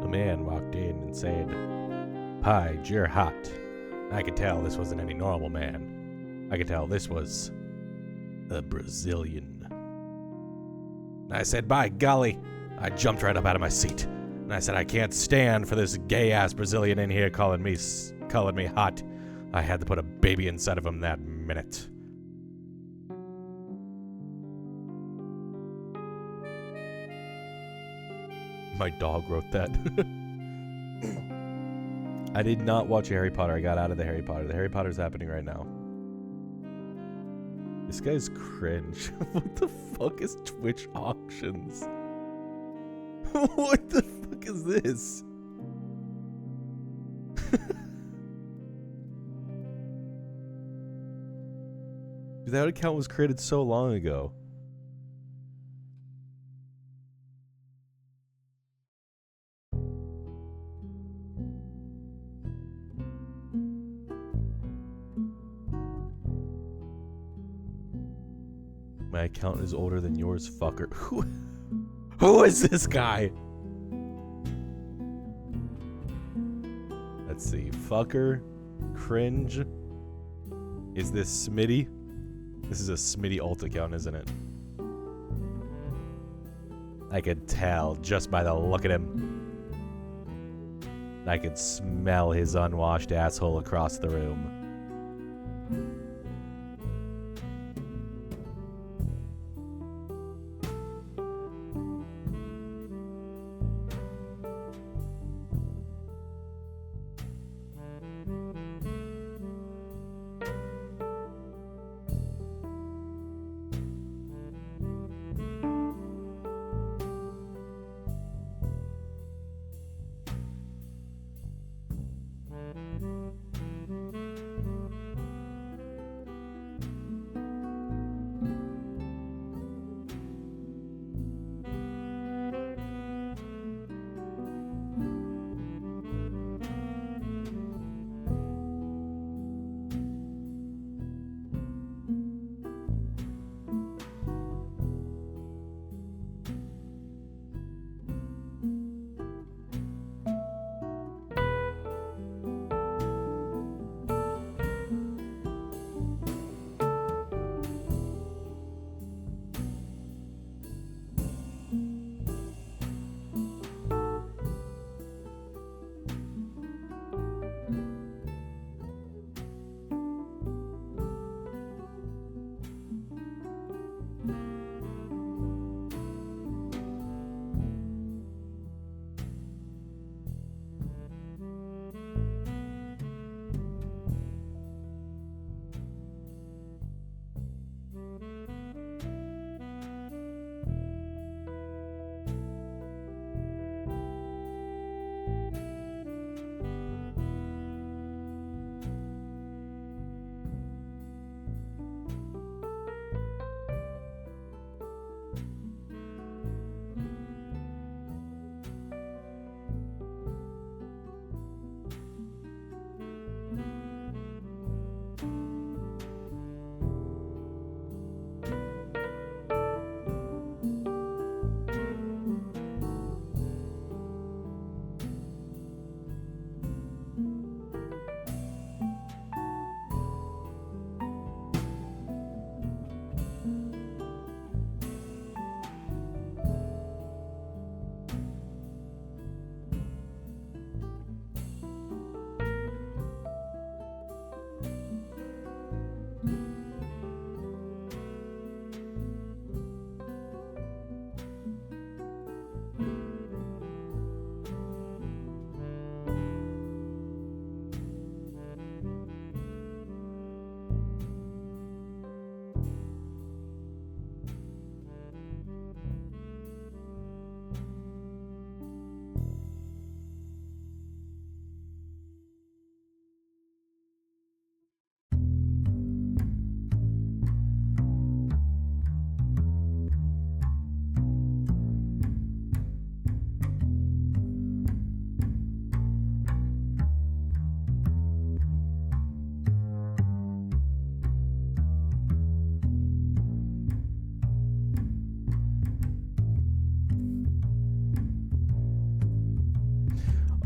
A man walked in and said, "Pige, you're hot." I could tell this wasn't any normal man. I could tell this was a Brazilian. I said, "By golly." I jumped right up out of my seat. And I said, "I can't stand for this gay-ass Brazilian in here calling me hot." I had to put a baby inside of him that minute. My dog wrote that. I did not watch Harry Potter. I got out of the Harry Potter. The Harry Potter's happening right now. This guy's cringe. What the fuck is Twitch auctions? What the fuck is this? That account was created so long ago. My account is older than yours, fucker. Who is this guy? Let's see. Fucker. Cringe. Is this Smitty? This is a Smitty alt account, isn't it? I could tell just by the look at him. I could smell his unwashed asshole across the room.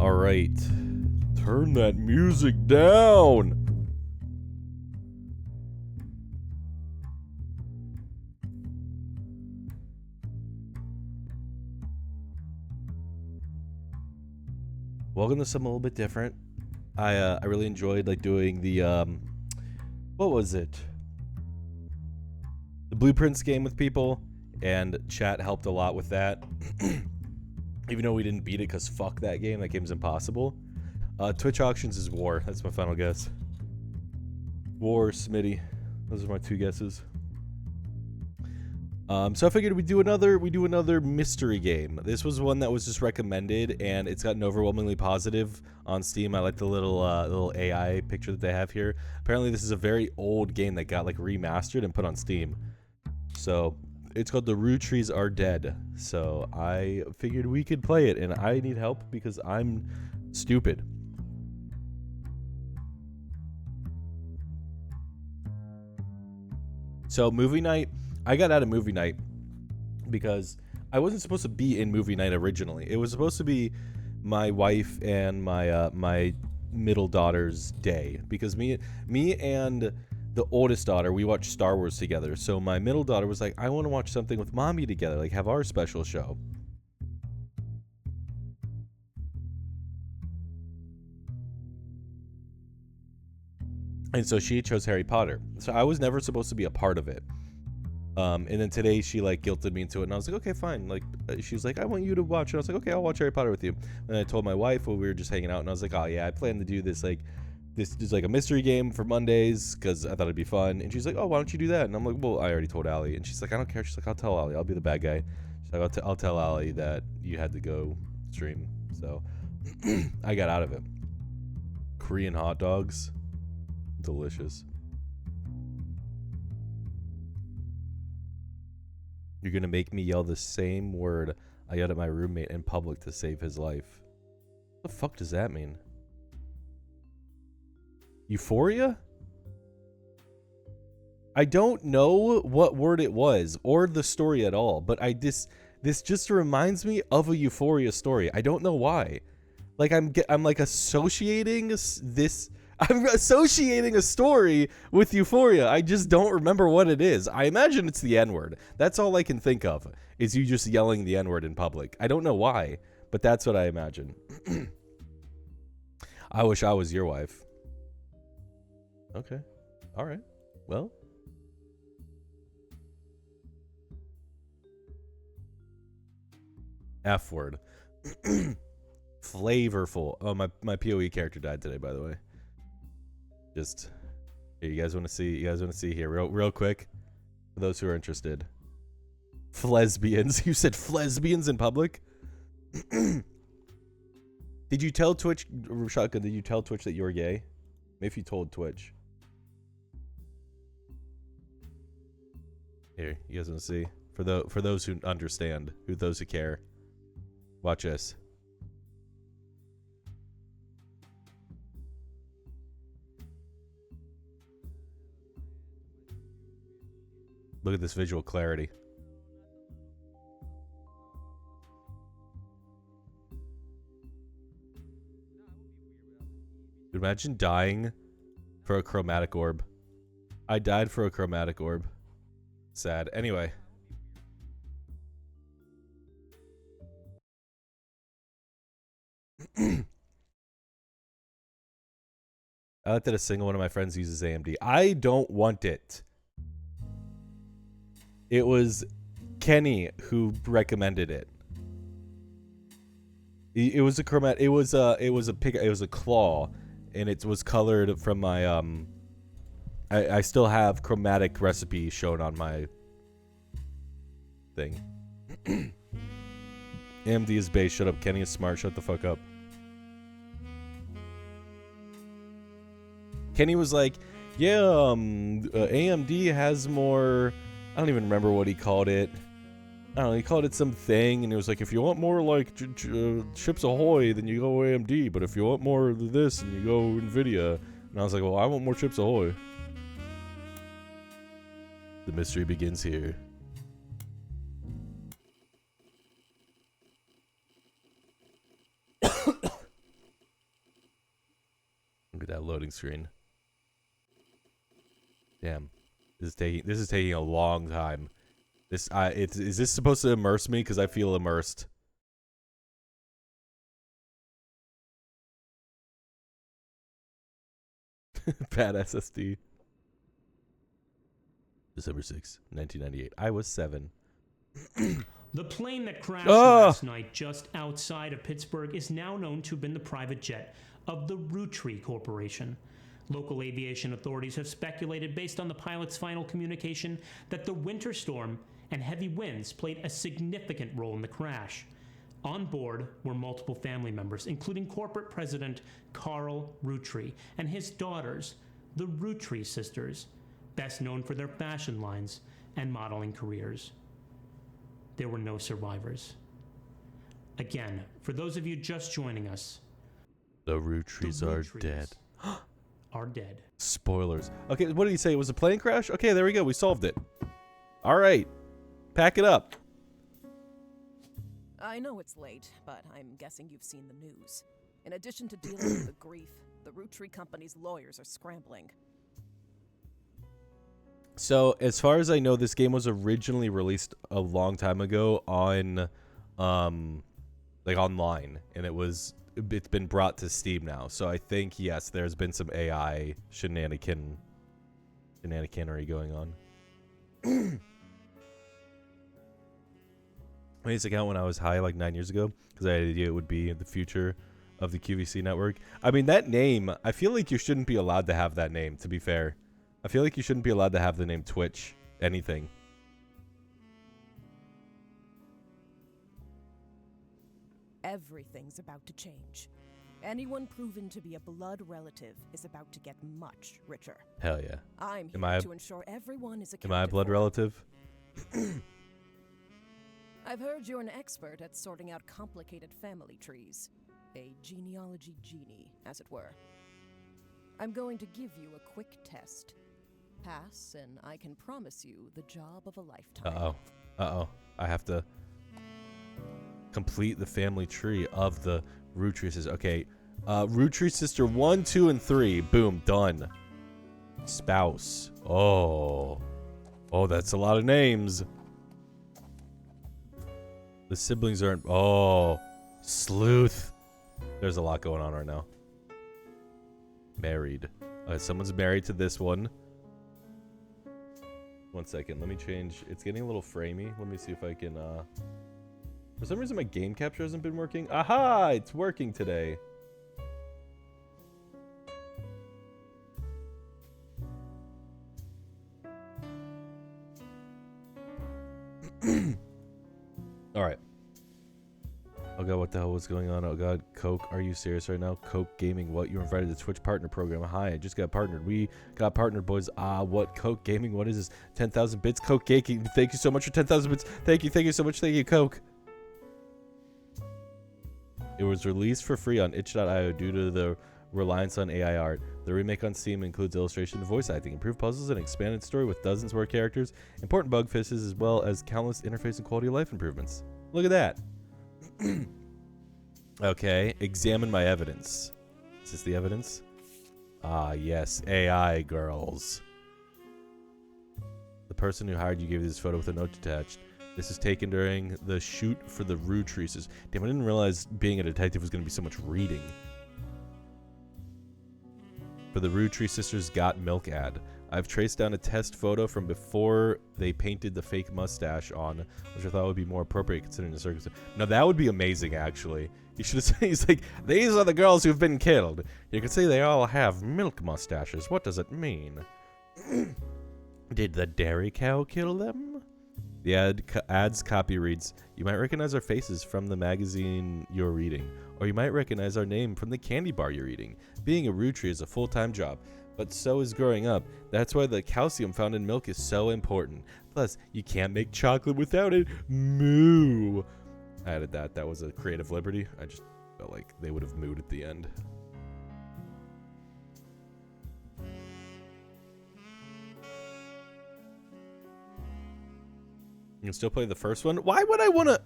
All right. Turn that music down. Welcome to something a little bit different. I really enjoyed like doing the what was it? The Blueprints game with people, and chat helped a lot with that. Even though we didn't beat it because fuck that game. That game's impossible. Twitch auctions is War. That's my final guess. War, Smitty. Those are my two guesses. So I figured we do another mystery game. This was one that was just recommended, and it's gotten overwhelmingly positive on Steam. I like the little AI picture that they have here. Apparently, this is a very old game that got like remastered and put on Steam. So it's called the Roottrees Are Dead. So I figured we could play it, and I need help because I'm stupid. So movie night. I got out of movie night because I wasn't supposed to be in movie night originally. It was supposed to be my wife and my middle daughter's day, because me and the oldest daughter, we watched Star Wars together. So my middle daughter was like, I want to watch something with mommy together, like have our special show. And so she chose Harry Potter. So I was never supposed to be a part of it. And then today she like guilted me into it, and I was like, okay, fine. Like she was like, I want you to watch it. I was like, okay, I'll watch Harry Potter with you. And I told my wife while we were just hanging out, and I was like, oh yeah, I plan to do this this is like a mystery game for Mondays because I thought it'd be fun. And she's like, oh, why don't you do that? And I'm like, well, I already told Allie. And she's like, I don't care. She's like, I'll tell Allie. I'll be the bad guy. She's like, I'll tell Allie that you had to go stream. So I got out of it. Korean hot dogs, delicious. You're gonna make me yell the same word I yelled at my roommate in public to save his life. What the fuck does that mean? Euphoria? I don't know what word it was or the story at all, but this just reminds me of a Euphoria story. I don't know why. Like I'm like associating this. I'm associating a story with Euphoria. I just don't remember what it is. I imagine it's the N-word. That's all I can think of, is you just yelling the N-word in public. I don't know why, but that's what I imagine. I wish I was your wife. Okay. All right. Well. F word. Flavorful. Oh, my PoE character died today, by the way. Just here, you guys want to see here real quick for those who are interested. Flesbians. You said flesbians in public? Did you tell Twitch, Shotgun, did you tell Twitch that you were gay? Maybe if you told Twitch. Here, you guys want to see? For those who understand, those who care. Watch this. Look at this visual clarity. Imagine dying for a chromatic orb. I died for a chromatic orb. Sad. Anyway. I like that a single one of my friends uses AMD. I don't want it. It was Kenny who recommended it. It was a chromat. It was a claw, and it was colored from my I still have chromatic recipe shown on my thing. AMD is base. Shut up. Kenny is smart. Shut the fuck up. Kenny was like, yeah, AMD has more. I don't even remember what he called it. I don't know, he called it something, and it was like, if you want more like Chips Ahoy, then you go AMD, but if you want more of this, then you go NVIDIA. And I was like, well, I want more Chips Ahoy. The mystery begins here. loading screen. Damn. This is taking a long time. Is this supposed to immerse me? Because I feel immersed. Bad SSD. December 6, 1998. I was 7. The plane that crashed last night just outside of Pittsburgh is now known to have been the private jet of the Roottrees Corporation. Local aviation authorities have speculated, based on the pilot's final communication, that the winter storm and heavy winds played a significant role in the crash. On board were multiple family members, including corporate president Carl Roottrees and his daughters, the Roottrees sisters, best known for their fashion lines and modeling careers. There were no survivors. Again, for those of you just joining us, the Roottrees are dead. Are dead. Spoilers. Okay, what did he say? It was a plane crash? Okay, there we go. We solved it. All right. Pack it up. I know it's late, but I'm guessing you've seen the news. In addition to dealing with the grief, the Roottrees company's lawyers are scrambling. So, as far as I know, this game was originally released a long time ago on, like online, and it's been brought to Steam now. So I think, yes, there's been some AI shenaniganery going on. I made this account when I was high, like 9 years ago, because I had an idea it would be the future of the QVC network. I mean, that name, I feel like you shouldn't be allowed to have that name, to be fair. I feel like you shouldn't be allowed to have the name Twitch, anything. Everything's about to change. Anyone proven to be a blood relative is about to get much richer. Hell yeah. I'm here to ensure everyone is accounted for. Am I a blood relative? I've heard you're an expert at sorting out complicated family trees. A genealogy genie, as it were. I'm going to give you a quick test. Pass, and I can promise you the job of a lifetime. Uh-oh. Uh-oh. I have to complete the family tree of the Roottrees sisters. Okay. Roottrees sister 1, 2, and 3. Boom. Done. Spouse. Oh. Oh, that's a lot of names. The siblings aren't... Oh. Sleuth. There's a lot going on right now. Married. Someone's married to this one. 1 second. Let me change. It's getting a little framey. Let me see if I can... For some reason, my game capture hasn't been working. Aha! It's working today. All right. Oh god, what the hell was going on? Oh god, Coke, are you serious right now? Coke Gaming, what? You were invited to the Twitch partner program. Hi, I just got partnered. We got partnered, boys. What? Coke Gaming, what is this? 10,000 bits? Coke Gaming, thank you so much for 10,000 bits. Thank you so much. Thank you, Coke. It was released for free on itch.io due to the reliance on AI art. The remake on Steam includes illustration and voice acting, improved puzzles, and expanded story with dozens more characters, important bug fixes, as well as countless interface and quality of life improvements. Look at that. Okay, examine my evidence. Is this the evidence? Ah, yes, AI girls. The person who hired you gave you this photo with a note attached. This is taken during the shoot for the Roottrees. Damn, I didn't realize being a detective was going to be so much reading. For the Roottrees Sisters Got Milk ad. I've traced down a test photo from before they painted the fake mustache on, which I thought would be more appropriate considering the circumstances. No, that would be amazing, actually. You should have said, he's like, these are the girls who've been killed. You can see they all have milk mustaches. What does it mean? Did the dairy cow kill them? The ad's copy reads, you might recognize our faces from the magazine you're reading, or you might recognize our name from the candy bar you're eating. Being a Roottrees is a full-time job, but so is growing up. That's why the calcium found in milk is so important. Plus, you can't make chocolate without it. Moo. I added that. That was a creative liberty. I just felt like they would have mooed at the end. You can still play the first one? Why would I want to...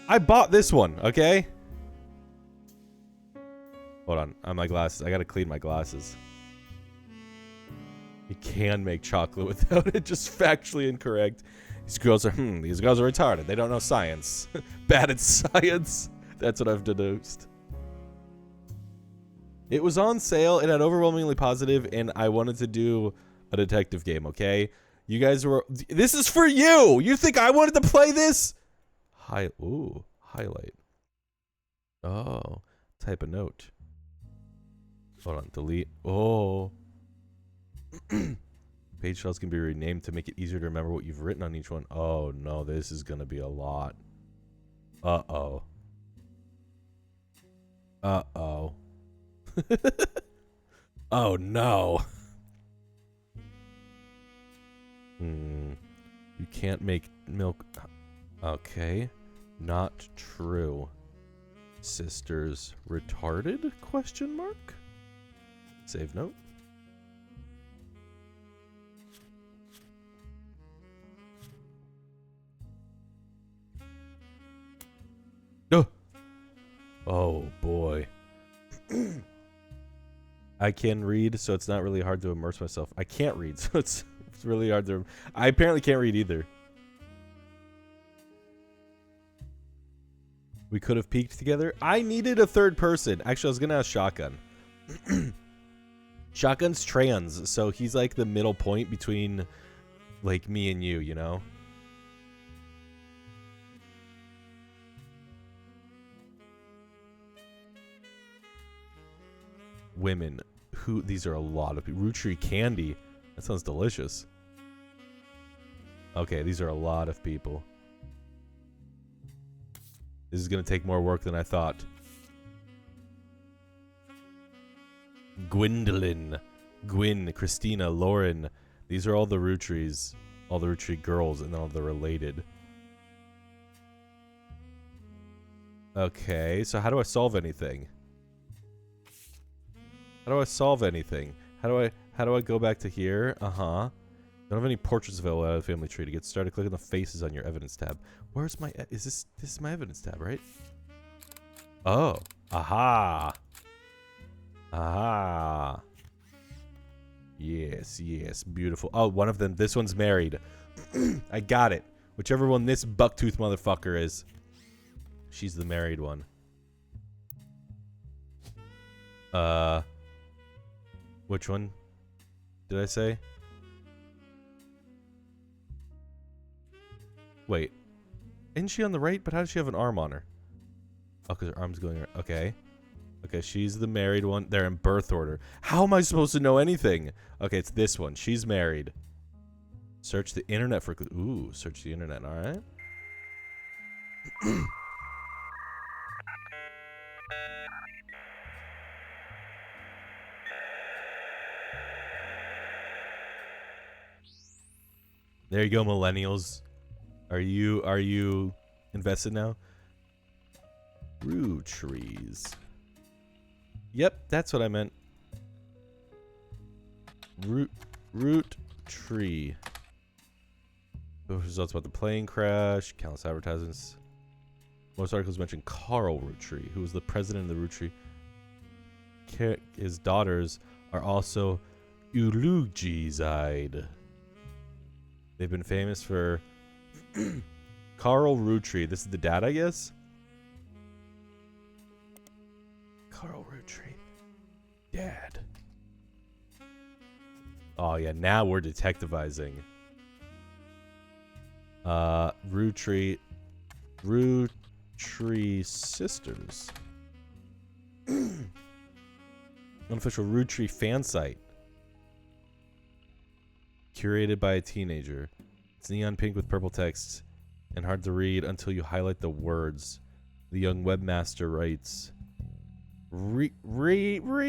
I bought this one, okay? on my glasses. I gotta clean my glasses. You can make chocolate without it. Just factually incorrect. These girls are retarded. They don't know science. Bad at science. That's what I've deduced. It was on sale. It had overwhelmingly positive, and I wanted to do a detective game, okay? You guys were... This is for you! You think I wanted to play this? Highlight. Oh. Type a note. Hold on. Delete. Oh. Page shells can be renamed to make it easier to remember what you've written on each one. Oh, no. This is going to be a lot. Uh-oh. Uh-oh. Oh, no. You can't make milk. Okay. Not true. Sisters retarded? Question mark? Save note. Oh boy. I can read, so it's not really hard to immerse myself. I can't read, so it's really hard to... I apparently can't read either. We could have peeked together. I needed a third person. Actually, I was gonna ask Shotgun. Shotgun's trans, so he's like the middle point between like me and you know? Women. Who? These are a lot of people. Roottrees candy. That sounds delicious. Okay, these are a lot of people. This is going to take more work than I thought. Gwendolyn. Gwyn. Christina. Lauren. These are all the Roottrees. All the Roottrees girls, and all the related. Okay, so how do I solve anything? How do I solve anything? How do I go back to here? Uh-huh. Don't have any portraits available out of the family tree. To get started, click on the faces on your evidence tab. Where's my... this is my evidence tab, right? Oh. Aha. Aha. Yes, yes. Beautiful. Oh, one of them. This one's married. I got it. Whichever one this bucktooth motherfucker is. She's the married one. Which one did I say? Wait. Isn't she on the right? But how does she have an arm on her? Oh, because her arm's going right. Okay. Okay, she's the married one. They're in birth order. How am I supposed to know anything? Okay, it's this one. She's married. Search the internet for... Ooh, search the internet. All right. There you go, millennials. Are you invested now? Roottrees. Yep, that's what I meant. Root tree. Results about the plane crash. Countless advertisements. Most articles mention Carl Roottrees, who was the president of the Roottrees. His daughters are also eulogized. They've been famous for Carl Roottrees. This is the dad, I guess. Carl Roottrees. Dad. Oh yeah, now we're detectivizing. Roottrees sisters. Unofficial Roottrees fan site. Curated by a teenager. It's neon pink with purple text and hard to read until you highlight the words. The young webmaster writes, Rihanna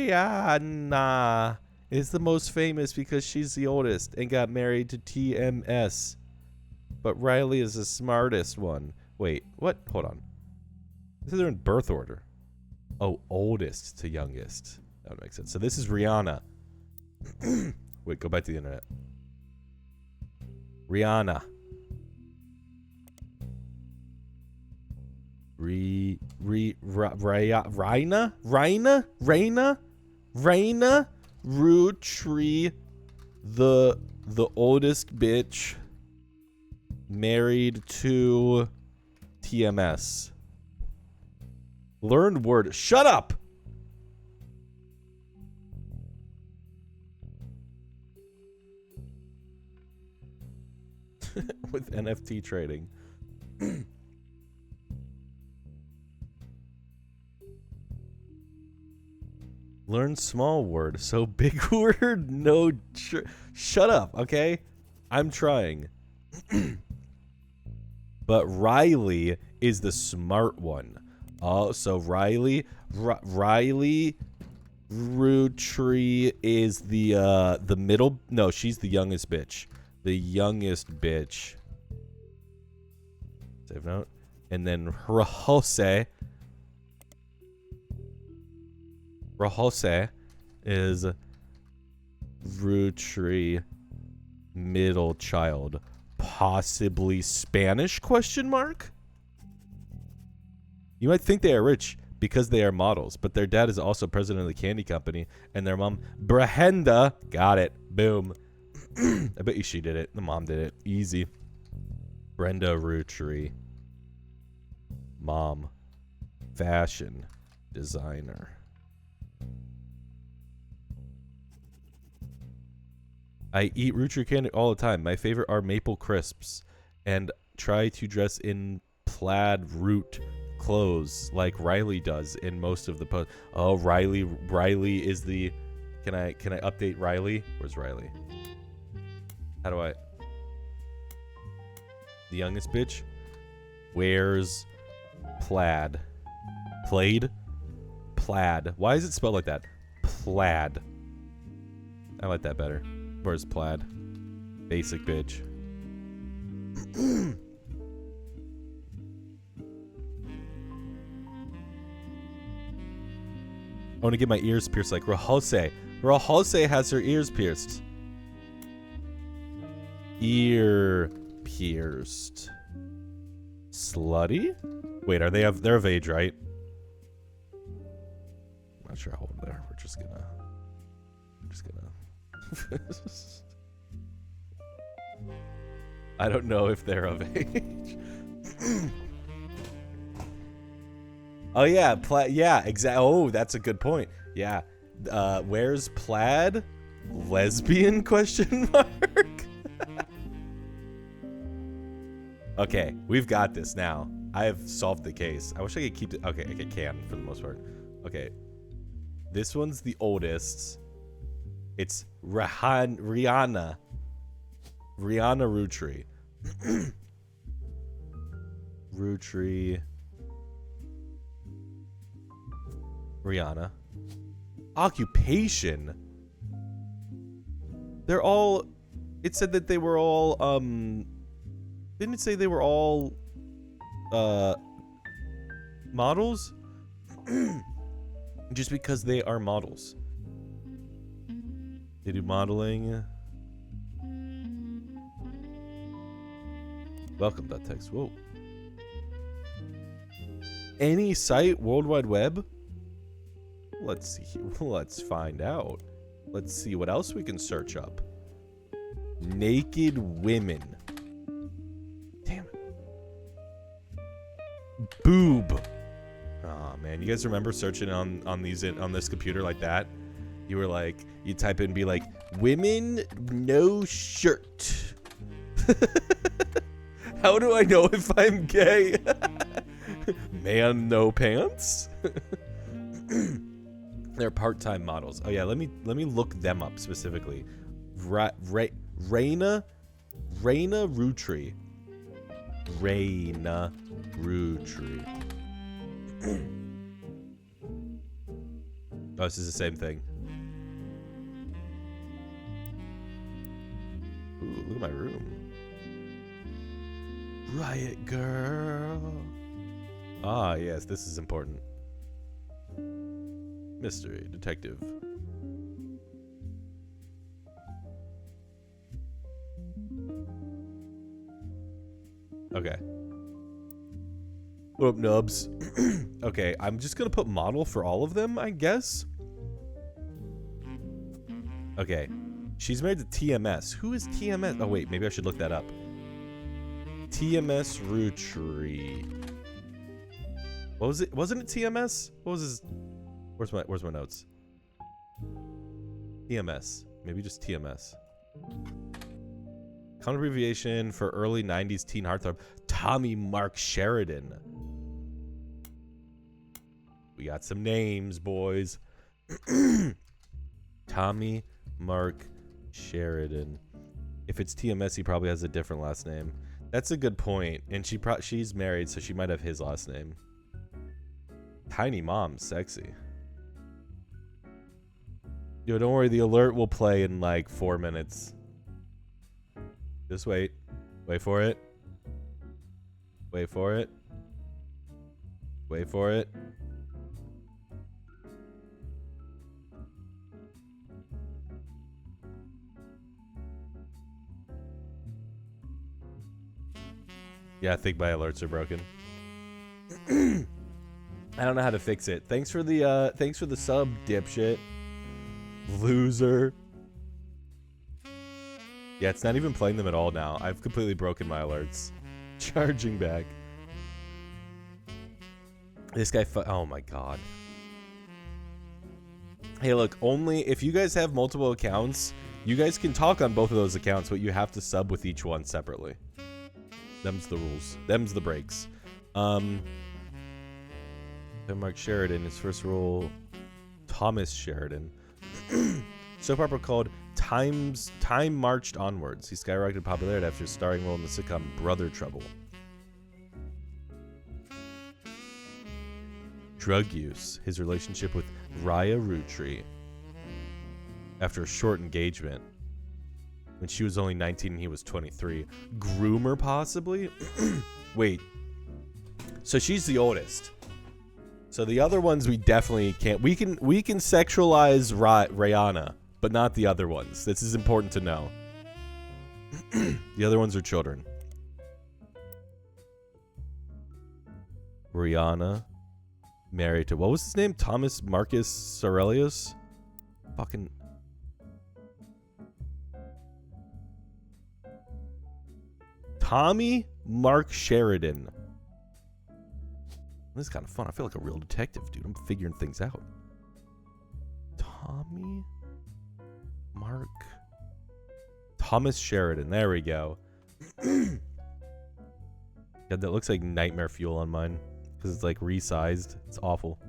is the most famous because she's the oldest and got married to TMS. But Riley is the smartest one. Wait, what? Hold on. This is in birth order. Oh, oldest to youngest. That would make sense. So this is Rihanna. Wait, go back to the internet. Rihanna. Raina? Raina Rootree, the oldest bitch, married to TMS. Learned word. Shut up! With NFT trading. Learn small word. So big word? No. Shut up, okay? I'm trying. But Riley is the smart one. Oh, so Riley Rootree is the middle. No, she's the youngest bitch. The youngest bitch. Save note. And then Rahose is Rootree middle child. Possibly Spanish, question mark? You might think they are rich because they are models, but their dad is also president of the candy company, and their mom, Brahenda, got it. Boom. I bet you she did it. The mom did it. Easy. Brenda Rootree. Mom. Fashion designer. I eat Rootree candy all the time. My favorite are maple crisps, and try to dress in plaid root clothes like Riley does in most of the posts. Oh, Riley is the. Can I update Riley? Where's Riley? How do I? The youngest bitch wears plaid. Plaid? Plaid. Why is it spelled like that? Plaid. I like that better. Where's plaid? Basic bitch. I want to get my ears pierced like Rahose. Rahose has her ears pierced. Ear pierced. Slutty? Wait, they're of age, right? I'm not sure how old they're. We're just gonna I don't know if they're of age. Oh yeah, yeah, exactly. Oh, that's a good point. Yeah. Where's plaid? Lesbian question mark? Okay, we've got this now. I have solved the case. I wish I could keep it. Okay, I can for the most part. Okay. This one's the oldest. It's Rihanna Rootree. Rootree. Rihanna. Occupation. They're all. It said that they were all. Didn't it say they were all. Models? Just because they are models. They do modeling. Welcome.text. Whoa. Any site, World Wide Web? Let's see. Let's find out. Let's see what else we can search up. Naked women. Damn it. Boob. Oh man, you guys remember searching on this computer like that? You were like, you type in and be like, women no shirt. How do I know if I'm gay? Man no pants. They're part-time models. Oh yeah, let me look them up specifically. Raina Rootree. Raina Rootree. Oh, this is the same thing. Ooh, look at my room. Riot girl. Ah, yes, this is important. Mystery detective. Okay. What up, nubs? Okay, I'm just gonna put model for all of them, I guess. Okay. She's married to TMS. Who is TMS? Oh, wait. Maybe I should look that up. TMS Roottrees. What was it? Wasn't it TMS? What was his... Where's my notes? TMS. Maybe just TMS. Common abbreviation for early 90s teen heartthrob. Tommy Mark Sheridan. We got some names, boys. Tommy Mark Sheridan. If it's TMS, he probably has a different last name. That's a good point. And she's married, so she might have his last name. Tiny Mom, sexy. Yo, don't worry. The alert will play in like 4 minutes. Just wait. Wait for it. Wait for it. Wait for it. Yeah, I think my alerts are broken. I don't know how to fix it. Thanks for the sub, dipshit. Loser. Yeah, it's not even playing them at all now. I've completely broken my alerts. Charging back. This guy oh my god. Hey, look, only if you guys have multiple accounts, you guys can talk on both of those accounts, but you have to sub with each one separately. Them's the rules. Them's the breaks. Mark Sheridan, his first role, Thomas Sheridan. Soap opera called Time Marched Onwards. He skyrocketed popularity after his starring role in the sitcom Brother Trouble. Drug use. His relationship with Raya Roottrees after a short engagement. When she was only 19 and he was 23. Groomer, possibly? Wait. So she's the oldest. So the other ones we definitely can't. We can sexualize Rihanna, but not the other ones. This is important to know. The other ones are children. Rihanna married to, what was his name? Thomas Marcus Aurelius? Fucking... Tommy Mark Sheridan. This is kind of fun. I feel like a real detective, dude. I'm figuring things out. Tommy Mark Thomas Sheridan. There we go. God, that looks like nightmare fuel on mine because it's like resized. It's awful.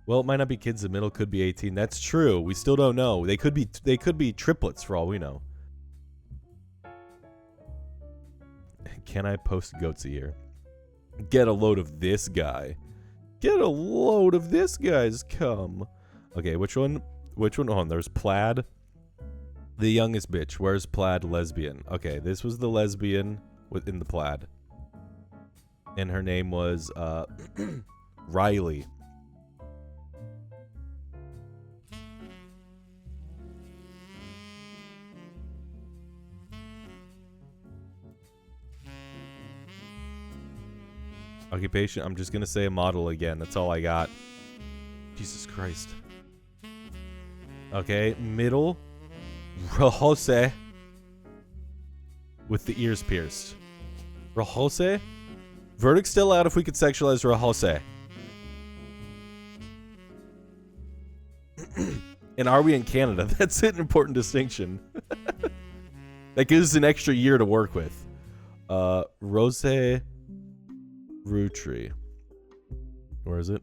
Well, it might not be kids. The middle could be 18. That's true. We still don't know. They could be triplets for all we know. Can I post goats a year? Get a load of this guy. Get a load of this guy's cum. Okay, which one? Oh, there's Plaid. The youngest bitch. Where's Plaid lesbian? Okay, this was the lesbian within the Plaid. And her name was Riley. Occupation, I'm just going to say a model again. That's all I got. Jesus Christ. Okay, middle. Rojose. With the ears pierced. Rojose? Verdict still out if we could sexualize Rojose. And are we in Canada? That's an important distinction. That gives us an extra year to work with. Rose... Roottrees. Where is it?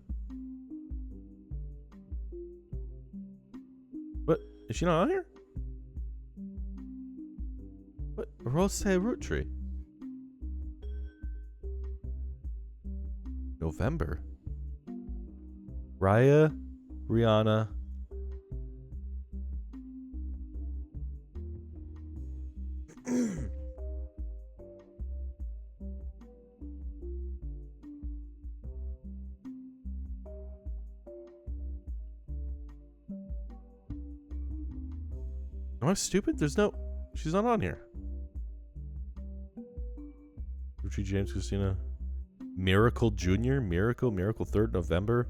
What? Is she not on here? What? Rose Roottrees. November. Raya, Rihanna. Am I stupid? She's not on here. Roottrees, James, Christina. Miracle Jr., Miracle 3rd November.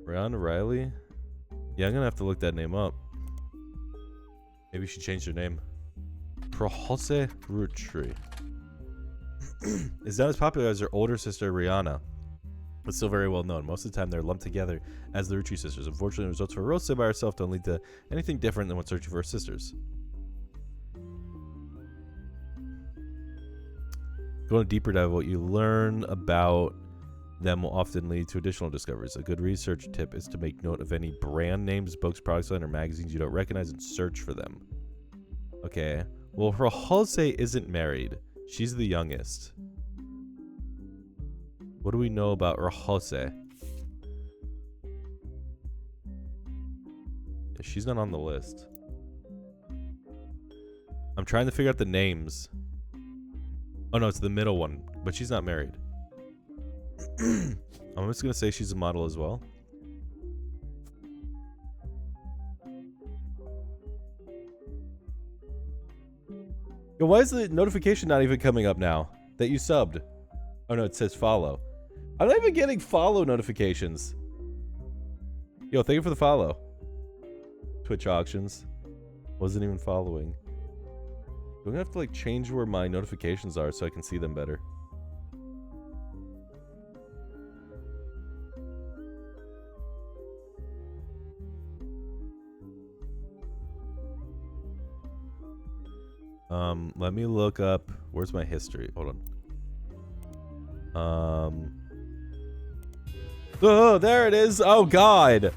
Rihanna Riley? Yeah, I'm gonna have to look that name up. Maybe she changed her name. Prohose Roottrees is not as popular as her older sister Rihanna, but still very well known. Most of the time, they're lumped together as the Roottrees sisters. Unfortunately, the results for Rose by herself don't lead to anything different than when searching for her sisters. Going deeper dive, what you learn about them will often lead to additional discoveries. A good research tip is to make note of any brand names, books, products line, or magazines you don't recognize and search for them. Okay. Well, Rose isn't married. She's the youngest. What do we know about Rose? She's not on the list. I'm trying to figure out the names. Oh no, it's the middle one, but she's not married. I'm just gonna say she's a model as well. Yo, why is the notification not even coming up now that you subbed? Oh no, it says follow. I'm not even getting follow notifications. Yo, thank you for the follow. Twitch auctions. Wasn't even following. I'm gonna have to like change where my notifications are so I can see them better. Let me look up. Where's my history? Hold on. Oh, there it is. Oh God.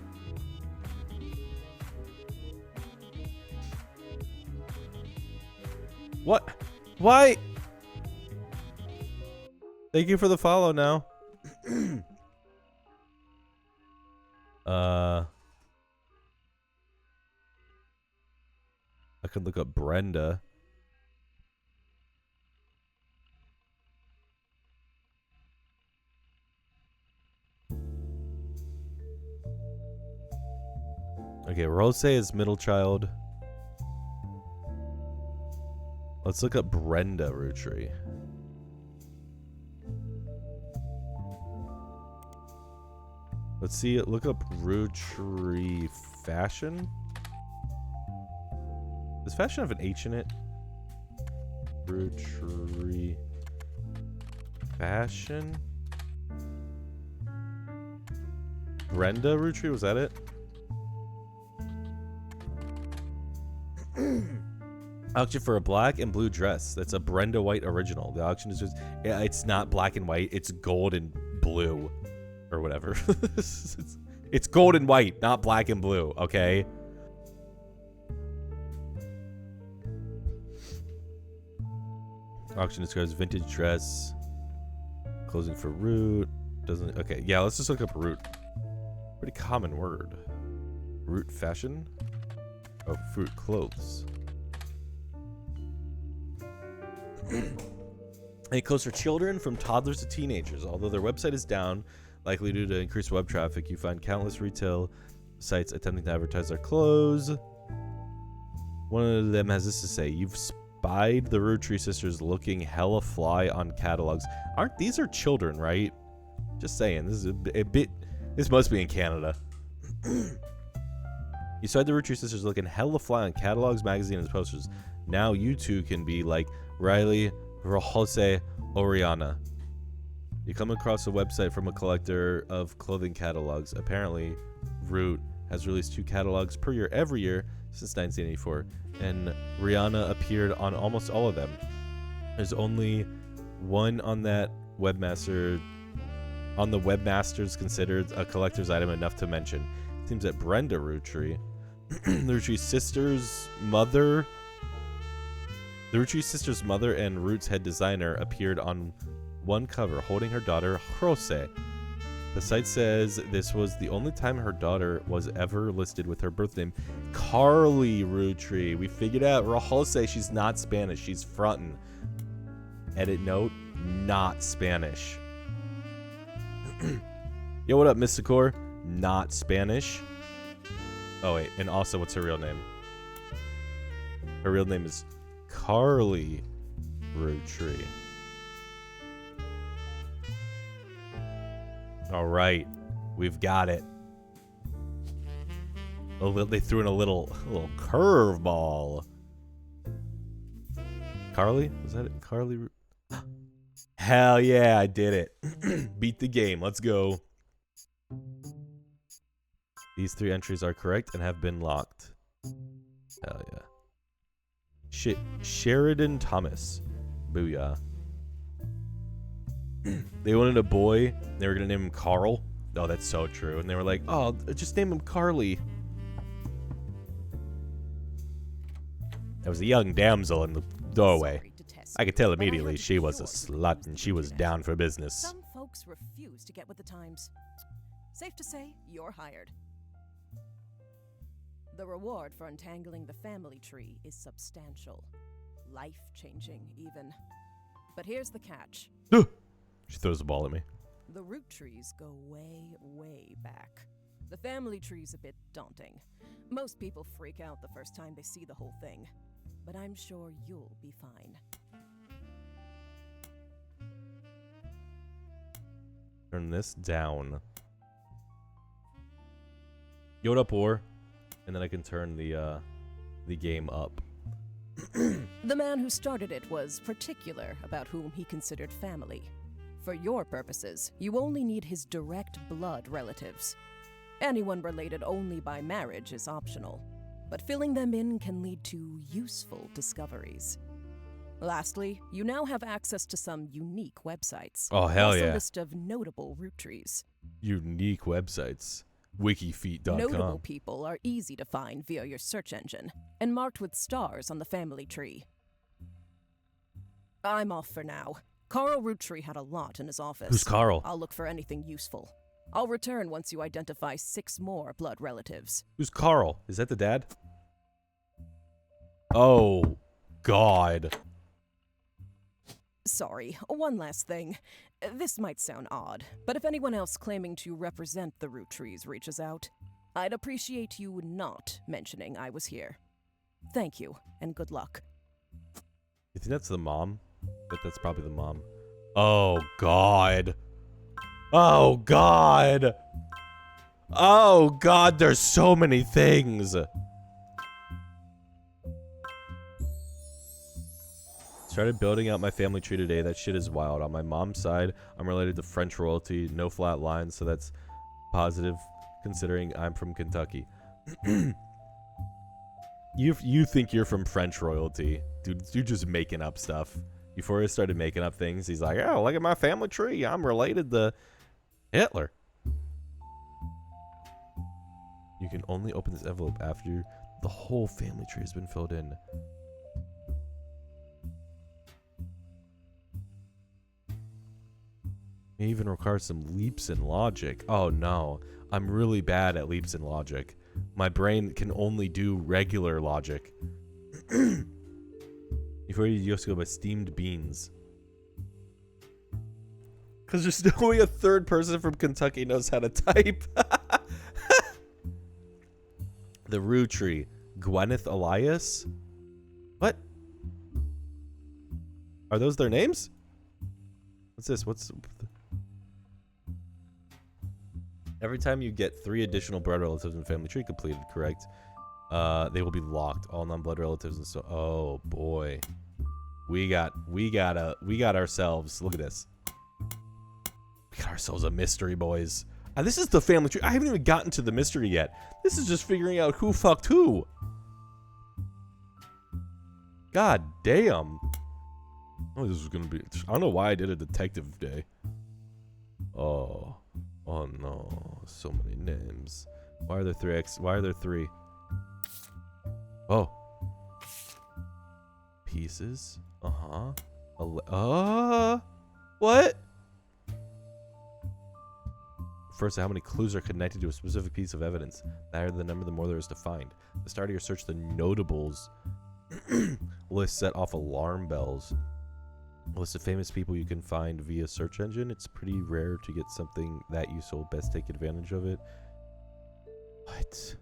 What? Why? Thank you for the follow now. I could look up Brenda. Okay, Rose is middle child. Let's look up Brenda Roottrees. Let's see it. Look up Roottrees fashion. Does fashion have an H in it? Roottrees fashion. Brenda Roottrees, was that it? Auction for a black and blue dress. That's a Brenda White original. The auction is just, it's not black and white. It's gold and blue or whatever. It's gold and white, not black and blue. Okay. Auction describes vintage dress. Closing for Root. Doesn't. Okay. Yeah. Let's just look up Root. Pretty common word. Root fashion. Oh, fruit clothes. It clothes for children from toddlers to teenagers. Although their website is down, likely due to increased web traffic, you find countless retail sites attempting to advertise their clothes. One of them has this to say: "You've spied the Roottrees sisters looking hella fly on catalogs." These are children, right? Just saying. This is a bit. This must be in Canada. You spied the Roottrees sisters looking hella fly on catalogs, magazines, and posters. Now you too can be like Riley, Rose, Oriana. You come across a website from a collector of clothing catalogs. Apparently, Root has released 2 catalogs per year every year since 1984, and Rihanna appeared on almost all of them. There's only one on that webmaster. On the webmasters considered a collector's item enough to mention. It seems that Brenda Roottrees, the Roottrees sisters' mother. The Roottrees sisters' mother and Root's head designer appeared on one cover holding her daughter, Rose. The site says this was the only time her daughter was ever listed with her birth name, Carly Roottrees. We figured out Rose, she's not Spanish. She's frontin'. Edit note, not Spanish. Yo, what up, Miss Sakor? Not Spanish. Oh, wait. And also, what's her real name? Her real name is Carly Roottrees. All right. We've got it. They threw in a little curveball. Carly? Was that it? Carly? Hell yeah, I did it. Beat the game. Let's go. These 3 entries are correct and have been locked. Hell yeah. Sheridan Thomas. Booyah. They wanted a boy. They were going to name him Carl. Oh, that's so true. And they were like, oh, just name him Carly. There was a young damsel in the doorway. I could tell immediately she was a slut and she was down for business. Some folks refuse to get with the times. Safe to say, you're hired. The reward for untangling the family tree is substantial. Life-changing, even. But here's the catch. She throws the ball at me. The Roottrees go way, way back. The family tree's a bit daunting. Most people freak out the first time they see the whole thing. But I'm sure you'll be fine. Turn this down. Yoda up war, and then I can turn the game up. The man who started it was particular about whom he considered family. For your purposes, you only need his direct blood relatives. Anyone related only by marriage is optional, but filling them in can lead to useful discoveries. Lastly, you now have access to some unique websites. Oh, hell plus yeah. a list of notable root trees. Unique websites. Wikifeet.com. Notable people are easy to find via your search engine, and marked with stars on the family tree. I'm off for now. Carl Roottree had a lot in his office. Who's Carl? I'll look for anything useful. I'll return once you identify 6 more blood relatives. Who's Carl? Is that the dad? Oh, God. Sorry, one last thing. This might sound odd, but if anyone else claiming to represent the Roottrees reaches out, I'd appreciate you not mentioning I was here. Thank you, and good luck. You think that's the mom? But that's probably the mom. Oh, God. Oh, God. Oh, God, there's so many things. Started building out my family tree today. That shit is wild. On my mom's side, I'm related to French royalty. No flat lines, so that's positive considering I'm from Kentucky. You think you're from French royalty. Dude, you're just making up stuff. Before he started making up things, he's like, oh, look at my family tree. I'm related to Hitler. You can only open this envelope after the whole family tree has been filled in. It even requires some leaps in logic. Oh no, I'm really bad at leaps in logic. My brain can only do regular logic. Before you used to go by steamed beans. Because there's no way a third person from Kentucky knows how to type. The Rootree. Gwyneth Elias? What? Are those their names? What's this? What's... Every time you get 3 additional blood relatives in the family tree completed, correct? They will be locked. All non-blood relatives and so. Oh boy, we got ourselves. Look at this. We got ourselves a mystery, boys. This is the family tree. I haven't even gotten to the mystery yet. This is just figuring out who fucked who. God damn. Oh, this is gonna be. I don't know why I did a detective day. Oh. Oh no, so many names. Why are there 3 X? Why are there 3? Oh. Pieces? What? First, how many clues are connected to a specific piece of evidence? The higher the number, the more there is to find. At the start of your search, the notables list set off alarm bells. A list of famous people you can find via search engine. It's pretty rare to get something that useful. Best take advantage of it. What?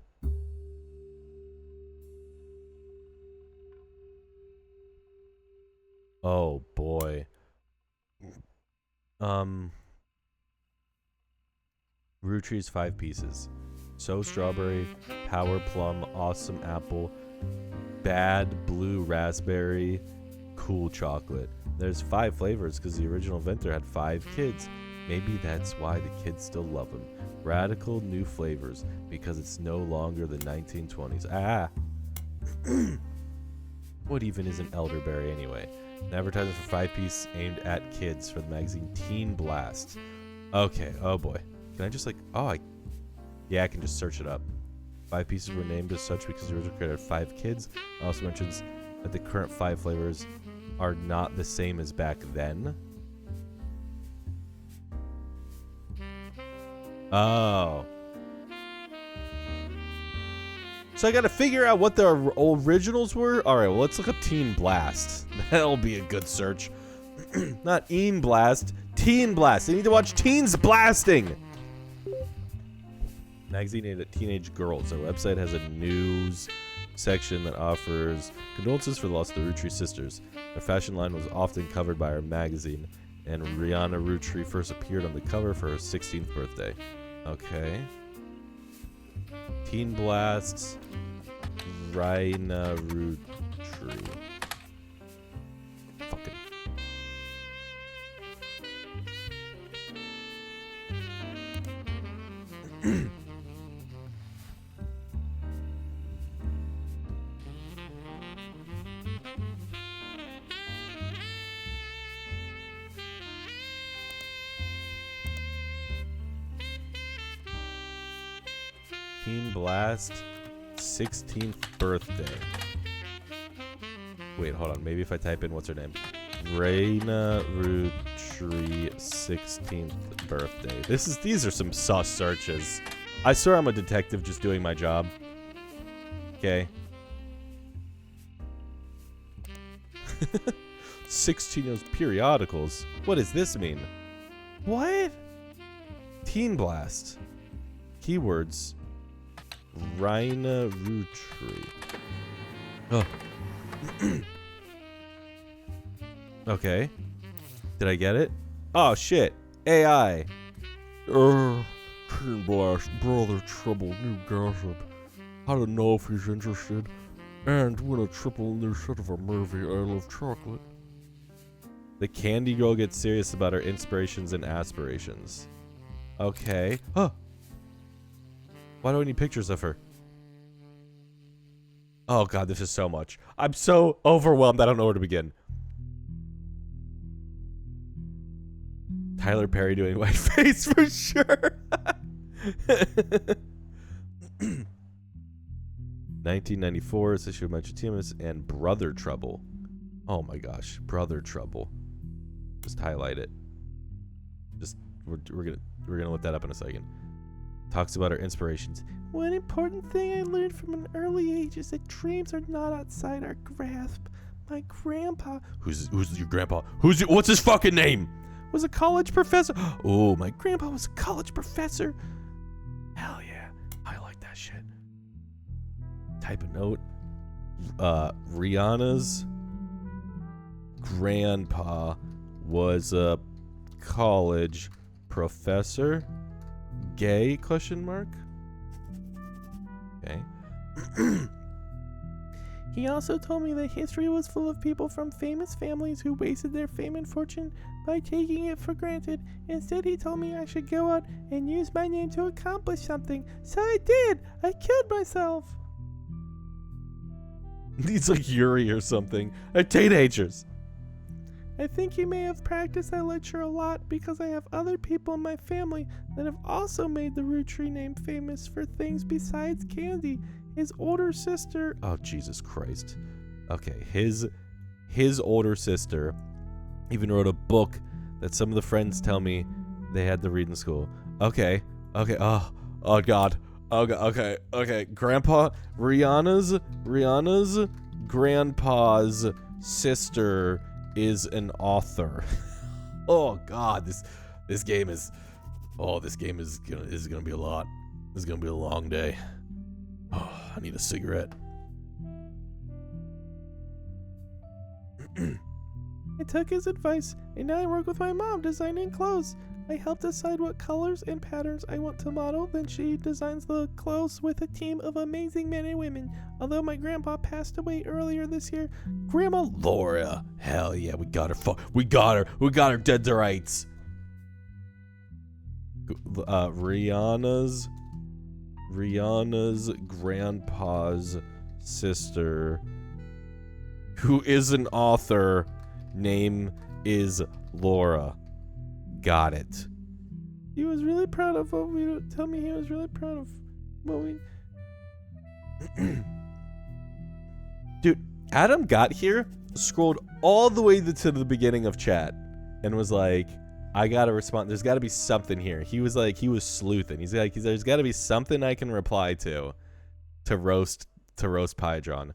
Oh boy. Roottrees 5 pieces. So strawberry, power plum, awesome apple, bad blue raspberry, cool chocolate. There's 5 flavors because the original inventor had 5 kids. Maybe that's why the kids still love him. Radical new flavors because it's no longer the 1920s. Ah! What even is an elderberry anyway? An advertisement for 5-piece aimed at kids for the magazine Teen Blast. Okay, oh boy. Can I just like, yeah, I can just search it up. 5 pieces were named as such because the original creator had 5 kids. It also mentions that the current 5 flavors are not the same as back then. Oh. So I gotta figure out what the originals were? Alright, well, let's look up Teen Blast. That'll be a good search. Not Een Blast. Teen Blast. I need to watch teens blasting. Magazine aimed at teenage girls. Our website has a news section that offers condolences for the loss of the Roottrees sisters. Their fashion line was often covered by our magazine, and Rihanna Roottree first appeared on the cover for her 16th birthday. Okay. Teen Blasts, Rihanna Roottree. Fucking. Teen Blast, 16th birthday. Wait, hold on. Maybe if I type in what's her name, Raina Roottree 16th birthday. These are some sus searches. I swear I'm a detective just doing my job. Okay. 16 years periodicals. What does this mean? What? Teen Blast. Keywords. Raina Roottree. Oh. Okay. Did I get it? Oh shit. AI. Teen Blast, brother trouble, new gossip. I don't know if he's interested. And win a triple new set of a movie. I love chocolate. The candy girl gets serious about her inspirations and aspirations. Okay. Huh. Why do I need pictures of her? Oh god, this is so much. I'm so overwhelmed, I don't know where to begin. Tyler Perry doing whiteface for sure. 1994, issue of Metro Teams and Brother Trouble. Oh my gosh, Brother Trouble. Just highlight it. Just we're gonna look that up in a second. Talks about our inspirations. One important thing I learned from an early age is that dreams are not outside our grasp. My grandpa, who's your grandpa? What's his fucking name? Was a college professor. Oh, my grandpa was a college professor. Hell yeah, I like that shit. Type a note. Rihanna's grandpa was a college professor. Gay ? Okay. He also told me that history was full of people from famous families who wasted their fame and fortune by taking it for granted. Instead, he told me I should go out and use my name to accomplish something. So I did. I killed myself. He's like Yuri or something. They're teenagers. I think he may have practiced that lecture a lot because I have other people in my family that have also made the Roottree name famous for things besides candy. His older sister... Oh, Jesus Christ. Okay, his older sister even wrote a book that some of the friends tell me they had to read in school. Okay, oh God. Okay. Grandpa, Rihanna's grandpa's sister is an author. Oh God, this game is gonna be a lot. This is gonna be a long day. Oh, I need a cigarette. I took his advice, and now I work with my mom designing clothes. I help decide what colors and patterns I want to model. Then she designs the clothes with a team of amazing men and women. Although my grandpa passed away earlier this year, Grandma Laura, hell yeah, we got her. We got her dead to rights. Rihanna's grandpa's sister, who is an author, name is Laura. Got it. He was really proud of what we tell me. He was really proud of what we. Dude, Adam got here, scrolled all the way to the beginning of chat, and was like, "I gotta respond. There's got to be something here." He was sleuthing. He's like, "There's got to be something I can reply to roast Pydron."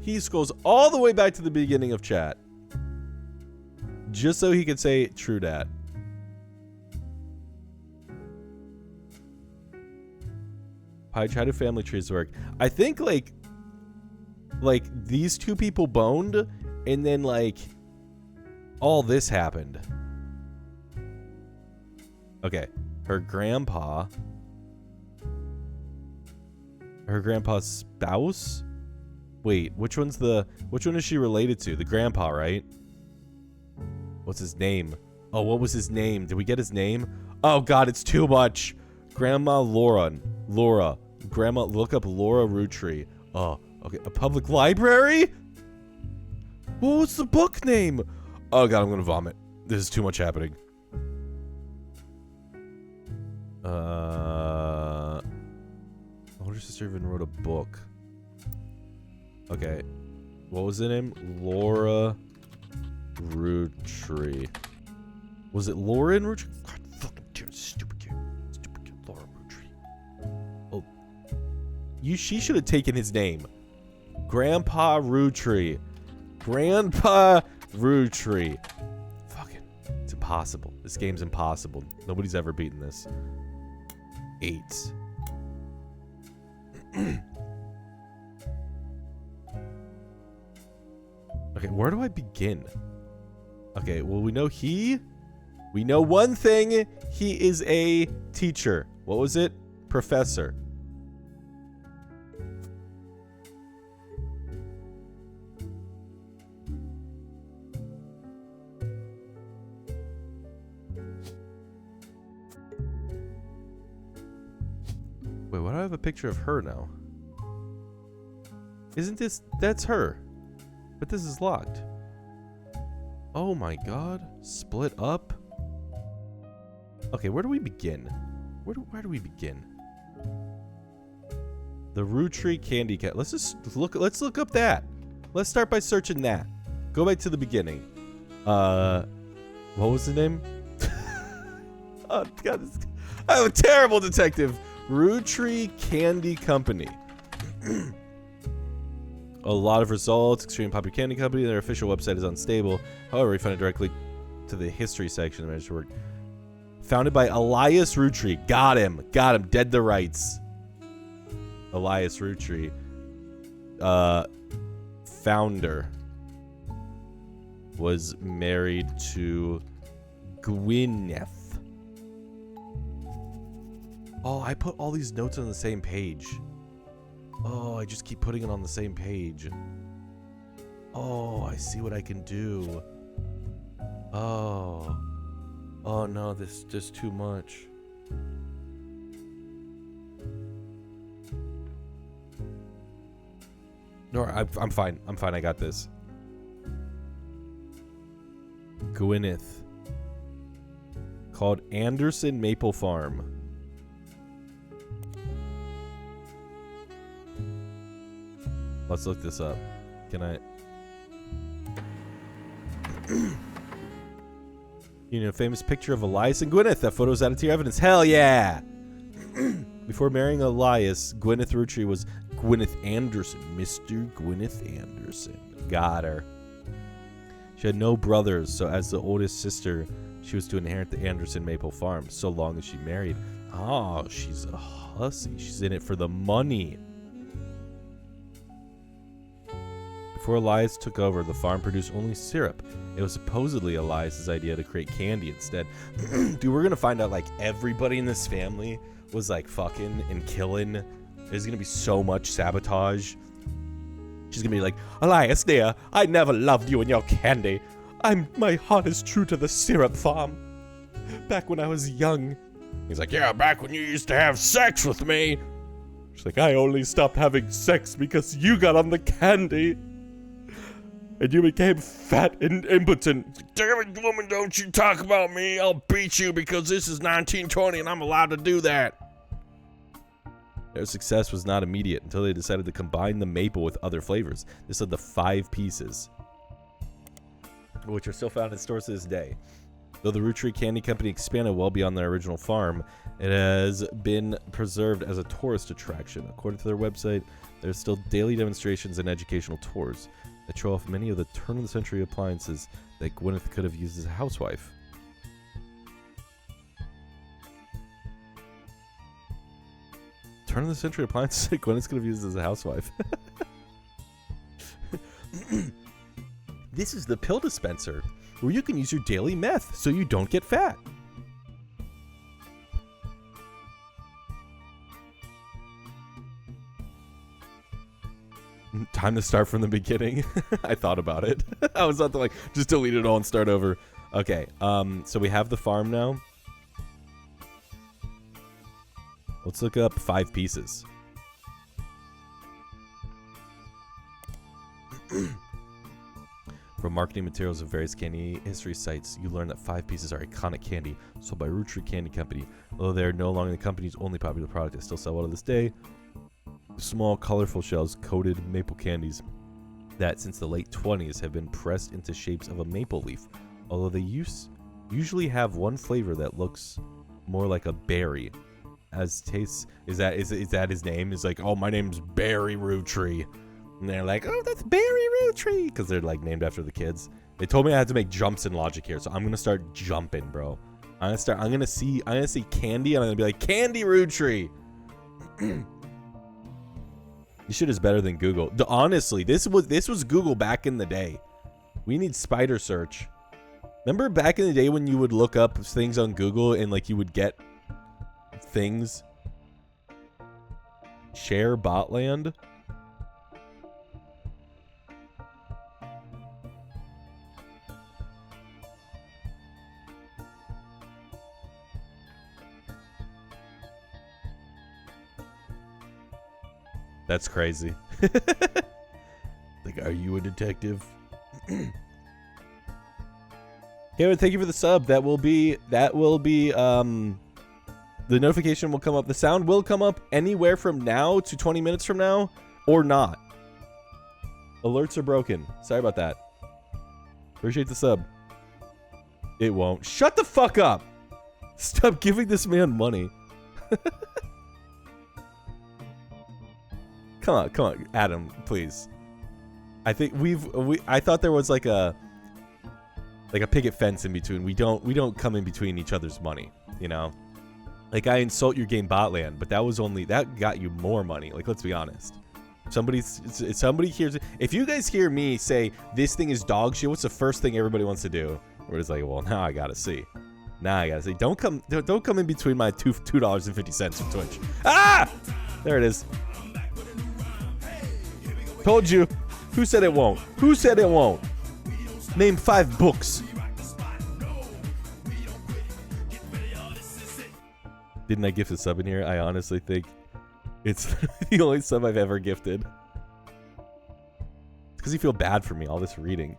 He scrolls all the way back to the beginning of chat, just so he could say true dat. Pydge, how do family trees work? I think like these two people boned, and then like all this happened. Okay, her grandpa's spouse? Wait, which one is she related to? The grandpa, right? What's his name? Oh, what was his name? Did we get his name? Oh god, it's too much. Grandma Laura. Grandma, look up Laura Rootree. Oh, okay. A public library? What was the book name? Oh god, I'm gonna vomit. This is too much happening. My older sister even wrote a book. Okay. What was the name? Laura Rootree. Was it Lauren Rootree? God, fucking damn, stupid kid. Stupid kid, Laura Rootree. Oh. She should have taken his name. Grandpa Rootree. Grandpa Rootree. Fuck it. It's impossible. This game's impossible. Nobody's ever beaten this. 8. Okay, where do I begin? Okay, well, we know one thing. He is a teacher. What was it? Professor. Wait, why do I have a picture of her now? That's her. But this is locked. Oh my god. Split up? Okay, where do we begin? Where do we begin? The Rootree Candy Cat. Let's look up that. Let's start by searching that. Go back to the beginning. What was the name? Oh god, I'm a terrible detective. Rootree Candy Company. A lot of results. Extreme Popular Candy Company. Their official website is unstable. However, we found it directly to the history section of the work. Founded by Elias Rootree. Got him. Dead to rights. Elias Rootree. Founder. Was married to Gwyneth. Oh, I put all these notes on the same page. Oh, I just keep putting it on the same page. Oh, I see what I can do. Oh. Oh no, this is just too much. No, I'm fine. I got this. Gwyneth. Called Anderson Maple Farm. Let's look this up. Can I? You know, famous picture of Elias and Gwyneth. That photo's added to your evidence. Hell yeah! Before marrying Elias, Gwyneth Rootree was Gwyneth Anderson. Mr. Gwyneth Anderson. Got her. She had no brothers, so as the oldest sister, she was to inherit the Anderson Maple Farm, so long as she married. Oh, she's a hussy. She's in it for the money. Before Elias took over, the farm produced only syrup. It was supposedly Elias's idea to create candy instead. Dude, we're gonna find out like everybody in this family was like fucking and killing. There's gonna be so much sabotage. She's gonna be like, Elias dear, I never loved you and your candy. My heart is true to the syrup farm. Back when I was young. He's like, yeah, back when you used to have sex with me. She's like, I only stopped having sex because you got on the candy. And you became fat and impotent. Damn it, woman, don't you talk about me. I'll beat you because this is 1920 and I'm allowed to do that. Their success was not immediate until they decided to combine the maple with other flavors. This led to 5 pieces, which are still found in stores to this day. Though the Roottrees Candy Company expanded well beyond their original farm, it has been preserved as a tourist attraction. According to their website, there's still daily demonstrations and educational tours that show off many of the turn-of-the-century appliances that Gwyneth could have used as a housewife. Turn-of-the-century appliances that Gwyneth could have used as a housewife. This is the pill dispenser, where you can use your daily meth so you don't get fat. Time to start from the beginning. I thought about it. I was about to like just delete it all and start over. Okay, so we have the farm now. Let's look up 5 pieces. From marketing materials of various candy history sites, you learn that 5 pieces are iconic candy sold by Roottrees Candy Company. Although they are no longer the company's only popular product, they still sell well to this day. Small, colorful shells coated maple candies that, since the late 20s, have been pressed into shapes of a maple leaf. Although they usually have one flavor that looks more like a berry. As tastes, is that his name? Is like, oh, my name's Berry Roottrees. And they're like, oh, that's Berry Roottrees, because they're like named after the kids. They told me I had to make jumps in logic here, so I'm gonna start jumping, bro. I'm gonna see candy, and I'm gonna be like, Candy Roottrees. This shit is better than Google. Honestly, this was Google back in the day. We need spider search. Remember back in the day when you would look up things on Google and like you would get things? Share Botland. That's crazy. Like, are you a detective? Kevin, thank you for the sub. That will be the notification will come up. The sound will come up anywhere from now to 20 minutes from now or not. Alerts are broken. Sorry about that. Appreciate the sub. It won't. Shut the fuck up. Stop giving this man money. Come on, Adam, please. I think I thought there was like a picket fence in between. We don't come in between each other's money, you know? Like, I insult your game Botland, but that got you more money. Like, let's be honest. Somebody hears it. If you guys hear me say this thing is dog shit, what's the first thing everybody wants to do? We're just like, well, now I gotta see. Don't come in between my $2.50 from Twitch. Ah! There it is. Told you. Who said it won't? Who said it won't? Name 5 books. Didn't I gift a sub in here? I honestly think it's the only sub I've ever gifted. It's because you feel bad for me, all this reading.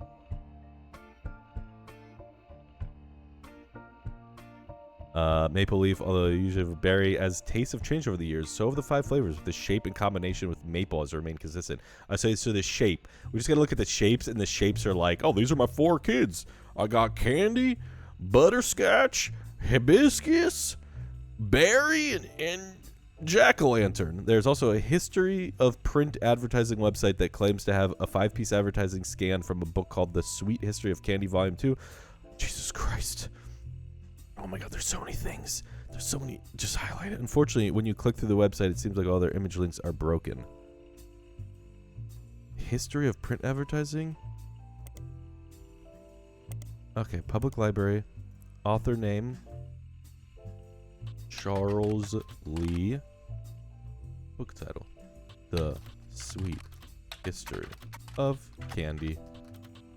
Maple leaf, although usually have a berry, as tastes have changed over the years, so have the 5 flavors, with the shape in combination with maple has remained consistent. So the shape. We just gotta look at the shapes, and the shapes are like, oh, these are my 4 kids. I got candy, butterscotch, hibiscus, berry, and jack-o'-lantern. There's also a history of print advertising website that claims to have a 5-piece advertising scan from a book called The Sweet History of Candy Volume 2. Jesus Christ. Oh my god, there's so many things. There's so many. Just highlight it. Unfortunately, when you click through the website, it seems like all their image links are broken. History of print advertising. Okay, public library. Author name. Charles Lee. Book title. The Sweet History of Candy.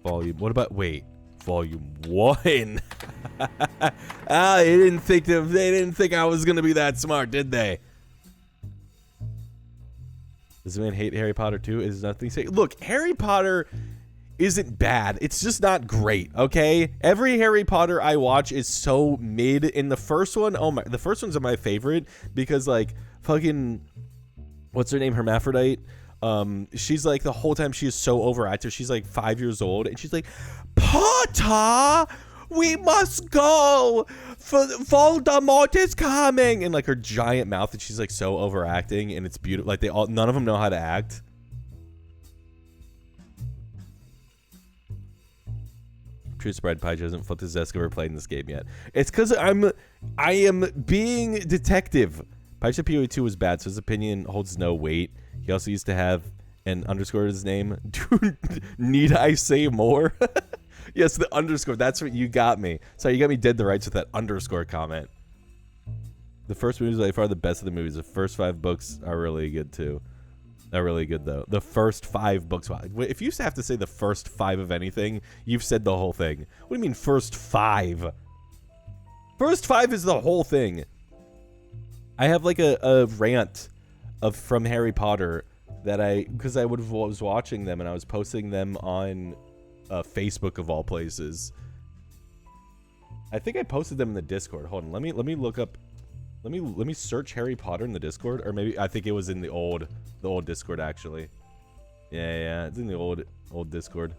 Volume. What about, wait. Volume 1. Ah, they didn't think I was gonna be that smart, did they? Does the man hate Harry Potter too? Is nothing say. Look, Harry Potter isn't bad. It's just not great, okay? Every Harry Potter I watch is so mid. In the first one, oh my, the first one's my favorite because like fucking, what's her name? Hermaphrodite. She's like the whole time she is so overactive. She's like 5 years old and she's like, Potter, we must go. Voldemort is coming. And like her giant mouth, and she's like so overacting, and it's beautiful. Like none of them know how to act. True Sprite Pie hasn't flipped his desk over playing this game yet. It's because I am being detective. Paicha PoE2 was bad, so his opinion holds no weight. He also used to have an underscore in his name. Need I say more? Yes, the underscore. That's what you got me. Sorry, you got me dead to rights with that underscore comment. The first movie is by far the best of the movies. The first 5 books are really good too. They're really good though. The first 5 books. If you have to say the first 5 of anything, you've said the whole thing. What do you mean first 5? First 5 is the whole thing. I have like a rant from Harry Potter that because I was watching them and I was posting them on Facebook of all places. I think I posted them in the Discord. Hold on, let me look up. Let me search Harry Potter in the Discord, or maybe I think it was in the old Discord actually. Yeah, it's in the old Discord.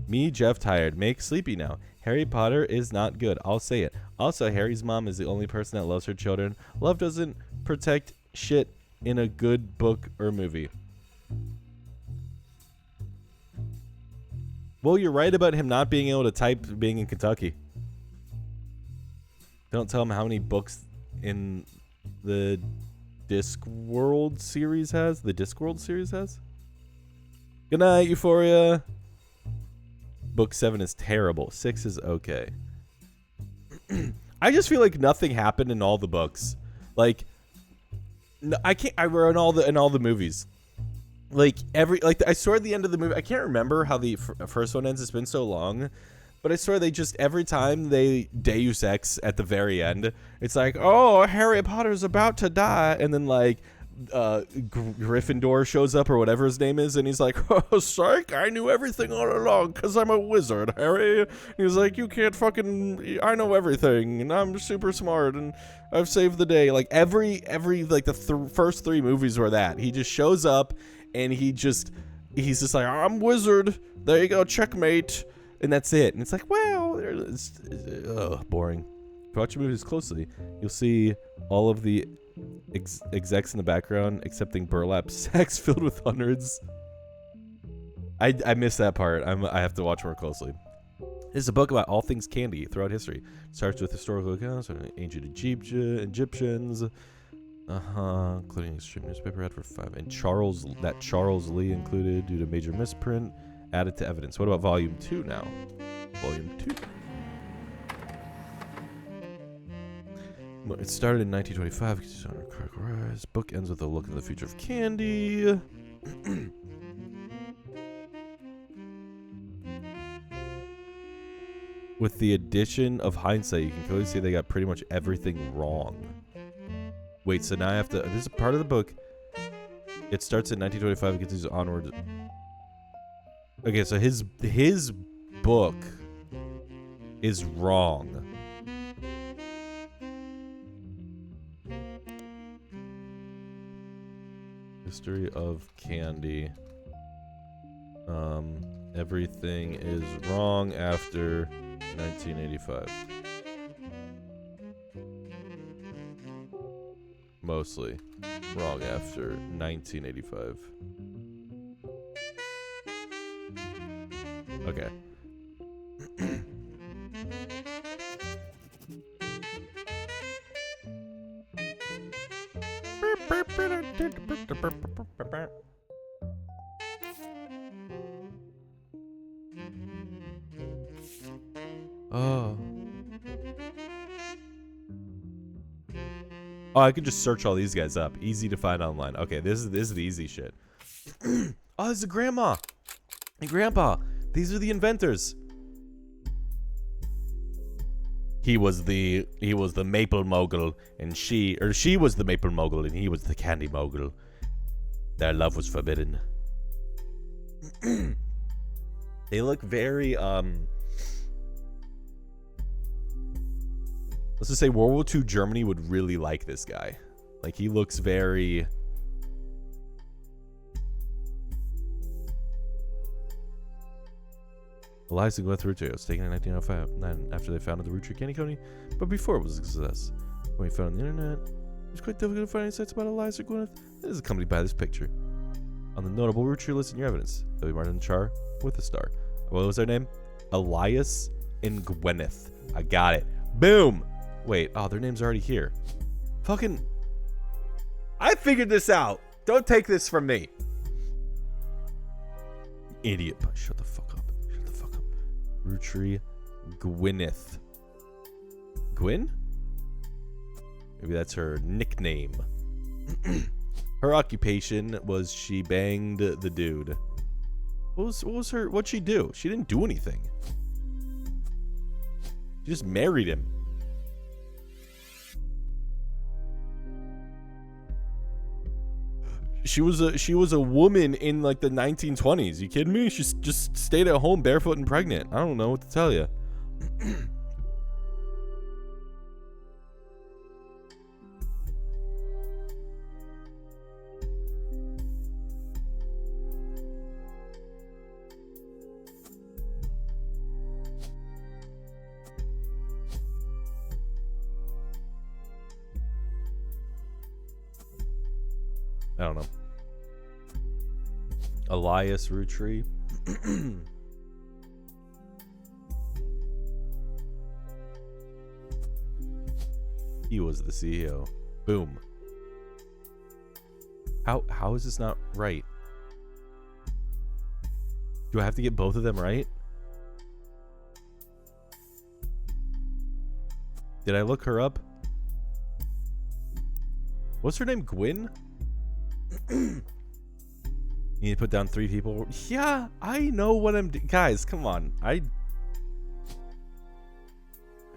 Me, Jeff, tired. Make sleepy now. Harry Potter is not good. I'll say it. Also, Harry's mom is the only person that loves her children. Love doesn't protect shit in a good book or movie. Well, you're right about him not being able to type being in Kentucky. Don't tell him how many books in the Discworld series has. The Discworld series has. Good night, Euphoria. Book 7 is terrible. 6 is okay. I just feel like nothing happened in all the books. Like, I were in all the movies. Like I swear at the end of the movie, I can't remember how the first one ends. It's been so long, but I swear they just every time they Deus Ex at the very end, it's like, oh, Harry Potter's about to die, and then like Gryffindor shows up or whatever his name is, and he's like, oh, psych, I knew everything all along because I'm a wizard, Harry. And he's like, you can't fucking, I know everything, and I'm super smart, and I've saved the day. Like every like the first 3 movies were that. He just shows up. And he's just like, I'm wizard. There you go, checkmate. And that's it. And it's like, well, it's boring. If you watch the movies closely, you'll see all of the execs in the background accepting burlap sacks filled with hundreds. I missed that part. I have to watch more closely. This is a book about all things candy throughout history. It starts with historical accounts of ancient Egyptians. Including extreme newspaper ad for 5. And Charles Lee included due to major misprint. Added to evidence. What about volume 2 now? Volume 2. It started in 1925. Book ends with a look at the future of candy. With the addition of hindsight, you can clearly see they got pretty much everything wrong. Wait, so now I have to... This is part of the book. It starts in 1925 and continues onward. Okay, so his book is wrong. History of candy. Everything is wrong after 1985. Mostly wrong after 1985. Okay. Oh. Oh, I could just search all these guys up. Easy to find online. Okay, this is the easy shit. Oh, this is grandma and grandpa. These are the inventors. He was the maple mogul, and she was the maple mogul, and he was the candy mogul. Their love was forbidden. They look very let's just say World War II Germany would really like this guy. Like, he looks very... Eliza went through it was taken in 1905 after they founded the Roottrees Candy Company, but before it was a success. When we found on the internet, it was quite difficult to find any sites about Eliza Gwyneth. This is accompanied by this picture. On the notable Roottrees list in your evidence, W. Martin Char with a star. What was their name? Elias and Gwyneth. I got it. Boom! Wait, oh, their name's already here. Fucking... I figured this out. Don't take this from me. Idiot. Shut the fuck up. Shut the fuck up. Roottrees Gwyneth. Gwyn? Maybe that's her nickname. Her occupation was she banged the dude. What was her... What'd she do? She didn't do anything. She just married him. She was a woman in like the 1920s. You kidding me? She just stayed at home barefoot and pregnant. I don't know what to tell you. I don't know. Elias Roottrees. He was the CEO. Boom. How is this not right? Do I have to get both of them right? Did I look her up? What's her name? Gwyn? You need to put down 3 people. Yeah, I know what I'm doing. Guys, come on. I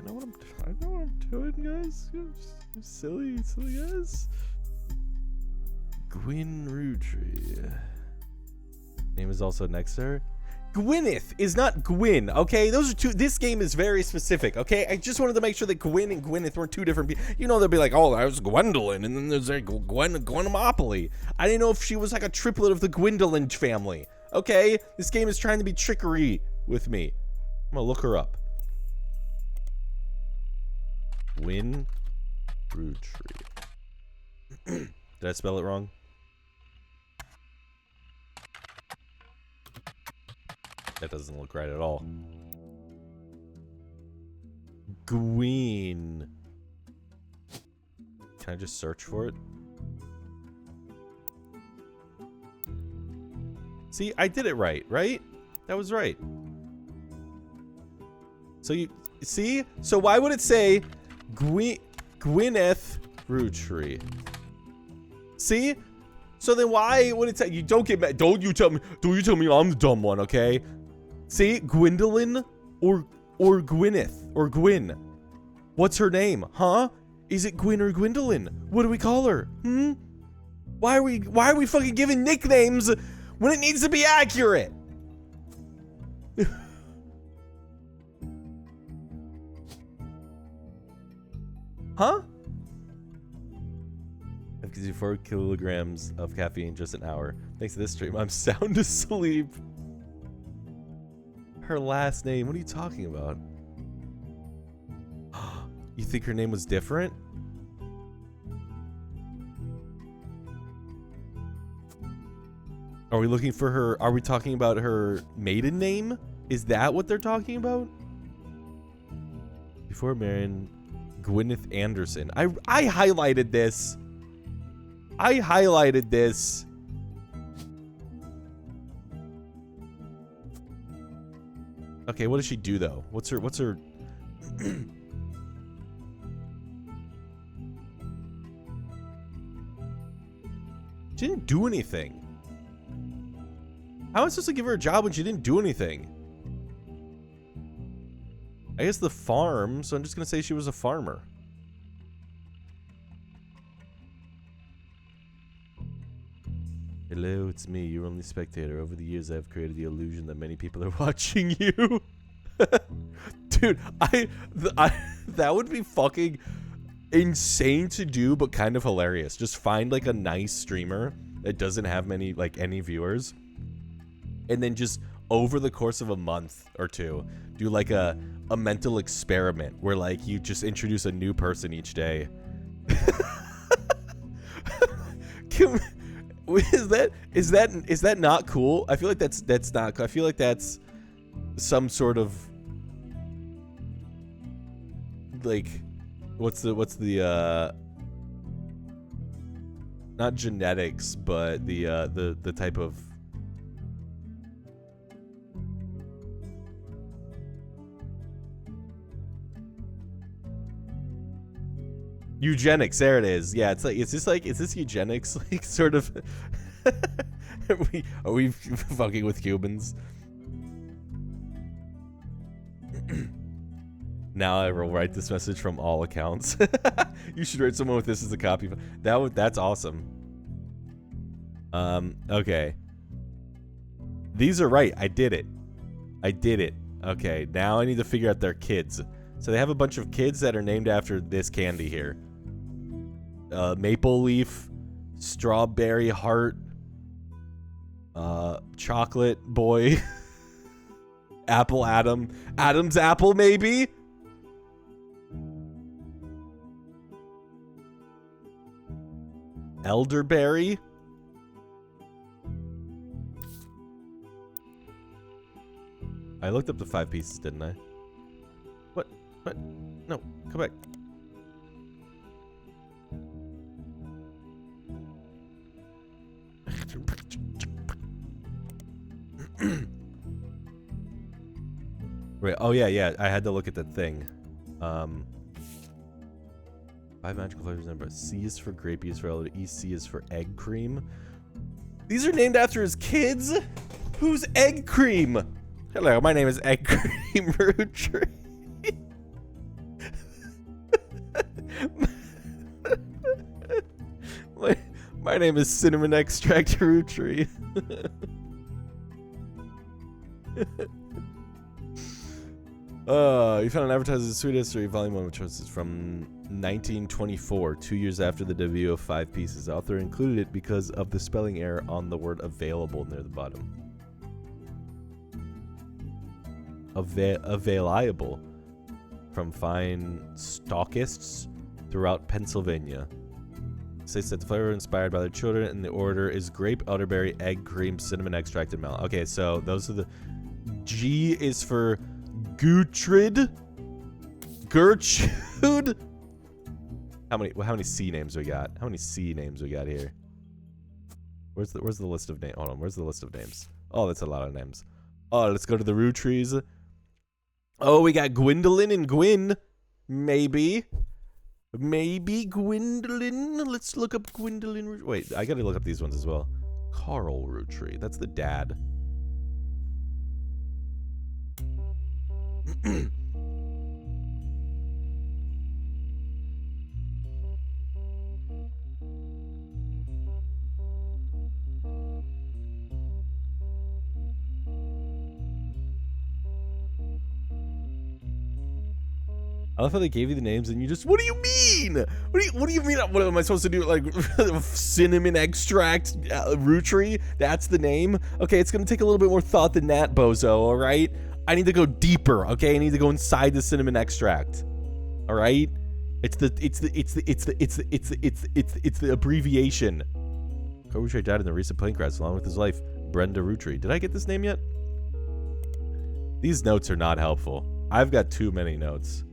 know what I'm doing, guys. You're silly guys. Gwyn Roottrees. Name is also next to her. Gwyneth is not Gwyn, okay? Those are two. This game is very specific, okay? I just wanted to make sure that Gwyn and Gwyneth were 2 different people. You know, they'll be like, oh, that was Gwendolyn, and then there's like Gwynemopoly. I didn't know if she was like a triplet of the Gwendolyn family, okay? This game is trying to be trickery with me. I'm gonna look her up. Gwyn Roottrees. Did I spell it wrong? That doesn't look right at all. Gwyn. Can I just search for it? See, I did it right? That was right. So you see? So why would it say Gwyneth Roottrees? See? So then why would it say you don't get mad? Don't you tell me I'm the dumb one, okay? See, Gwendolyn or Gwyneth or Gwyn. What's her name? Huh? Is it Gwyn or Gwendolyn? What do we call her? Why are we fucking giving nicknames when it needs to be accurate? Huh? I've given you 4 kilograms of caffeine in just an hour. Thanks to this stream, I'm sound asleep. Her last name, what are you talking about? You think her name was different? Are we looking for her? Are we talking about her maiden name? Is that what they're talking about? Before marrying Gwyneth Anderson. I highlighted this. Okay, what does she do though? What's her She didn't do anything. How am I supposed to give her a job when she didn't do anything? I guess the farm, so I'm just gonna say she was a farmer. Hello, it's me, your only spectator. Over the years, I've created the illusion that many people are watching you. Dude, that would be fucking insane to do, but kind of hilarious. Just find like a nice streamer that doesn't have many, like, any viewers, and then just over the course of a month or two, do like a mental experiment where like you just introduce a new person each day. Is that not cool? I feel like that's not. I feel like that's some sort of like what's the not genetics, but the type of eugenics. There it is. Yeah, it's like, is this eugenics? Like, sort of. Are we fucking with Cubans? Now I will write this message from all accounts. You should write someone with this as a copy. That's awesome. Okay. These are right. I did it. Okay, now I need to figure out their kids. So they have a bunch of kids that are named after this candy here. Maple Leaf, Strawberry Heart, Chocolate Boy, Apple Adam, Adam's Apple maybe? Elderberry? I looked up the 5 pieces, didn't I? What? No, come back. Right. Oh yeah. I had to look at the thing. 5 magical flavors number. C is for grape. E is for elder. EC is for egg cream. These are named after his kids. Who's egg cream? Hello, my name is Egg Cream Roottrees. My name is Cinnamon Extract Roottrees. You found an advertising Sweet History Volume 1, which was from 1924, 2 years after the debut of 5 Pieces. The author included it because of the spelling error on the word available near the bottom. Available from fine stockists throughout Pennsylvania. States that the flavor inspired by their children, and the order is grape, elderberry, egg cream, cinnamon extract, and melon. Okay, so those are the... G is for Gertrude. How many C names we got? How many C names we got here? Where's the list of names? Hold on, where's the list of names? Oh, that's a lot of names. Oh, let's go to the Roottrees. Oh, we got Gwendolyn and Gwyn. Maybe Gwendolyn. Let's look up Gwendolyn. Wait, I gotta look up these ones as well. Carl Roottree. That's the dad. I love how they gave you the names and you just, what do you mean? What do you mean? What am I supposed to do? Like cinnamon extract Roottrees? That's the name? Okay, it's gonna take a little bit more thought than that, bozo, all right? I need to go deeper, okay? I need to go inside the cinnamon extract. All right? It's the abbreviation. Carl Roottrees died in the recent plane crash along with his wife, Brenda Roottrees. Did I get this name yet? These notes are not helpful. I've got too many notes.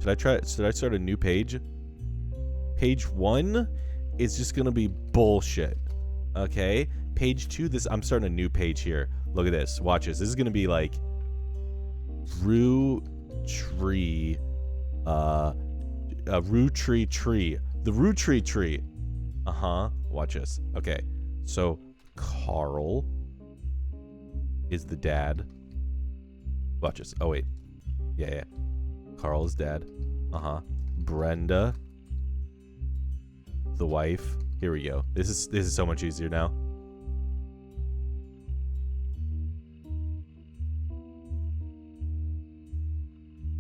Should I start a new page? Page 1 is just gonna be bullshit. Okay? Page 2, I'm starting a new page here. Look at this. Watch this. This is gonna be like Rootree tree. The Rootree tree. Watch this. Okay. So Carl is the dad. Watch this. Oh wait. Yeah. Carl is dad. Brenda, the wife. Here we go. This is so much easier now.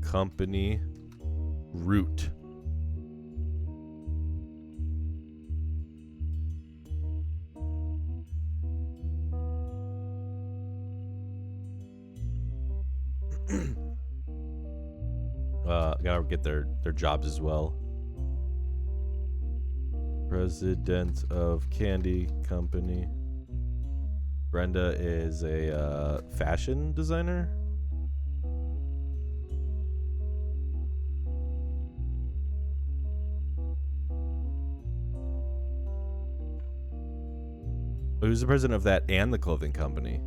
Company root. Gotta get their jobs as well. President of Candy Company. Brenda is a fashion designer. Who's the president of that and the clothing company?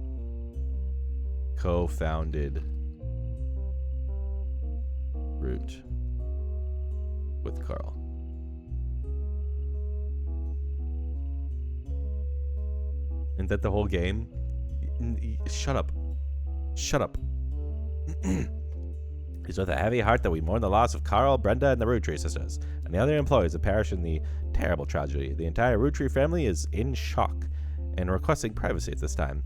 Co-founded Root with Carl. Isn't that the whole game? Shut up. Shut up. It's with a heavy heart that we mourn the loss of Carl, Brenda, and the Roottrees sisters, and the other employees that perished in the terrible tragedy. The entire Roottrees family is in shock and requesting privacy at this time.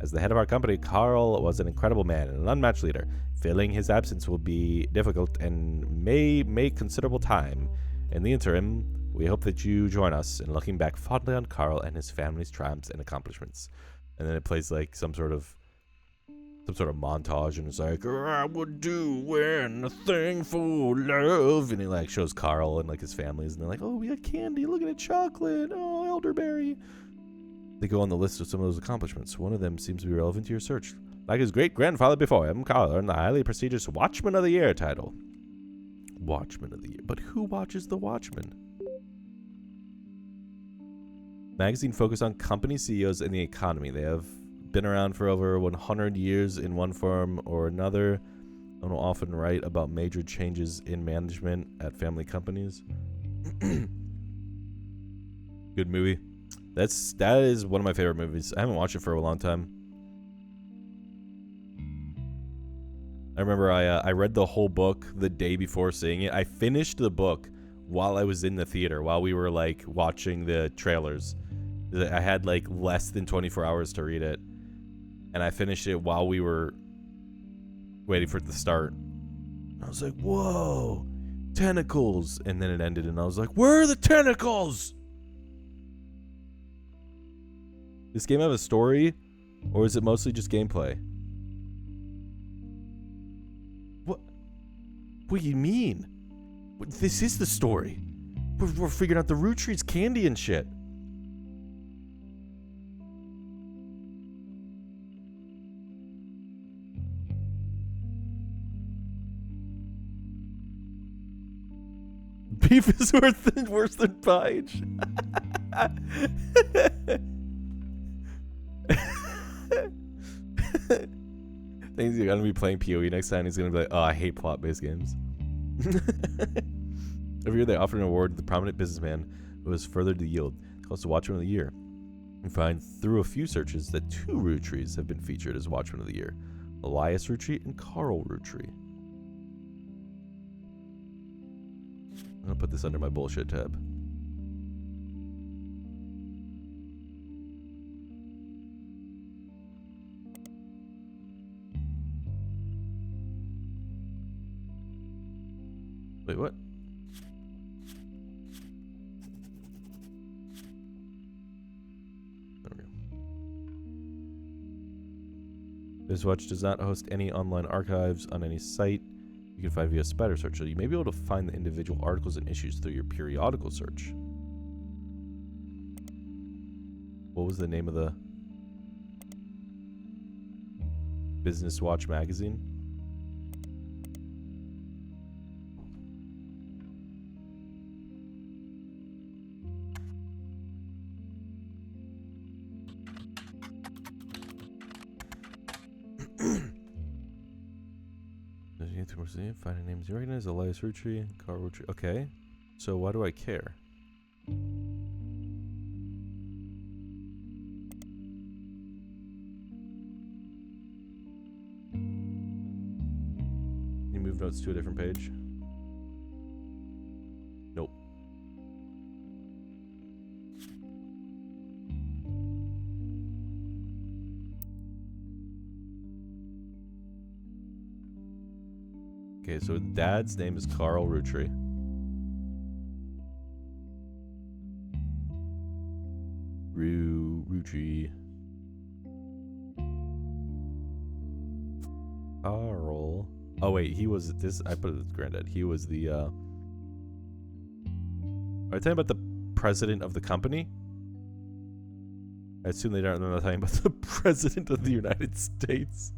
As the head of our company, Carl was an incredible man and an unmatched leader. Filling his absence will be difficult and may make considerable time. In the interim, we hope that you join us in looking back fondly on Carl and his family's triumphs and accomplishments. And then it plays like some sort of montage, and it's like, I would do anything for love, and it like shows Carl and like his families, and they're like, oh, we got candy, look at it, chocolate, oh, elderberry. They go on the list of some of those accomplishments. One of them seems to be relevant to your search. Like his great-grandfather before him, Carl earned the highly prestigious Watchman of the Year title. Watchman of the Year. But who watches the Watchmen? Magazine focused on company CEOs and the economy. They have been around for over 100 years in one form or another, and will often write about major changes in management at family companies. Good movie. That is one of my favorite movies. I haven't watched it for a long time. I remember I read the whole book the day before seeing it. I finished the book while I was in the theater, while we were like watching the trailers. I had like less than 24 hours to read it, and I finished it while we were waiting for it to start. I was like, whoa, tentacles. And then it ended, and I was like, where are the tentacles? This game have a story, or is it mostly just gameplay? What do you mean? This is the story. We're figuring out the Roottrees candy and shit. Beef is worse than porridge. Things you're gonna be playing PoE next time. He's gonna be like, "Oh, I hate plot-based games." Every year they offer an award to the prominent businessman who has furthered the yield. Close to Watchman of the Year. You find through a few searches that 2 Roottrees have been featured as Watchman of the Year: Elias Roottree and Carl Roottree. I'm gonna put this under my bullshit tab. Wait, what? There we go. This watch does not host any online archives on any site you can find via spider search, so you may be able to find the individual articles and issues through your periodical search. What was the name of the Business Watch magazine? see. Finding names you recognize. Elias Rootree. Carl Rootree. Okay. So why do I care? Can you move notes to a different page? Nope. Okay, so dad's name is Carl Rootree. Rootree. Carl. Oh wait, he was this. I put it as granddad. He was the. Are you talking about the president of the company? I assume they're not talking about the president of the United States.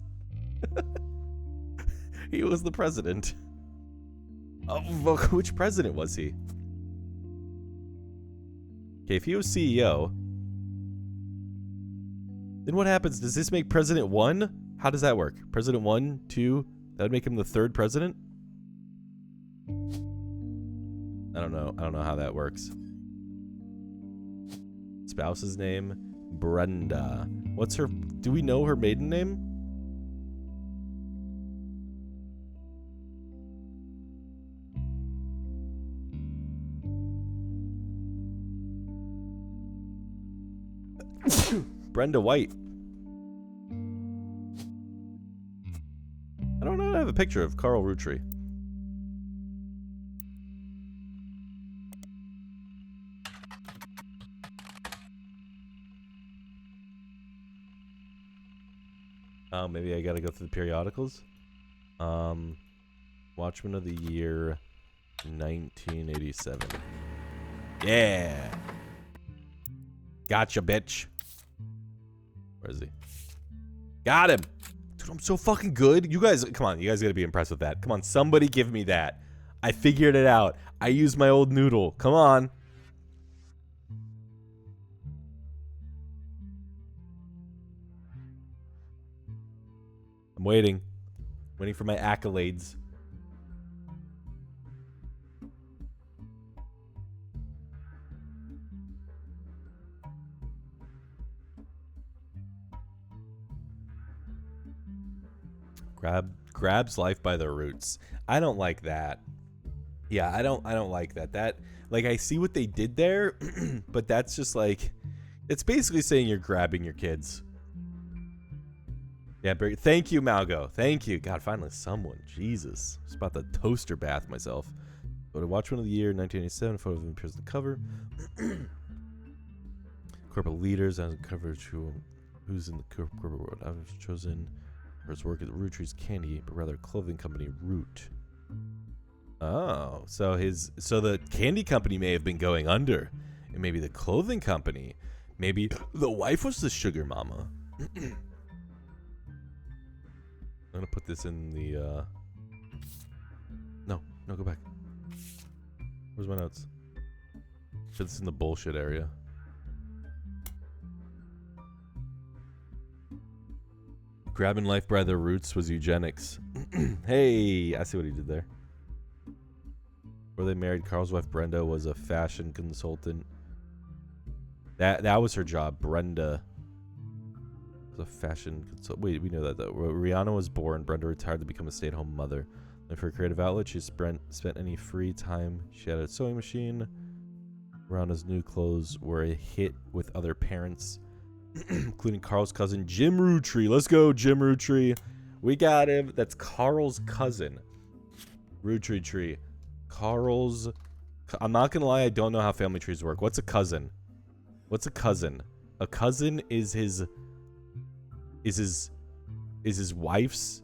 He was the president. Oh, which president was he? Okay, if he was CEO, then what happens? Does this make President 1? How does that work? President 1, 2, that would make him the third president? I don't know. I don't know how that works. Spouse's name? Brenda. What's her... Do we know her maiden name? Brenda White. I don't know. I have a picture of Carl Rootree. Oh, maybe I gotta go through the periodicals. Watchman of the Year, 1987. Yeah. Gotcha, bitch. Where is he? Got him. Dude, I'm so fucking good. You guys, come on. You guys gotta be impressed with that. Come on, somebody give me that. I figured it out. I used my old noodle. Come on. I'm waiting. Waiting for my accolades. Grabs life by the roots. I don't like that. Yeah, I don't like that. That, like, I see what they did there, but that's just like, it's basically saying you're grabbing your kids. Yeah, thank you, Malgo. Thank you. God, finally someone. Jesus. I was about to toaster bath myself. Go to Watchman of the Year, 1987. A photo of him appears on the cover. Corporate leaders on the cover. Who's in the corporate world? I was chosen for his work at Roottrees Candy, but rather clothing company Root. Oh, so the candy company may have been going under, and maybe the clothing company, maybe the wife was the sugar mama. I'm gonna put this in the no, go back. Where's my notes? Put this in the bullshit area. Grabbing life by the roots was eugenics. Hey, I see what he did there. Before they married, Carl's wife Brenda was a fashion consultant. That was her job. Brenda was a fashion consultant. Wait, we know that though. Rihanna was born. Brenda retired to become a stay-at-home mother. And for a creative outlet, she spent any free time. She had a sewing machine. Rihanna's new clothes were a hit with other parents, including Carl's cousin Jim Rootree. Let's go, Jim Rootree. We got him. That's Carl's cousin. Rootree tree. Carl's. I'm not gonna lie. I don't know how family trees work. What's a cousin? What's a cousin? A cousin is his wife's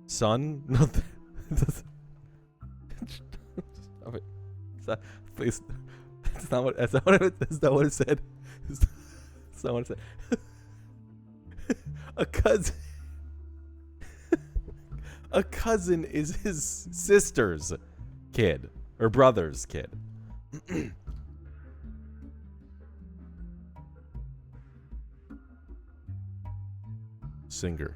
son. No, stop it. Please. That's not what it said. That's not what it said. A cousin. A cousin is his sister's kid or brother's kid. Singer.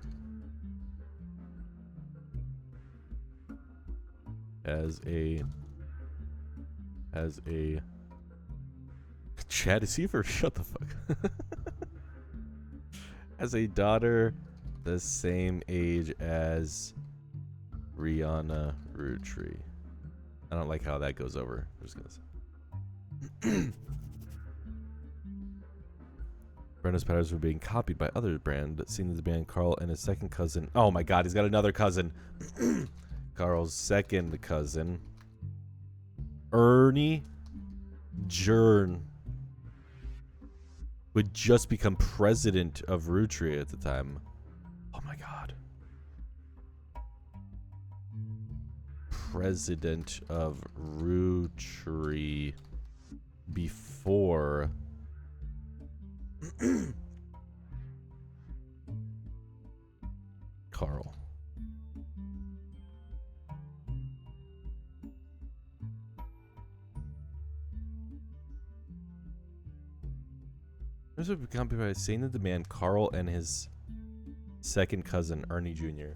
as a Chad deceiver. Shut the fuck. As a daughter the same age as Rihanna Roottrees. I don't like how that goes over. I'm just gonna say. Brenda's patterns were being copied by other brand, seen as the band Carl and his second cousin. Oh my god, he's got another cousin. Carl's second cousin, Ernie Jern, would just become president of Roottrees at the time. Oh my god. President of Roottrees before Carl. This would become by seeing the demand Carl and his second cousin Ernie Jr.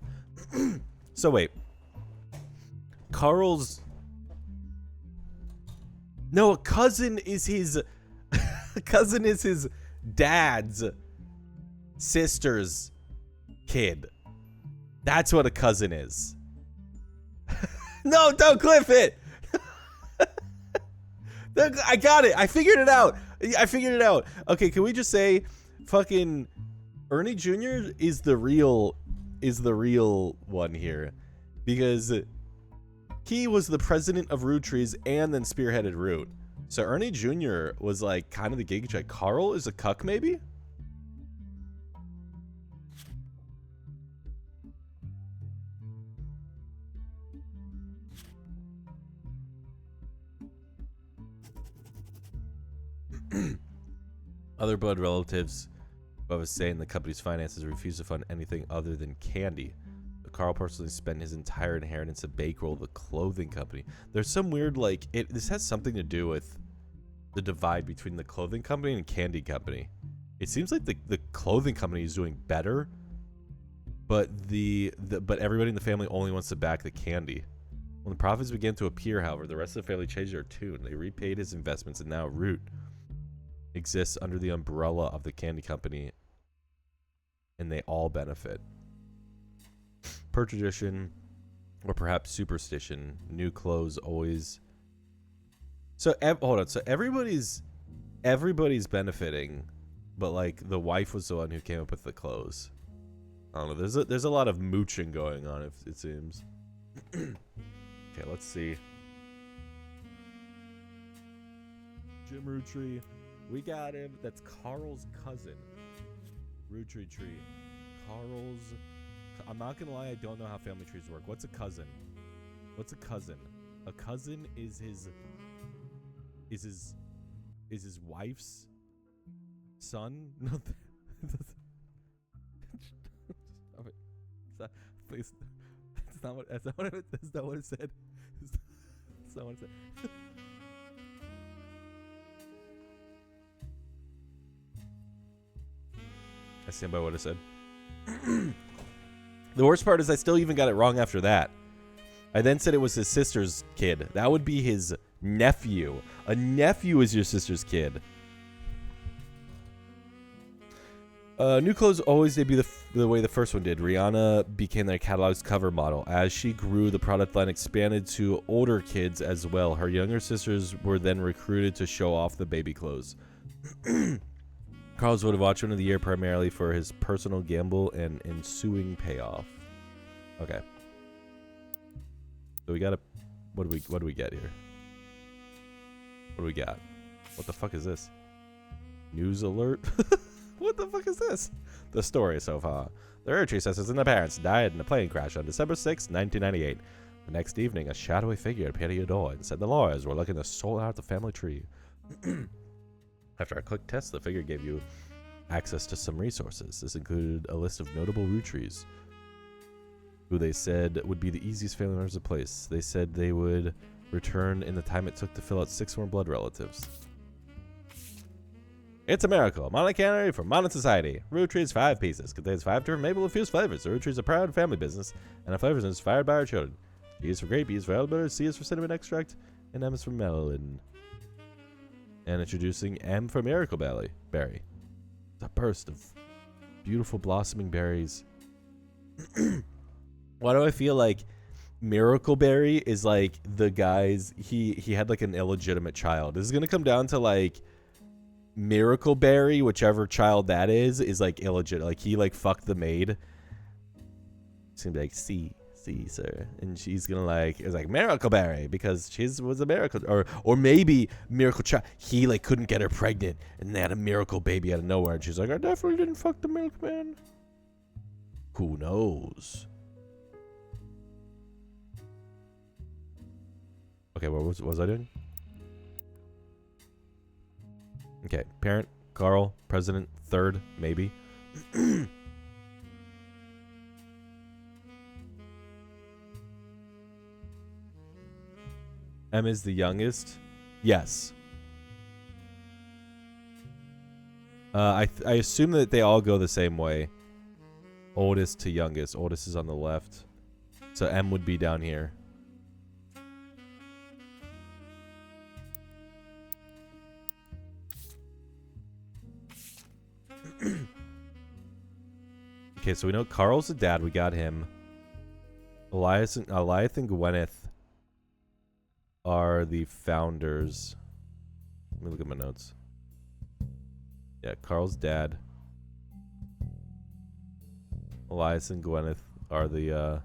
So wait, Carl's no, a cousin is his cousin is his dad's sister's kid. That's what a cousin is. No, don't clip it. I got it. I figured it out. Okay, can we just say fucking Ernie Jr. is the real one here, because he was the president of Roottrees and then spearheaded Root. So Ernie Jr. was like kind of the gig check. Carl is a cuck, maybe? Other blood relatives who have a say in the company's finances refuse to fund anything other than candy. Carl personally spent his entire inheritance to bankroll the clothing company. There's some weird, like, this has something to do with the divide between the clothing company and candy company. It seems like the clothing company is doing better, but but everybody in the family only wants to back the candy. When the profits began to appear, however, the rest of the family changed their tune. They repaid his investments, and now Root exists under the umbrella of the candy company, and they all benefit. Per tradition, or perhaps superstition, new clothes always. So hold on. So everybody's benefiting, but like the wife was the one who came up with the clothes. I don't know. There's a lot of mooching going on, it seems. Okay, let's see. Jim Roottrees, we got him. That's Carl's cousin. Roottrees. Carl's. I'm not gonna lie, I don't know how family trees work. What's a cousin? What's a cousin? A cousin is his wife's son? No, stop it. Stop, please. That's not what it said. That's not what it said. I stand by what I said. The worst part is I still even got it wrong after that. I then said it was his sister's kid. That would be his nephew. A nephew is your sister's kid. New clothes always debut the way the first one did. Rihanna became their catalog's cover model. As she grew, the product line expanded to older kids as well. Her younger sisters were then recruited to show off the baby clothes. Carl's voted Watchman of the Year primarily for his personal gamble and ensuing payoff. Okay. So we got a... What do we get here? What do we got? What the fuck is this? News alert? What the fuck is this? The story so far. The Roottrees sisters and their parents died in a plane crash on December 6, 1998. The next evening, a shadowy figure appeared at your door and said the lawyers were looking to sort out the family tree. After a quick test, the figure gave you access to some resources. This included a list of notable Roottrees, who they said would be the easiest family members to place. They said they would return in the time it took to fill out 6 more blood relatives. It's a miracle. Modern cannery for modern society. Roottrees 5 pieces. Contains 5 different maple-infused flavors. The Roottrees are a proud family business, and our flavors are inspired by our children. B is for grape, B is for elderberry, C is for cinnamon extract, and M is for melon. And introducing M for miracle berry. It's a burst of beautiful blossoming berries. Why do I feel like Miracle Berry is like the guy's, he had like an illegitimate child. This is gonna come down to like Miracle Berry, whichever child that is like illegitimate. Like he like fucked the maid. It's gonna be like, see sir, and she's gonna like, it's like Miracle Berry because she was a miracle, or maybe Miracle Child. He like couldn't get her pregnant, and they had a miracle baby out of nowhere, and she's like, I definitely didn't fuck the milkman. Who knows? Okay, what was I doing? Okay, parent, Carl, president, third, maybe. M is the youngest. Yes. I assume that they all go the same way. Oldest to youngest. Oldest is on the left. So M would be down here. Okay, so we know Carl's the dad. We got him. Elias and Gwyneth are the founders. Let me look at my notes. Yeah, Carl's dad. Elias and Gwyneth are the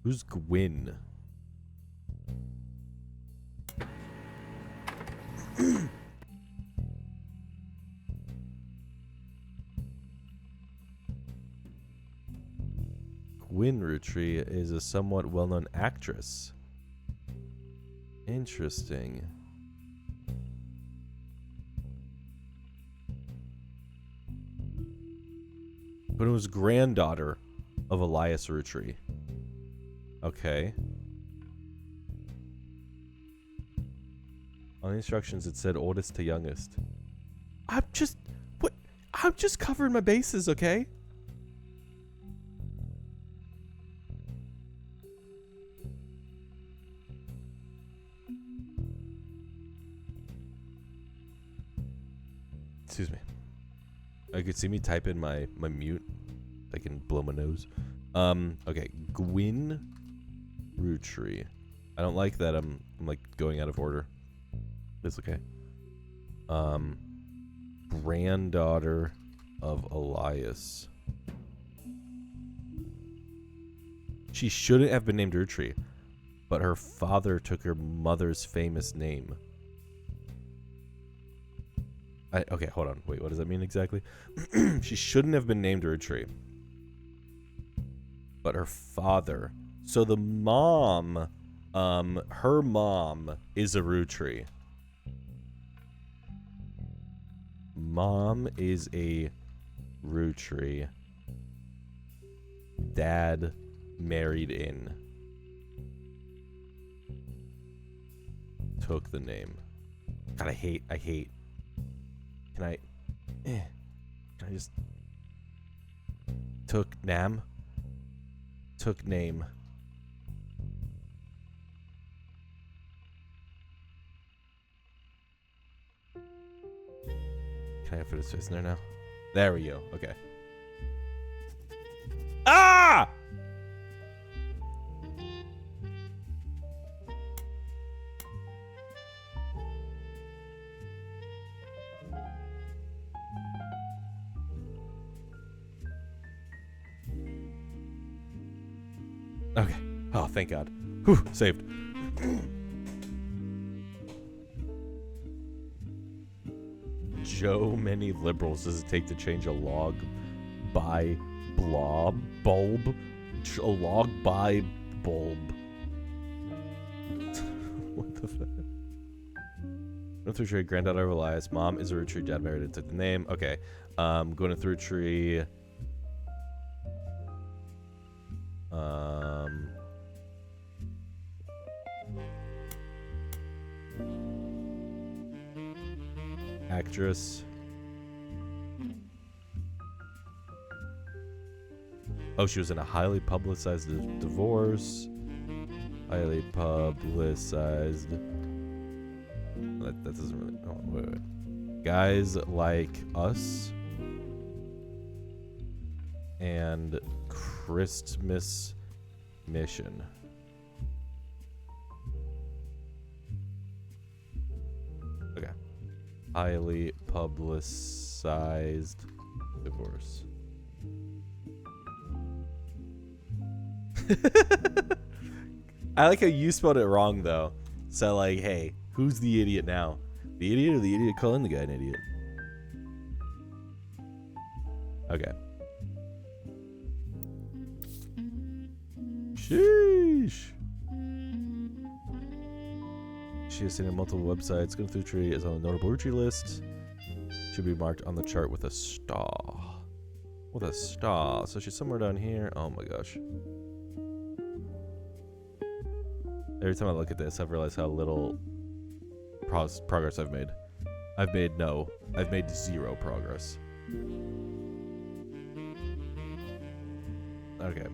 who's Gwyn? Gwyn Rootree is a somewhat well-known actress. Interesting. But it was granddaughter of Elias Rootree. Okay. On the instructions, it said oldest to youngest. I'm just covering my bases, okay? Excuse me. I could see me type in my mute. I can blow my nose. Okay. Gwyn Rootree. I don't like that I'm like going out of order. It's okay. Granddaughter of Elias. She shouldn't have been named Rootree, but her father took her mother's famous name. Okay, hold on. Wait, what does that mean exactly? She shouldn't have been named Rootree, but her father. So the mom, her mom is a Rootree. Mom is a Rootree. Dad married in. Took the name. God, I hate. Can I just took name? Can I put his face in there now? There we go. Okay. Ah! Okay. Oh, thank God. Whew, saved. Joe, many liberals does it take to change a log by bulb? A log by bulb. What the fuck? Going through tree, granddaughter of Elias. Mom is a Rootree. Dad married and took the name. Okay. Going through tree. Actress. Oh, she was in a highly publicized divorce. Highly publicized. That doesn't really. Oh, wait. Guys like us and Christmas mission. Okay. Highly publicized divorce. I like how you spelled it wrong though. So like, hey, who's the idiot now? The idiot or the idiot calling the guy an idiot? Okay. Sheesh. She has seen on multiple websites. Going through Tree is on the notable Roottrees list. Should be marked on the chart with a star. With a star. So she's somewhere down here. Oh my gosh. Every time I look at this, I've realized how little progress I've made. I've made zero progress. Okay.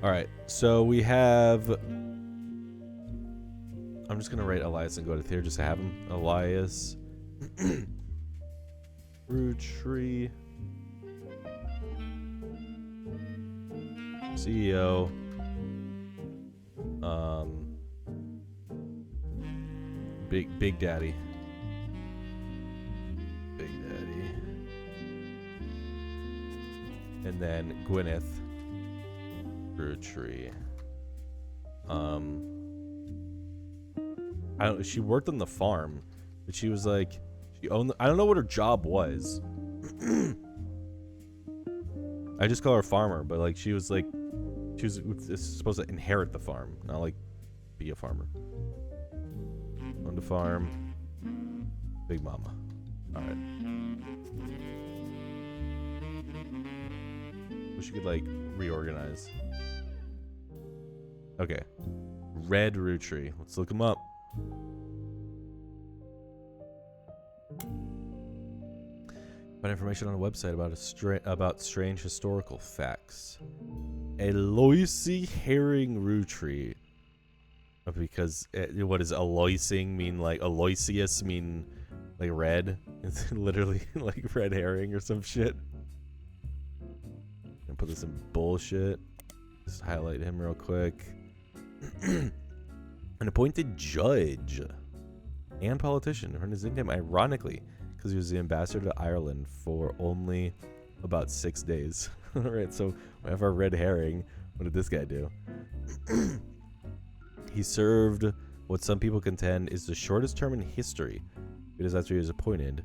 Alright, so we have... I'm just gonna write Elias and go to here just to have him. Elias. Roottrees. CEO. Big Daddy. Big Daddy. And then Gwyneth Roottrees. She worked on the farm, but she was like, she owned. I don't know what her job was. I just call her farmer, but like she was supposed to inherit the farm, not like be a farmer. Owned the farm. Big Mama. All right. Wish you could like reorganize. Okay. Red Roottrees. Let's look him up. Find information on a website about strange historical facts. Aloysi Herring Roottrees. Because what does Aloysing mean? Like Aloysius mean like red? It's literally like red herring or some shit. And put this in bullshit. Just highlight him real quick. An appointed judge and politician earned his nickname ironically because he was the ambassador to Ireland for only about 6 days. Alright, so we have our red herring. What did this guy do? He served what some people contend is the shortest term in history, because after he was appointed,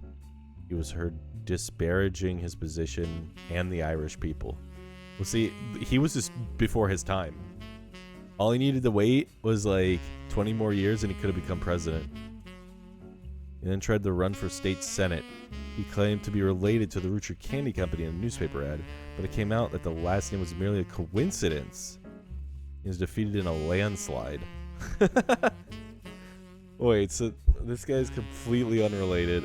he was heard disparaging his position and the Irish people. Well, see, he was just before his time. All he needed to wait was like 20 more years and he could have become president. He then tried to run for state senate. He claimed to be related to the Roottrees Candy Company in a newspaper ad, but it came out that the last name was merely a coincidence. He was defeated in a landslide. Wait, so this guy's completely unrelated.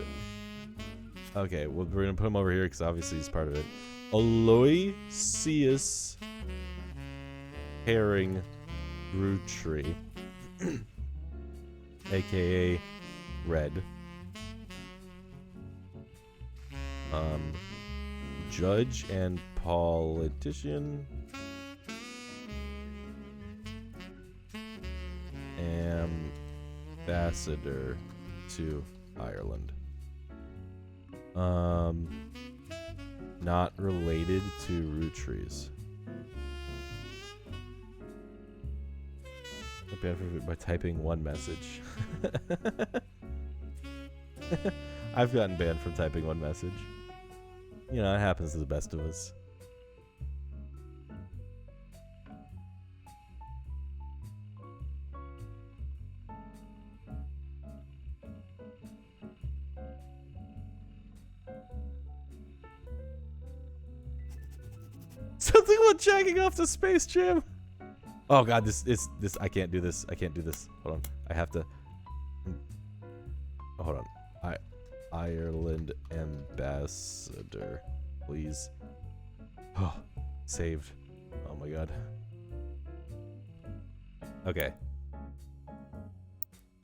Okay, well, we're going to put him over here because obviously he's part of it. Aloysius Herring Roottrees, aka Red. Judge and politician. Ambassador to Ireland. Not related to Roottrees. By typing one message. I've gotten banned from typing one message. You know, it happens to the best of us. Something about jacking off the Space Jam. Oh god, this I can't do this. I can't do this. Hold on. I have to. Oh, hold on. Ireland ambassador, please. Oh, saved. Oh my god. Okay.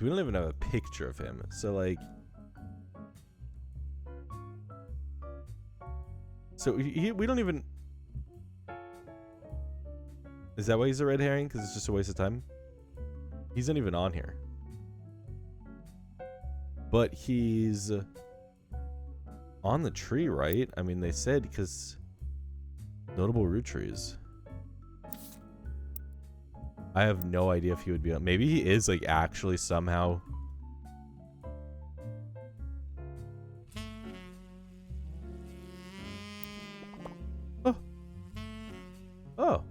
We don't even have a picture of him, so like. So we don't even. Is that why he's a red herring? Because it's just a waste of time? He's not even on here. But he's on the tree, right? I mean, they said because notable root trees. I have no idea if he would be on. Maybe he is like actually somehow. Oh. Oh.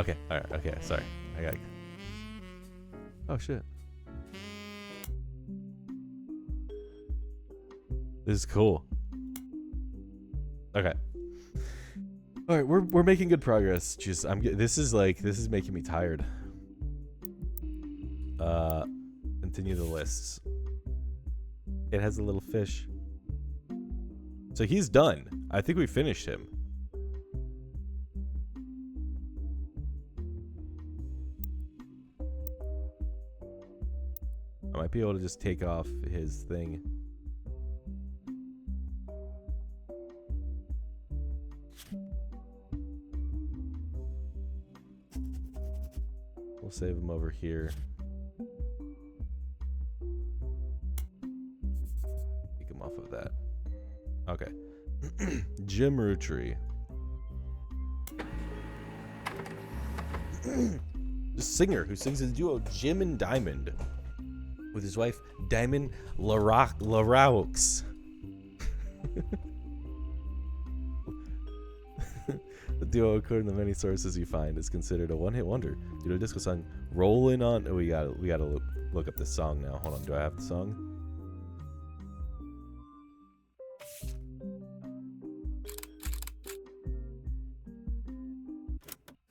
Okay, alright, okay, sorry. I gotta. Oh shit. This is cool. Okay. Alright, we're making good progress. Just this is making me tired. Continue the lists. It has a little fish. So he's done. I think we finished him. I might be able to just take off his thing. We'll save him over here. Take him off of that. Okay. Jim Roottrees. The singer who sings in the duo Jim and Diamond with his wife Diamond Laraux. The duo, according to many sources you find, is considered a one-hit wonder due to a disco song "Rollin' On." Oh, we gotta look up this song now. Hold on, do I have the song?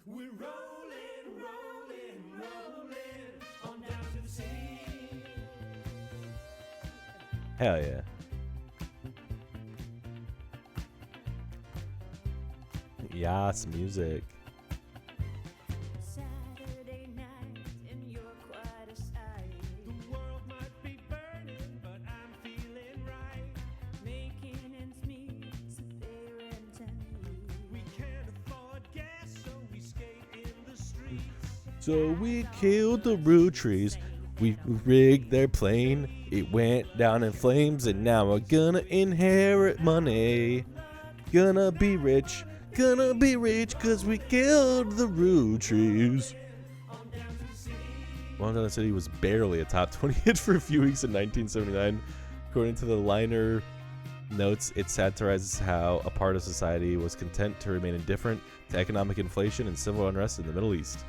We're rolling, rolling, rolling on down to the sea. Hell yeah. Yas, music. Saturday night and you're quite a sight. The world might be burning, but I'm feeling right. Making ends meet, so pay rent and we can't afford gas, so we skate in the streets. So we killed the Roottrees. We rigged their plane. It went down in flames, and now we're gonna inherit money. Gonna be rich. Gonna be rich cause we killed the Roottrees. Wanda City was barely a top 20 hit for a few weeks in 1979. According to the liner notes, it satirizes how a part of society was content to remain indifferent to economic inflation and civil unrest in the Middle East,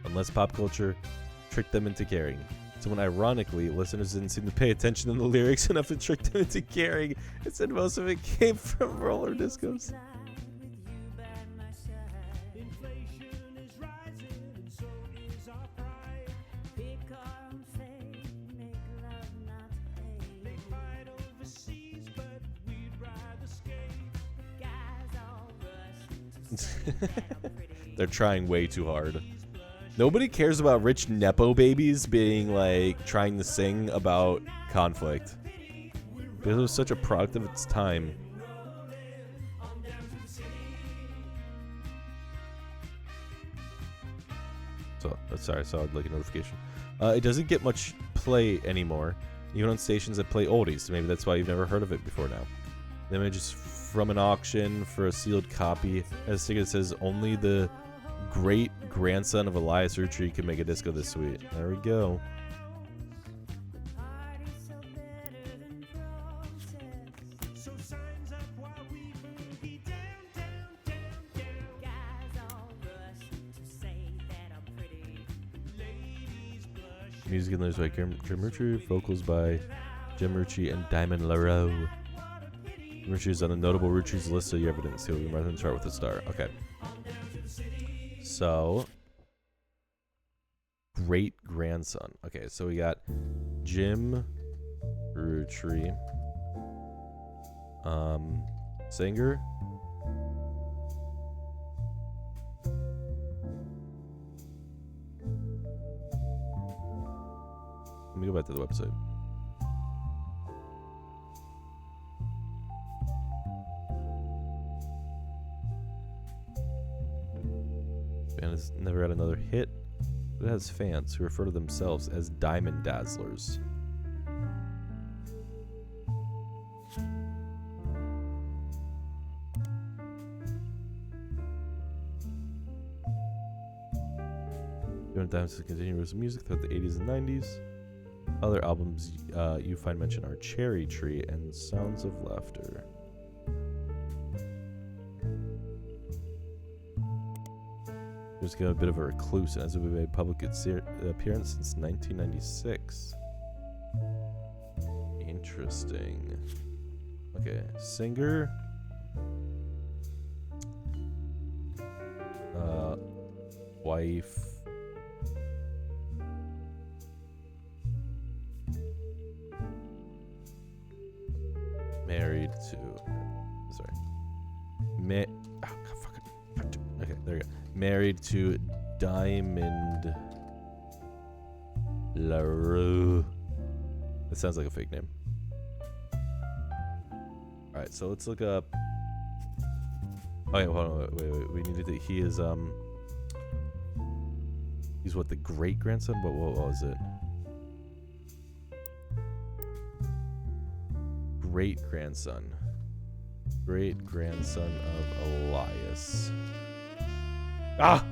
unless pop culture tricked them into caring. So when ironically, listeners didn't seem to pay attention to the lyrics enough to trick them into caring, it said most of it came from roller discos. They're trying way too hard. Nobody cares about rich Nepo babies being like trying to sing about conflict. Because it was such a product of its time. So, sorry, I saw like a notification. It doesn't get much play anymore, even on stations that play oldies. So maybe that's why you've never heard of it before now. The image is from an auction for a sealed copy. As a ticket that says only the great grandson of Elias Roottrees can make a disco this sweet. There we go. Music and lyrics by Jim Roottrees, vocals by Jim Roottrees and Diamond Laraux. Roottrees on the notable Roottrees list of your evidence. He'll be marked on the chart with a star. Okay. So, great grandson. Okay, so we got Jim Roottree. Singer. Let me go back to the website. Band has never had another hit, but it has fans who refer to themselves as Diamond Dazzlers. Diamond Diamonds continue with music throughout the 80s and 90s. Other albums you find mention are Cherry Tree and Sounds of Laughter. Just got a bit of a recluse and hasn't made public appearance since 1996. Interesting. Okay, singer. Wife. Married to. Sorry. Okay, there you go. Married to Diamond LaRue. That sounds like a fake name. Alright, so let's look up. Oh yeah, hold on, wait. We needed to. He is he's what, the great grandson? What was it? Great grandson. Great grandson of Elias. Ah!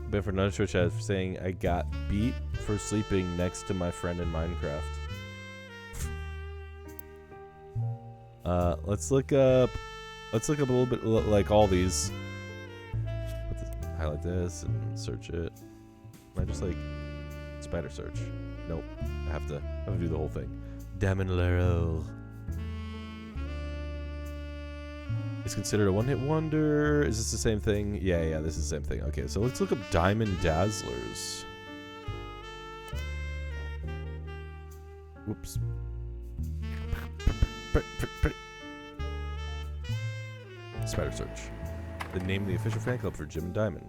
Been for another Twitch ad saying I got beat for sleeping next to my friend in Minecraft. Let's look up a little bit like all these. Highlight this and search it. Can I just like spider search? Nope. I have to do the whole thing. Damon Leroux is considered a one-hit wonder. Is this the same thing? Yeah, this is the same thing. Okay, so let's look up Diamond Dazzlers. Whoops. Spider search. The name of the official fan club for Jim and Diamond.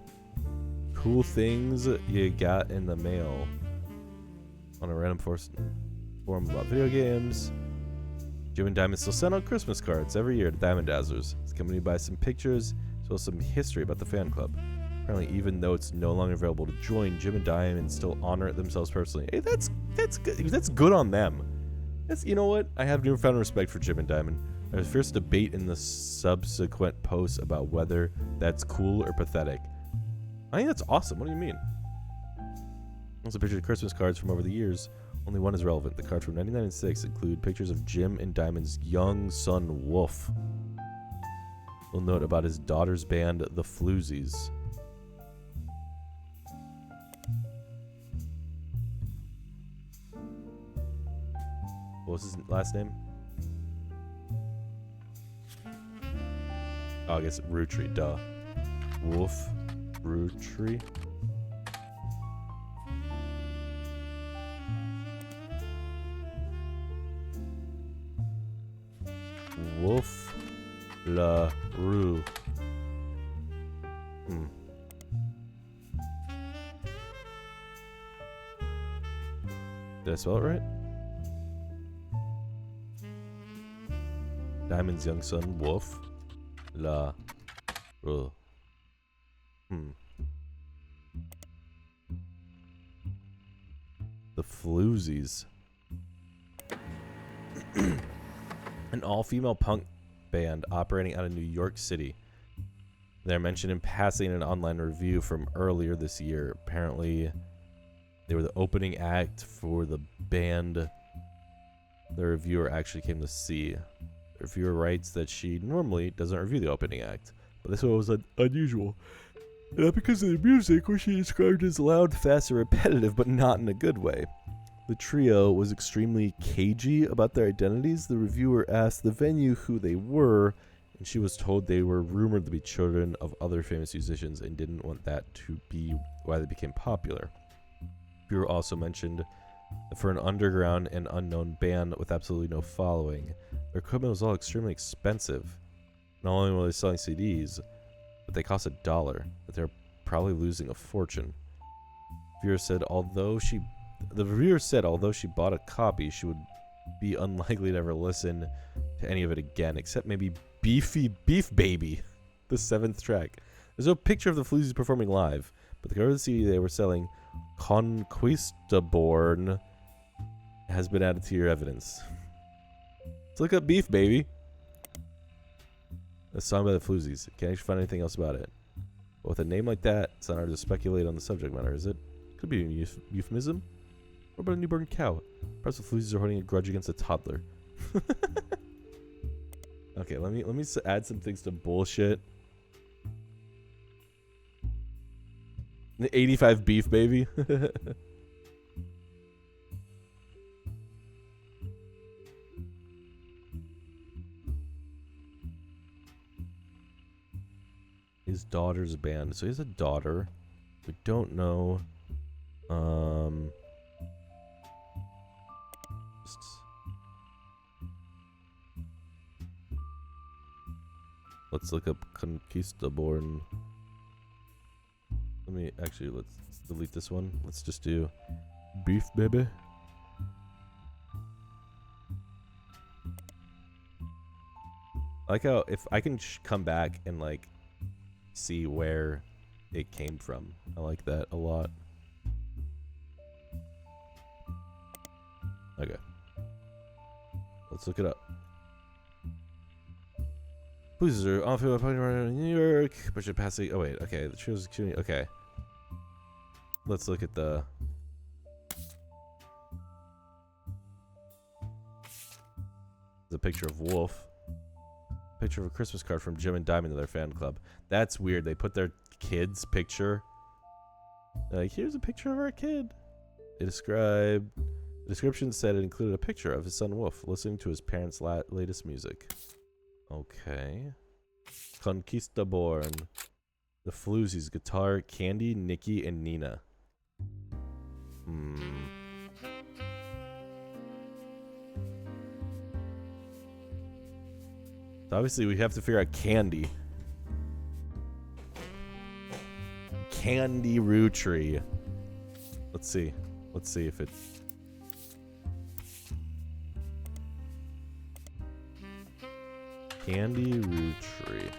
Cool things you got in the mail. On a random forum about video games. Jim and Diamond still send out Christmas cards every year to Diamond Dazzlers. It's accompanied by some pictures, as well as some history about the fan club. Apparently, even though it's no longer available to join, Jim and Diamond still honor it themselves personally. Hey, that's good. That's good on them. You know what? I have newfound respect for Jim and Diamond. There was fierce debate in the subsequent posts about whether that's cool or pathetic. I think that's awesome. What do you mean? There's a picture of Christmas cards from over the years. Only one is relevant. The cards from 1996 include pictures of Jim and Diamond's young son, Wolf. We'll note about his daughter's band, the Floozies. What was his last name? Oh, I guess Roottrie, duh. Wolf Roottrie. Wolf LaRue. Did I spell it right? Diamond's young son, Wolf LaRue. The Floozies. An all-female punk band operating out of New York City. They're mentioned in passing in an online review from earlier this year. Apparently, they were the opening act for the band the reviewer actually came to see. The reviewer writes that she normally doesn't review the opening act, but this one was unusual. Not because of their music, which he described as loud, fast, and repetitive, but not in a good way. The trio was extremely cagey about their identities. The reviewer asked the venue who they were, and she was told they were rumored to be children of other famous musicians and didn't want that to be why they became popular. The reviewer also mentioned that for an underground and unknown band with absolutely no following, their equipment was all extremely expensive. Not only were they selling CDs, but they cost $1, that they're probably losing a fortune. The reviewer said although she bought a copy, she would be unlikely to ever listen to any of it again, except maybe Beef Baby, the 7th track. There's no picture of the Floozies performing live, but the cover of the CD they were selling, Conquistaborn, has been added to your evidence. Let's look up Beef Baby. A song by the Floozies. Can't actually find anything else about it. But with a name like that, it's not hard to speculate on the subject matter, is it? Could be a euphemism. What about a newborn cow? Perhaps the Floozies are holding a grudge against a toddler. Okay, let me add some things to bullshit. The 85 Beef Baby. His daughter's band. So he has a daughter. We don't know. Let's look up Conquistaborn. Let's delete this one. Let's just do Beef Baby. I like how if I can come back and like see where it came from. I like that a lot. Okay. Let's look it up. Floozies are off in New York, but you're passing. Oh wait, okay. The trio's shooting. Okay. Let's look at the. The picture of Wolf. Picture of a Christmas card from Jim and Diamond to their fan club. That's weird. They put their kid's picture. They're like, here's a picture of our kid. The description said it included a picture of his son Wolf listening to his parents' latest music. Okay. Conquistaborn. The Floozies. Guitar, Candy, Nikki, and Nina. So obviously we have to figure out Candy. Candy Rootree. Let's see. Let's see if it's... Candy Rootree.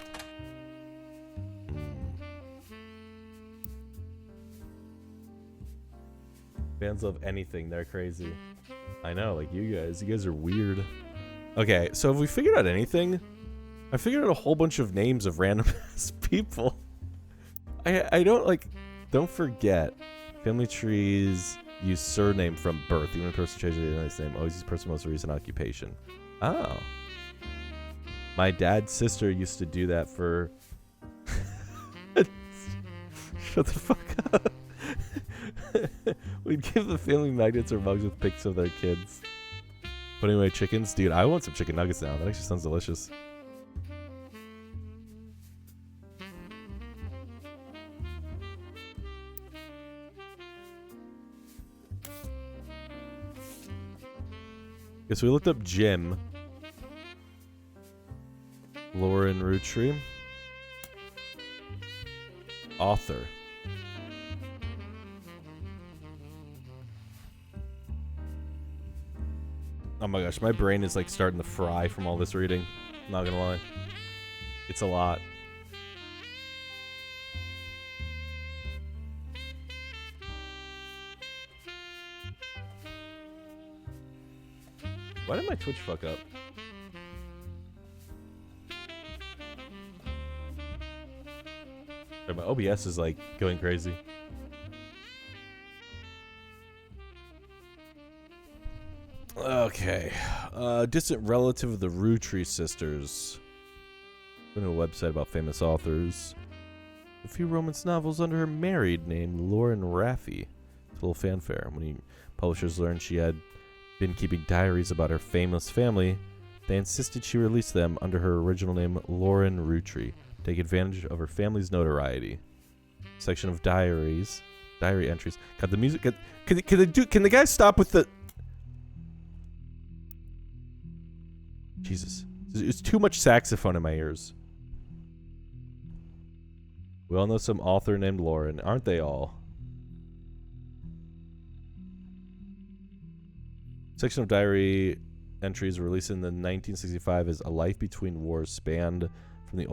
Fans love anything. They're crazy. I know, like you guys. You guys are weird. Okay, so have we figured out anything? I figured out a whole bunch of names of random ass people. I don't like... Don't forget. Family trees use surname from birth. Even a person changes their nice name. Always use person's most recent occupation. Oh. My dad's sister used to do that for... Shut the fuck up. We'd give the family magnets or mugs with pics of their kids. Putting away chickens? Dude, I want some chicken nuggets now. That actually sounds delicious. Okay, so we looked up Jim. Lauren Rootree. Author. Oh my gosh, my brain is like starting to fry from all this reading. I'm not gonna lie. It's a lot. Why did my Twitch fuck up? My OBS is like going crazy. Okay. Distant relative of the Roottrees sisters. Go to a website about famous authors. a few romance novels under her married name, Lauren Raffi. It's a little fanfare. When publishers learned she had been keeping diaries about her famous family, they insisted she release them under her original name, Lauren Roottrees, to take advantage of her family's notoriety. Section of diary entries. God, the music. Can the guy stop with the? Jesus, it's too much saxophone in my ears. We all know some author named Lauren, aren't they all? Section of diary entries released in the 1965 as A Life Between Wars spanned from the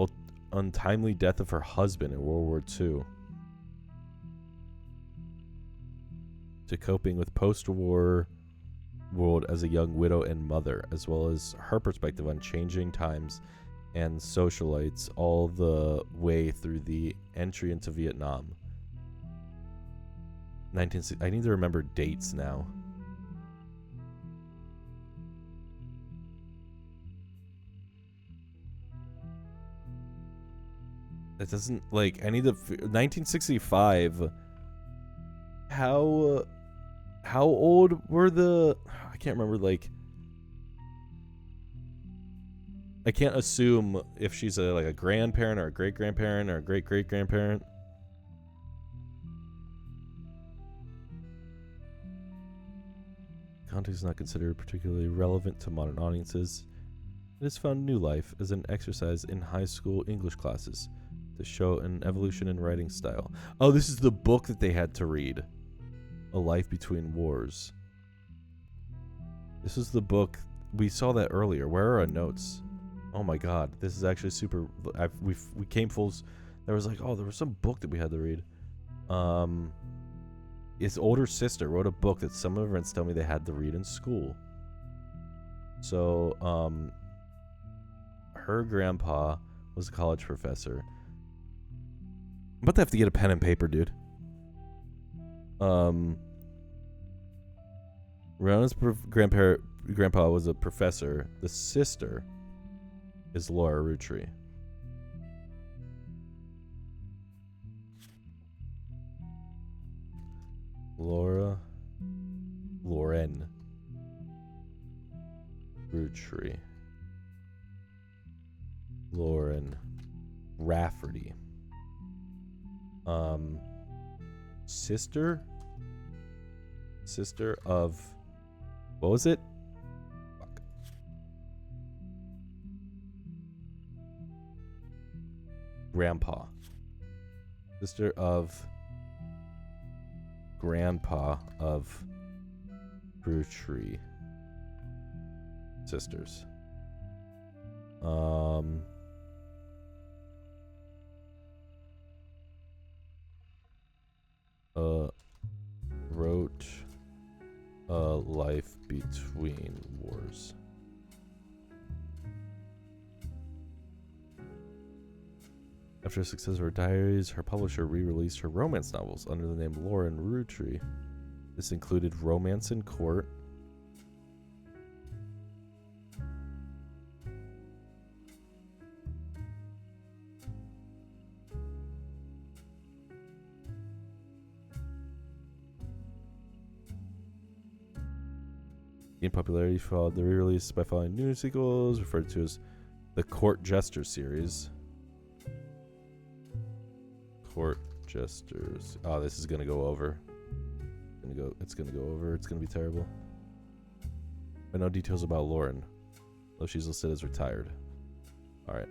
untimely death of her husband in World War II to coping with post-war world as a young widow and mother, as well as her perspective on changing times and socialites all the way through the entry into Vietnam. I need to remember dates now. That doesn't, like, I need to... 1965. How old were the... I can't remember, like... I can't assume if she's a grandparent or a great-grandparent or a great-great-grandparent. Context is not considered particularly relevant to modern audiences. It has found new life as an exercise in high school English classes to show an evolution in writing style. Oh, this is the book that they had to read. A Life Between Wars. This is the book. We saw that earlier. Where are our notes? Oh my god, this is actually super... we came full... There was like, oh, there was some book that we had to read. His older sister wrote a book that some of her friends tell me they had to read in school. So, her grandpa was a college professor. I'm about to have to get a pen and paper, dude. Rihanna's grandpa was a professor. The sister is Laura Roottrees. Lauren Roottrees. Lauren Rafferty. Sister of, what was it? Fuck. Grandpa. Sister of grandpa of Roottrees sisters. Wrote A Life Between Wars. After the success of her diaries, her publisher re-released her romance novels under the name Lauren Roottrees. This included Romance in Court, in popularity followed the re-release by following new sequels referred to as the Court Jester series. Court Jesters. Oh, this is gonna go over. It's gonna go over. It's gonna be terrible. But no details about Lauren, though she's listed as retired. All right.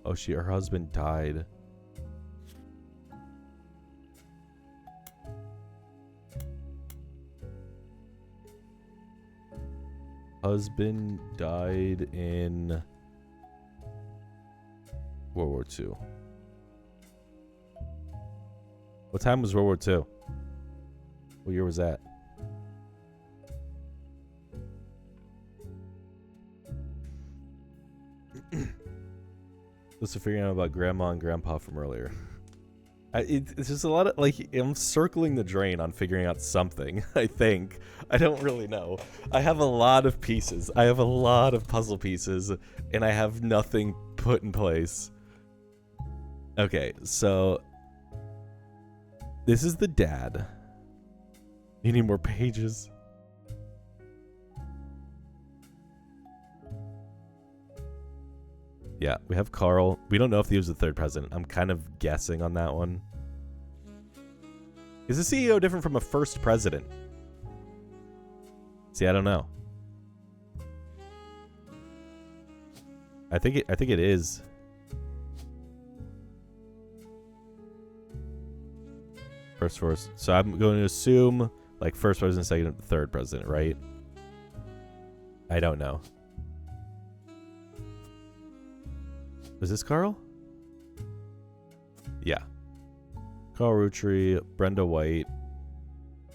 Oh, her husband died. Husband died in World War II. What time was World War II? What year was that? Just figuring out about grandma and grandpa from earlier. It's just a lot of, like, I'm circling the drain on figuring out something, I think. I don't really know. I have a lot of pieces. I have a lot of puzzle pieces, and I have nothing put in place. Okay, so this is the dad. You need more pages. Yeah, we have Carl. We don't know if he was the third president. I'm kind of guessing on that one. Is the CEO different from a first president? See, I don't know. I think it is. First. So I'm going to assume like first president, second, third president, right? I don't know. Was this Carl? Yeah. Carl Roottrees, Brenda White.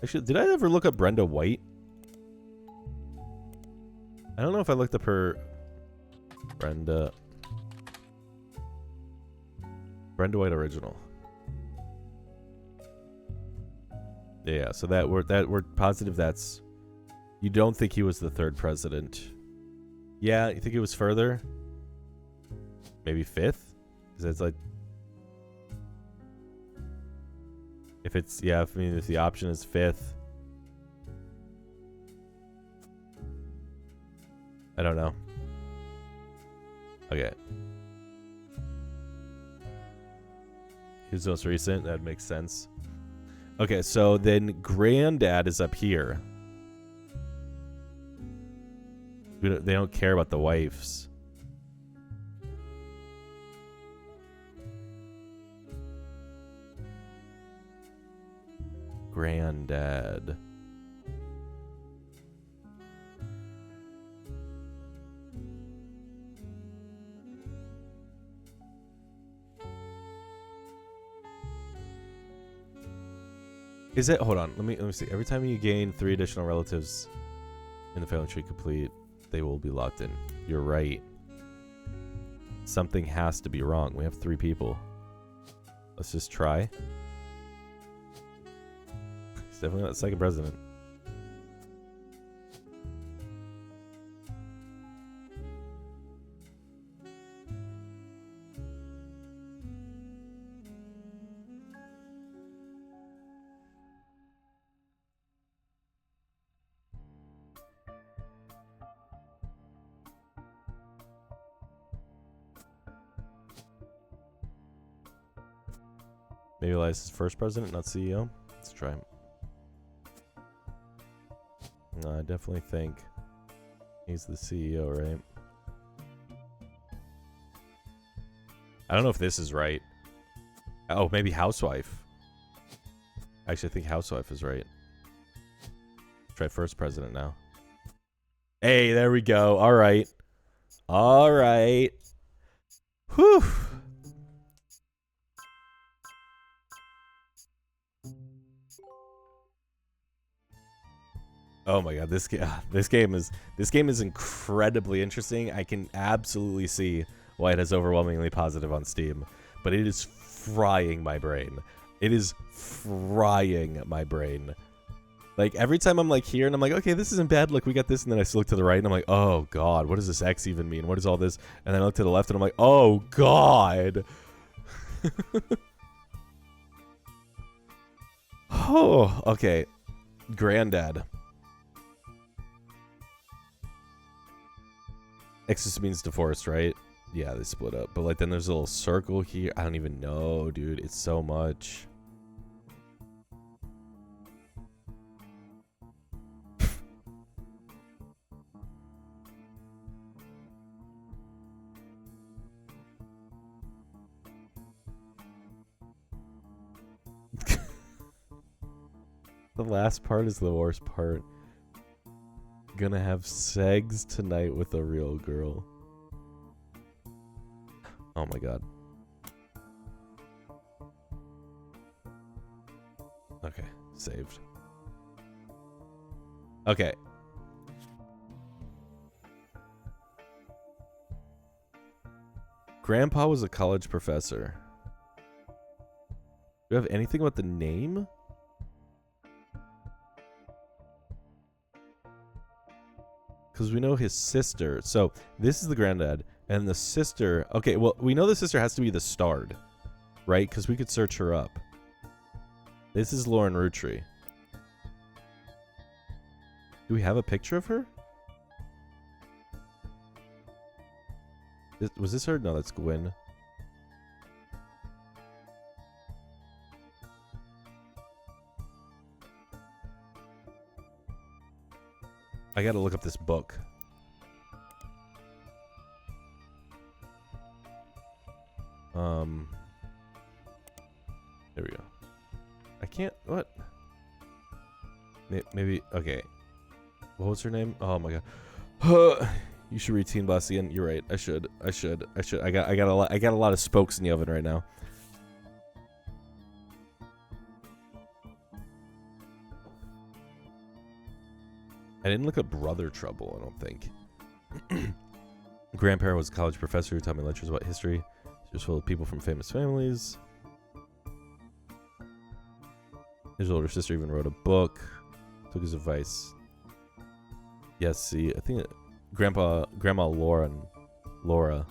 Actually, did I ever look up Brenda White? I don't know if I looked up her... Brenda White original. Yeah, so we're positive that's... You don't think he was the third president. Yeah, you think he was further? Maybe fifth? Because it's like... If it's... Yeah, if the option is fifth. I don't know. Okay. Who's most recent? That makes sense. Okay, so then Granddad is up here. They don't care about the wives. Granddad. Is it? Hold on. Let me see. Every time you gain 3 additional relatives in the family tree complete, they will be locked in. You're right. Something has to be wrong. We have 3 people. Let's just try. He's definitely not the second president. Maybe Elias is first president, not CEO. Let's try him. No, I definitely think he's the CEO, right? I don't know if this is right. Oh, maybe housewife. Actually, I think housewife is right. Try first president now. Hey, there we go. All right. All right. Whew. Oh my god, this game is incredibly interesting. I can absolutely see why it has overwhelmingly positive on Steam, but it is frying my brain. It is frying my brain. Like every time I'm like here and I'm like, okay, this isn't bad. Look, we got this, and then I look to the right and I'm like, oh god, what does this X even mean? What is all this? And then I look to the left and I'm like, oh god. Oh, okay. Granddad. X just means divorced, right? Yeah, they split up. But like then there's a little circle here. I don't even know, dude. It's so much. The last part is the worst part. Gonna have segs tonight with a real girl. Oh my god. Okay, saved. Okay. Grandpa was a college professor. Do you have anything about the name? Because we know his sister. So this is the granddad. And the sister... Okay, well, we know the sister has to be the starred. Right? Because we could search her up. This is Lauren Rootree. Do we have a picture of her? Was this her? No, that's Gwen. I gotta look up this book. There we go. I can't. What? Maybe. Okay. What was her name? Oh my god. You should read Teen Blast again. You're right. I should. I got a lot of spokes in the oven right now. I didn't look up Brother Trouble, I don't think. Grandparent was a college professor who taught me lectures about history. He was full of people from famous families. His older sister even wrote a book. Took his advice. Yes, see, I think Grandma Laura.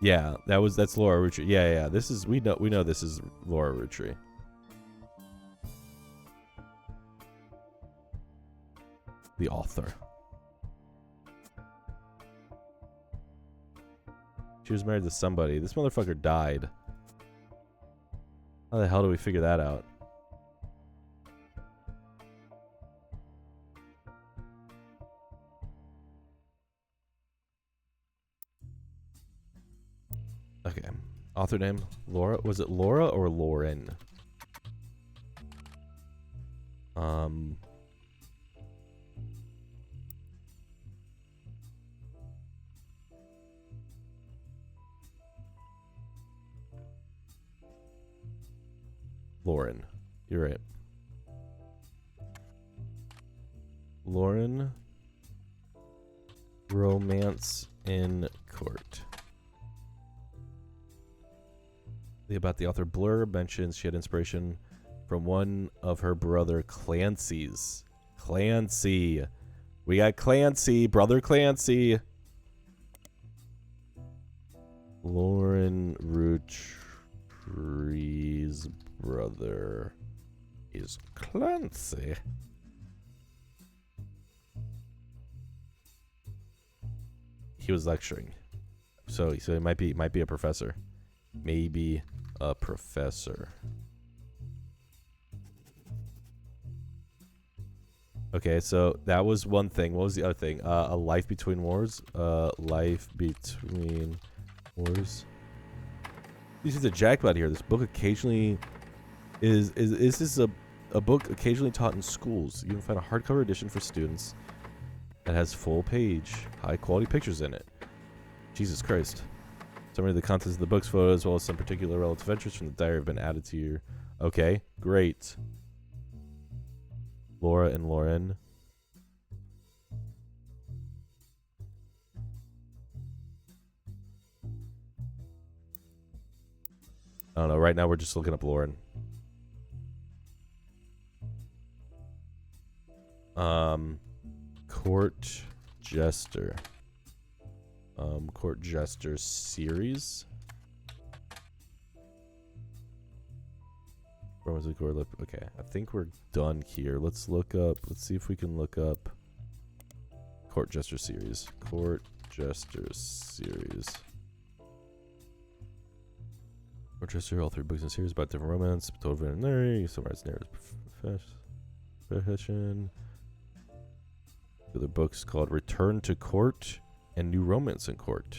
Yeah, that's Laura Rootree. Yeah. This is we know this is Laura Rootree. The author. She was married to somebody. This motherfucker died. How the hell do we figure that out? Okay. Author name? Laura? Was it Laura or Lauren? Lauren. You're right. Lauren. Romance in Court. About the author Blur mentions she had inspiration from one of her brother Clancy's. Clancy. We got Clancy. Brother Clancy. Lauren Rootree's brother is Clancy. He was lecturing. So he might be a professor. Maybe a professor. Okay, so that was one thing. What was the other thing? A life between wars. Life between wars. You see the jackpot here. This book occasionally is this a book occasionally taught in schools. You can find a hardcover edition for students that has full page, high quality pictures in it. Jesus Christ. Summary of the contents of the book's photos, as well as some particular relative entries from the diary have been added to your... Okay, great. Laura and Lauren. I don't know. Right now we're just looking up Lauren. Court Jester. Court Jester series. Okay, I think we're done here. Let's look up. Let's see if we can look up Court Jester series. Court Jester series. Court Jester, all 3 books in series about different romance, total veterinary, summarized narrative profession. The other books called Return to Court and New Romance in Court.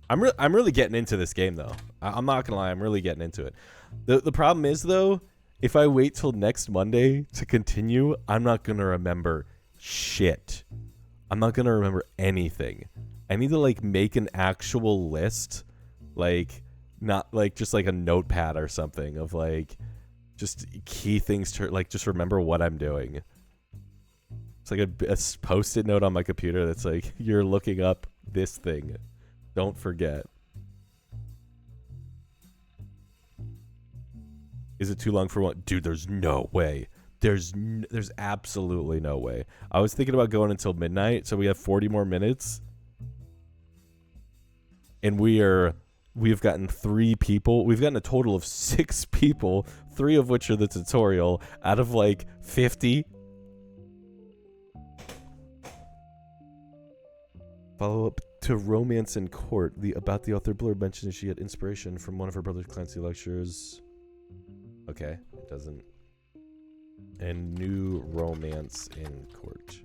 I'm really getting into this game though. I'm not gonna lie, I'm really getting into it. The problem is though, if I wait till next Monday to continue, I'm not gonna remember shit. I'm not gonna remember anything. I need to like make an actual list, like not like just like a notepad or something of like just key things to like just remember what I'm doing. It's like a post-it note on my computer that's like, you're looking up this thing. Don't forget. Is it too long for one? Dude, there's no way. There's absolutely no way. I was thinking about going until midnight, so we have 40 more minutes. And we've gotten 3 people. We've gotten a total of 6 people, 3 of which are the tutorial, out of like 50. Follow up to Romance in Court. About the author Blurb mentioned she had inspiration from one of her brother Clancy lectures. Okay, it doesn't. And new Romance in Court.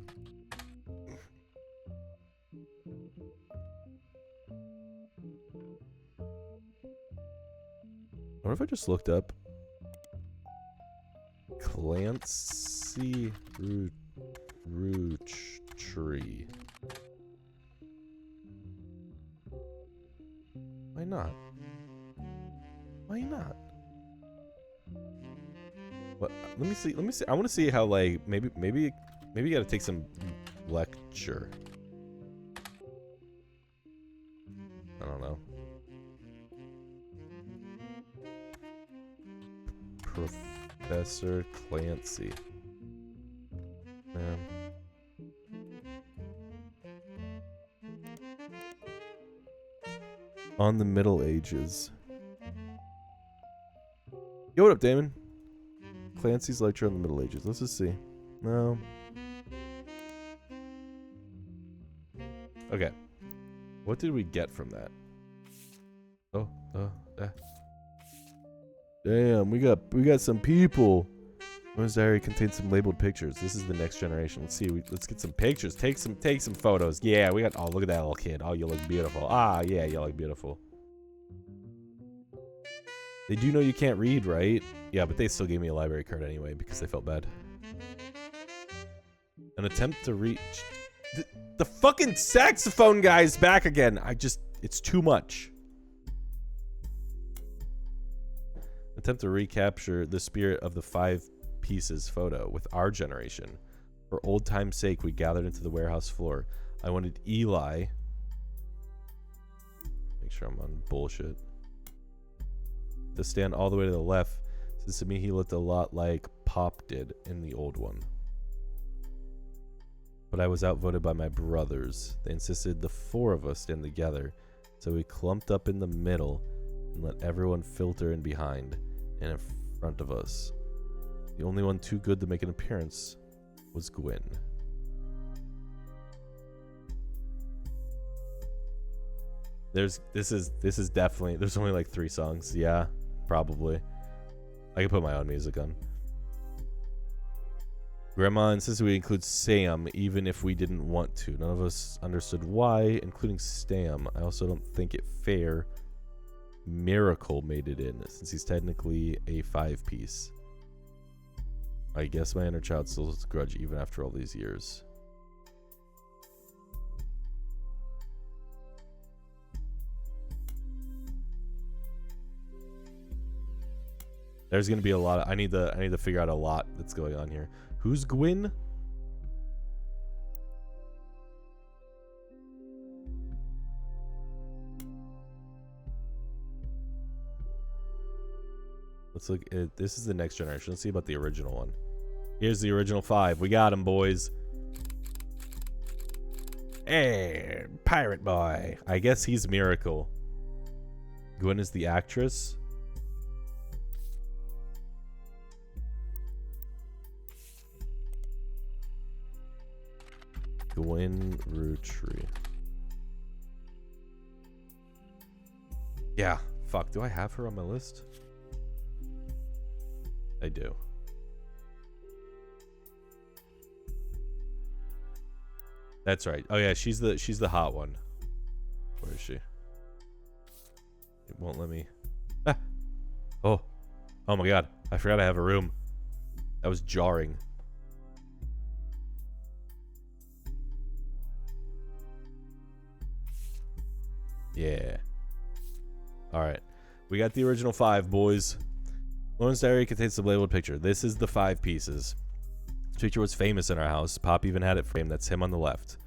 What if I just looked up Clancy Roottrees? Why not? Why not? What? Let me see. I want to see how like maybe you got to take some lecture. I don't know. Professor Clancy. Man. On the Middle Ages. Yo, what up, Damon? Clancy's lecture on the Middle Ages. Let's just see. No. Okay. What did we get from that? Damn, we got some people. Women's diary contains some labeled pictures. This is the next generation. Let's see. Let's get some pictures. Take some photos. Yeah, we got. Oh, look at that little kid. Oh, you look beautiful. Ah, yeah, you look beautiful. They do know you can't read, right? Yeah, but they still gave me a library card anyway because they felt bad. An attempt to reach. The fucking saxophone guy's back again. It's too much. Attempt to recapture the spirit of the 5 pieces photo with our generation. For old time's sake, we gathered into the warehouse floor. I wanted Eli. Make sure I'm on bullshit. To stand all the way to the left, since to me he looked a lot like Pop did in the old one. But I was outvoted by my brothers. They insisted the 4 of us stand together, so we clumped up in the middle and let everyone filter in behind and in front of us. The only one too good to make an appearance was Gwen. This is definitely, there's only like 3 songs. Yeah, probably. I could put my own music on. Grandma insisted we include Sam even if we didn't want to. None of us understood why, including Sam. I also don't think it fair Miracle made it in, since he's technically a 5-piece. I guess my inner child still holds a grudge even after all these years. There's gonna be a lot of, I need to figure out a lot that's going on here. Who's Gwyn? Let's look at, this is the next generation. Let's see about the original one. Here's the original 5. We got him, boys. Hey, pirate boy. I guess he's Miracle. Gwen is the actress. Gwen Roottrees. Yeah. Fuck. Do I have her on my list? I do. That's right. Oh yeah, she's the hot one. Where is she? It won't let me. Ah. Oh my god! I forgot I have a room. That was jarring. Yeah. All right. We got the original 5, boys. Lauren's diary contains the labeled picture. This is the 5 pieces. This picture was famous in our house. Pop even had it framed. That's him on the left.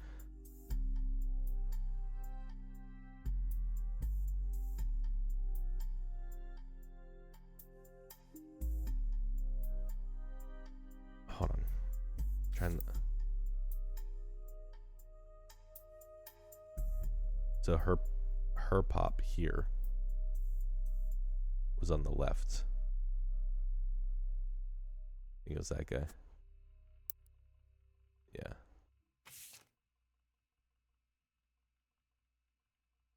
Hold on. Trying to... So her Pop here was on the left. I think it was that guy. Yeah.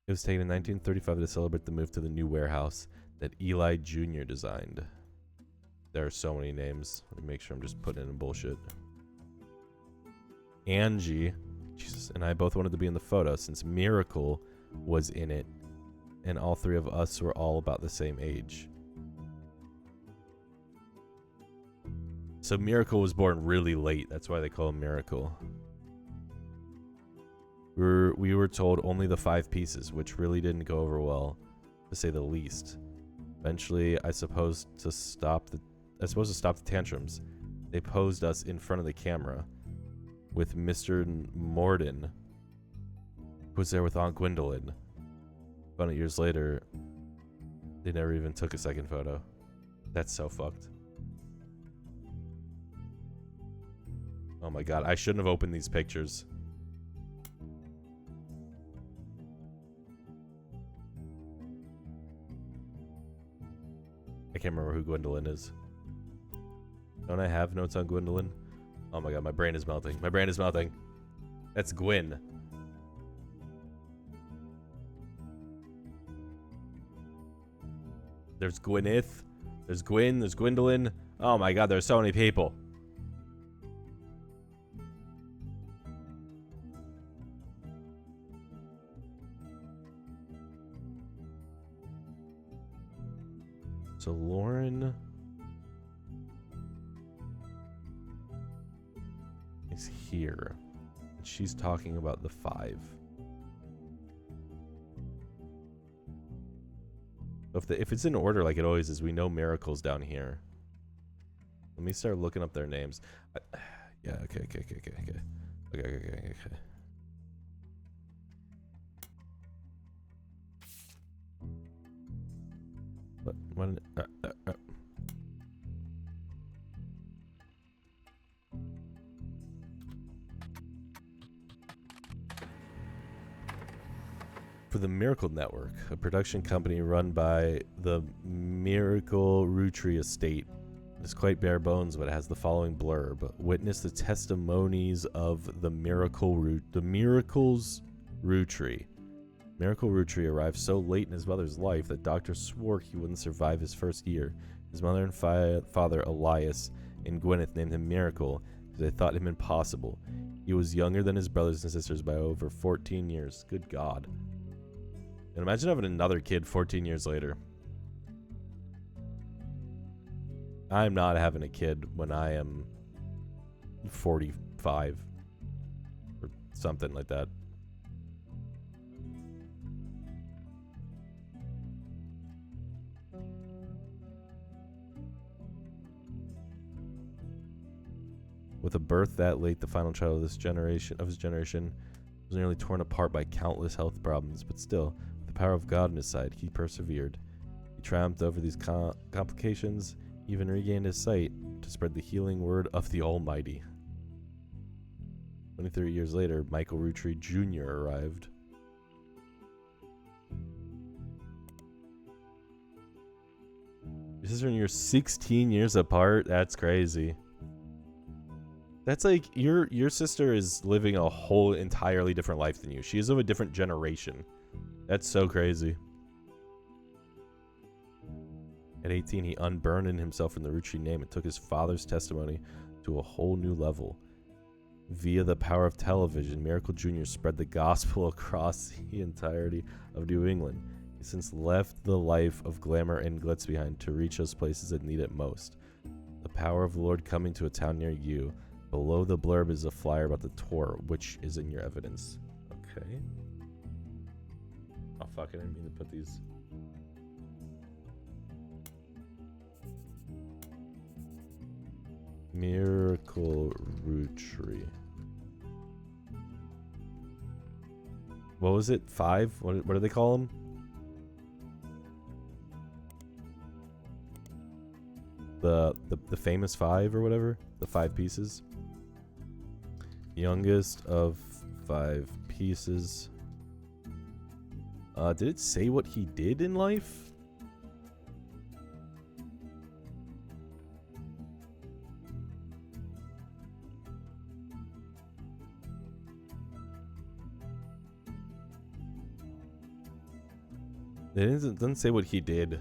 It was taken in 1935 to celebrate the move to the new warehouse that Eli Jr. designed. There are so many names. Let me make sure I'm just putting in bullshit. Angie, Jesus, and I both wanted to be in the photo since Miracle was in it, and all 3 of us were all about the same age. So Miracle was born really late. That's why they call him Miracle. We were told only the 5 pieces, which really didn't go over well, to say the least. Eventually, I supposed to stop the tantrums. They posed us in front of the camera with Mr. Morden, who was there with Aunt Gwendolyn. About 8 years later, they never even took a second photo. That's so fucked. Oh my god, I shouldn't have opened these pictures. I can't remember who Gwendolyn is. Don't I have notes on Gwendolyn? Oh my god, my brain is melting. My brain is melting. That's Gwen. There's Gwyneth. There's Gwen. There's Gwendolyn. Oh my god, there's so many people. So Lauren is here. She's talking about the 5. If it's in order like it always is, we know Miracle's down here. Let me start looking up their names. Yeah, okay. What? For the Miracle Network, a production company run by the Miracle Roottrees estate. It's quite bare bones, but it has the following blurb. Witness the testimonies of the Miracles Roottree. Miracle Roottrees arrived so late in his mother's life that doctors swore he wouldn't survive his first year. His mother and father, Elias and Gwyneth, named him Miracle because they thought him impossible. He was younger than his brothers and sisters by over 14 years. Good God. And imagine having another kid 14 years later. I'm not having a kid when I am 45 or something like that. With a birth that late, the final child of his generation was nearly torn apart by countless health problems, but still, with the power of God on his side, he persevered. He triumphed over these complications, even regained his sight to spread the healing word of the Almighty. 23 years later, Michael Roottrees Jr. arrived. Your sister and you're 16 years apart? That's crazy. That's like your sister is living a whole entirely different life than you. She is of a different generation. That's so crazy. At 18, he unburdened himself from the Roottrees name and took his father's testimony to a whole new level. Via the power of television, Miracle Jr. spread the gospel across the entirety of New England. He since left the life of glamour and glitz behind to reach those places that need it most. The power of the Lord coming to a town near you. Below the blurb is a flyer about the tour, which is in your evidence. Okay. Oh, fuck, I didn't mean to put these. Miracle Roottrees. What was it? 5? What do they call them? The famous 5 or whatever? The 5 pieces? Youngest of 5 pieces. Did it say what he did in life? It doesn't say what he did.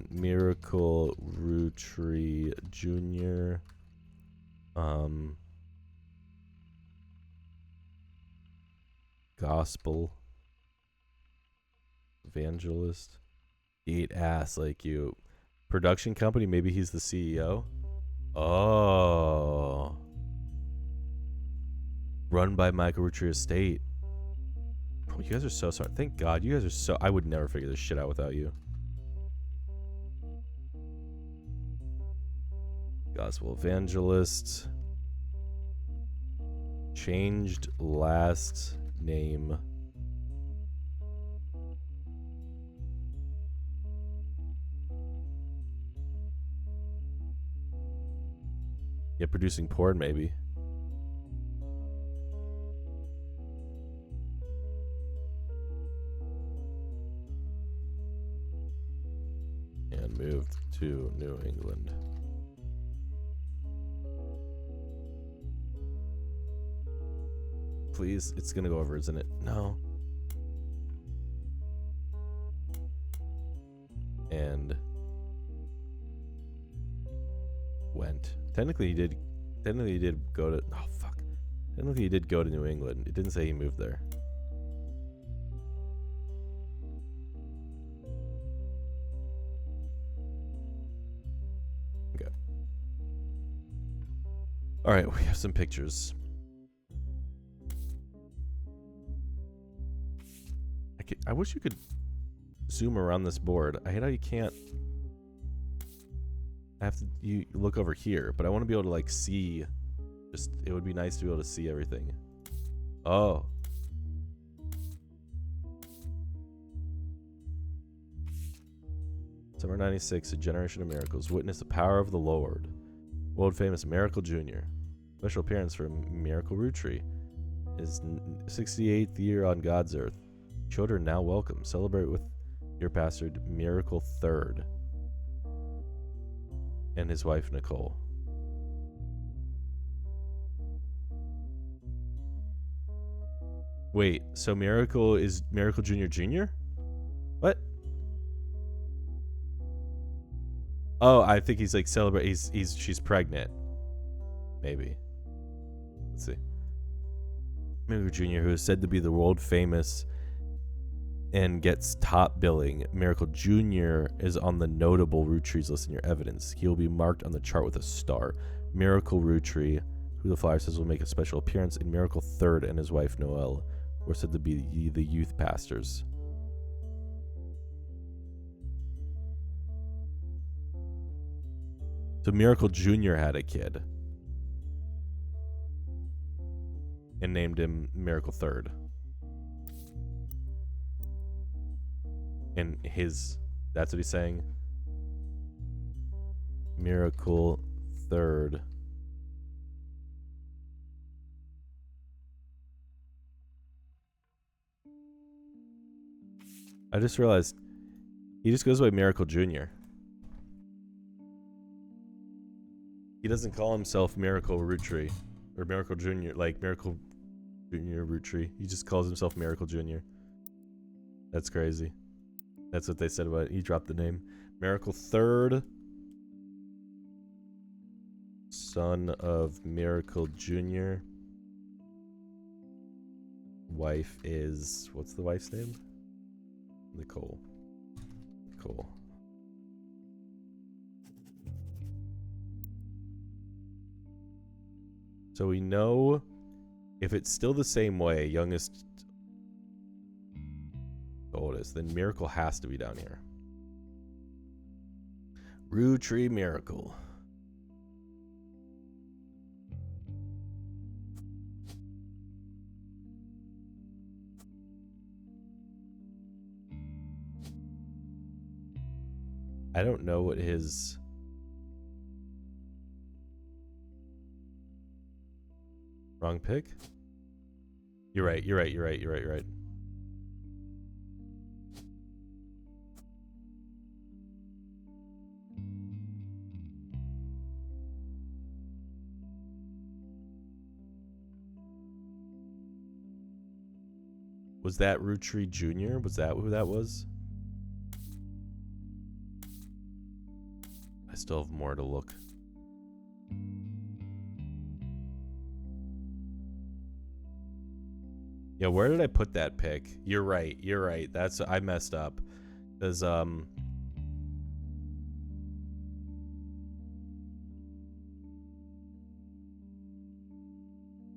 Miracle Roottrees Jr. Gospel evangelist. Eat ass like you. Production company, maybe he's the CEO. Oh. Run by Michael Roottrees Estate. Bro, you guys are so smart. Thank God. You guys are so... I would never figure this shit out without you. Gospel evangelist. Changed last name. Yeah, producing porn maybe. And moved to New England. Please, it's gonna go over, isn't it? No. And went. Technically he did go to... Oh, fuck. Technically he did go to New England. It didn't say he moved there. Okay. Alright, we have some pictures. I wish you could zoom around this board. I hate how you can't... I have to... You look over here, but I want to be able to, like, see... Just... It would be nice to be able to see everything. Oh. Summer 96, A Generation of Miracles. Witness the power of the Lord. World famous Miracle Jr. Special appearance from Miracle Roottrees. His 68th year on God's earth. Children now welcome. Celebrate with your pastor, Miracle Third, and his wife, Nicole. Wait, so Miracle is Miracle Jr. Jr.? What? Oh, I think he's like celebrate. She's pregnant. Maybe. Let's see. Miracle Jr., who is said to be the world famous and gets top billing. Miracle Jr. is on the notable Roottrees list in your evidence. He will be marked on the chart with a star. Miracle Roottrees, who the flyer says will make a special appearance, and Miracle Third and his wife Noelle were said to be the youth pastors. So Miracle Jr. had a kid and named him Miracle Third. And that's what he's saying. Miracle Third. I just realized he just goes by Miracle Jr. He doesn't call himself Miracle Roottrees or Miracle Jr. like Miracle Jr. Roottrees. He just calls himself Miracle Jr. That's crazy. That's what they said about it. He dropped the name. Miracle Third, son of Miracle Jr. Wife is... What's the wife's name? Nicole. Nicole. So we know if it's still the same way, youngest... oldest, then Miracle has to be down here. Rootree Miracle. I don't know what his... Wrong pick? You're right. Was that Rootree Jr.? Was that who that was? I still have more to look. Yeah, where did I put that pick? You're right. That's I messed up. Cause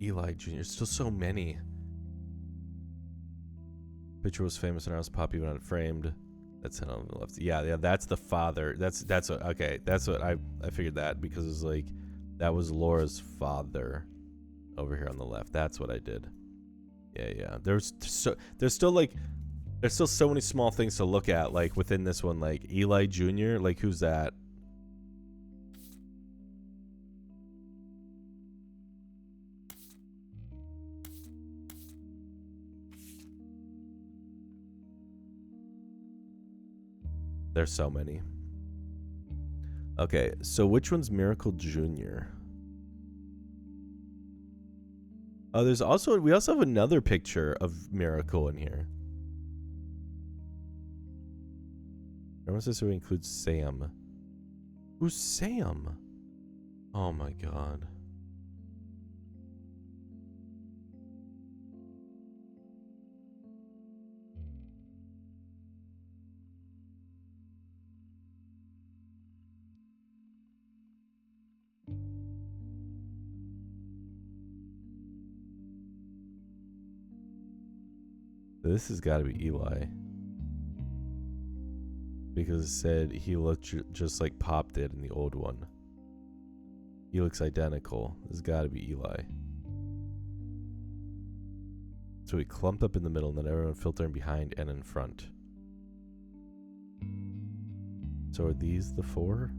Eli Jr. Still so many. Picture was famous and I was pop even unframed. That's it on the left. Yeah, that's the father. That's what, okay. That's what I figured that because it's like that was Laura's father over here on the left. That's what I did. Yeah. There's still so many small things to look at, like within this one, like Eli Jr. Like who's that? There's so many. Okay, so which one's Miracle Jr.? Oh, we also have another picture of Miracle in here. Everyone says who includes Sam. Who's Sam? Oh my god. This has got to be Eli. Because it said he looked just like Pop did in the old one. He looks identical. This has got to be Eli. So he clumped up in the middle and then everyone filtering behind and in front. So are these the four?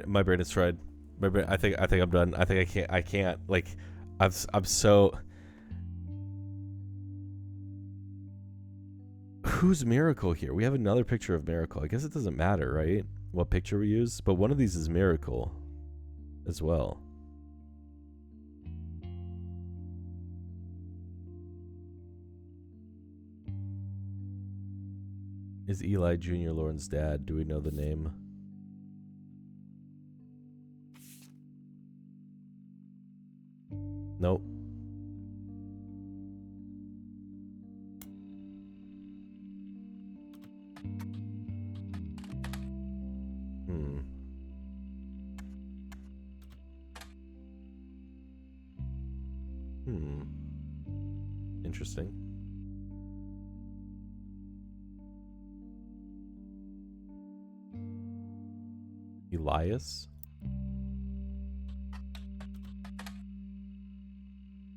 My brain is fried. I think I'm done. I can't like I'm so. Who's Miracle here? We have another picture of Miracle. I guess it doesn't matter, right? What picture we use, but one of these is Miracle as well. Is Eli Jr. Lauren's dad? Do we know the name? Nope. Interesting. Elias?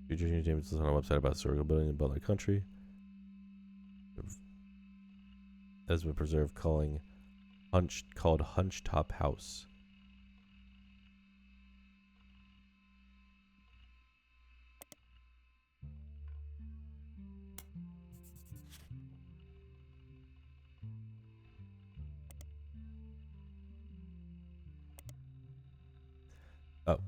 Junior James is on a website about historical building in Butler Country. Has been preserved called Hunched-Top House. Oh.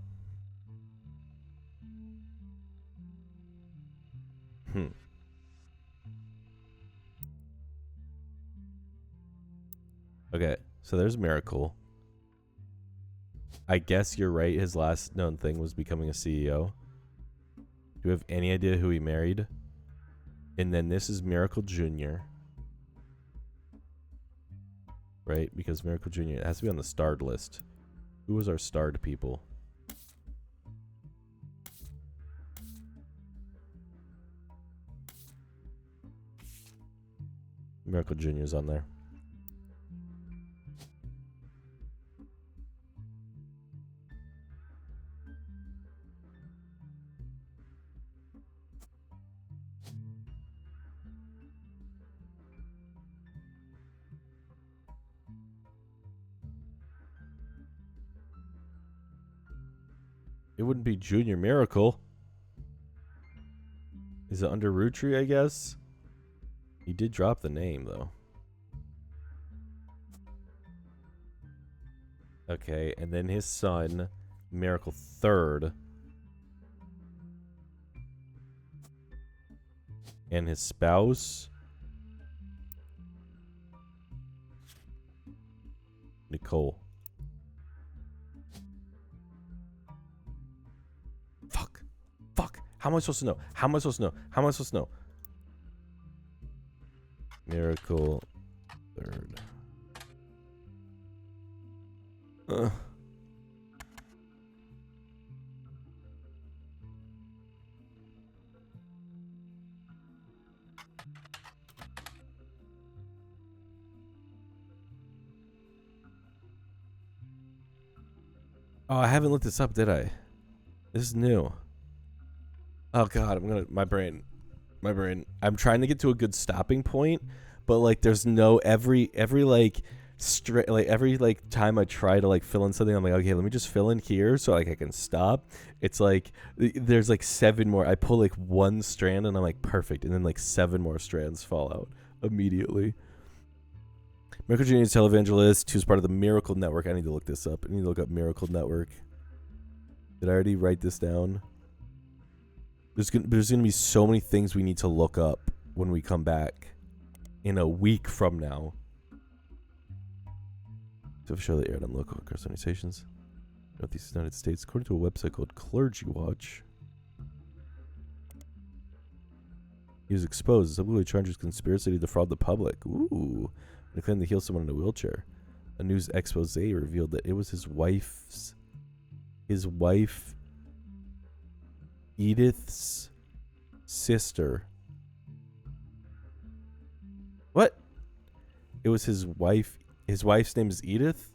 Okay, so there's Miracle. I guess you're right. His last known thing was becoming a CEO. Do you have any idea who he married? And then this is Miracle Jr. Right? Because Miracle Jr. It has to be on the starred list. Who was our starred people? Miracle Jr.'s on there. It wouldn't be Junior Miracle. Is it under Roottrees, I guess? He did drop the name, though. Okay, and then his son, Miracle Third. And his spouse, Nicole. Fuck. Fuck. How am I supposed to know? How am I supposed to know? How am I supposed to know? Miracle Third. Oh, I haven't looked this up, did I? This is new. Oh god, my brain. I'm trying to get to a good stopping point, but like there's no every like every like time I try to like fill in something, I'm like, okay, let me just fill in here so like I can stop. It's like there's like 7 more. I pull like one strand and I'm like perfect, and then like 7 more strands fall out immediately. Miracle Jr. televangelist, who's part of the Miracle Network. I need to look this up. I need to look up Miracle Network. Did I already write this down? There's gonna be so many things we need to look up when we come back in a week from now. To show that aired on local across many stations, Northeast United States, according to a website called Clergy Watch. He was exposed. Subsequently charged with conspiracy to defraud the public. Ooh. And claimed to heal someone in a wheelchair. A news expose revealed that it was his wife, Edith's sister. What? It was his wife. His wife's name is Edith?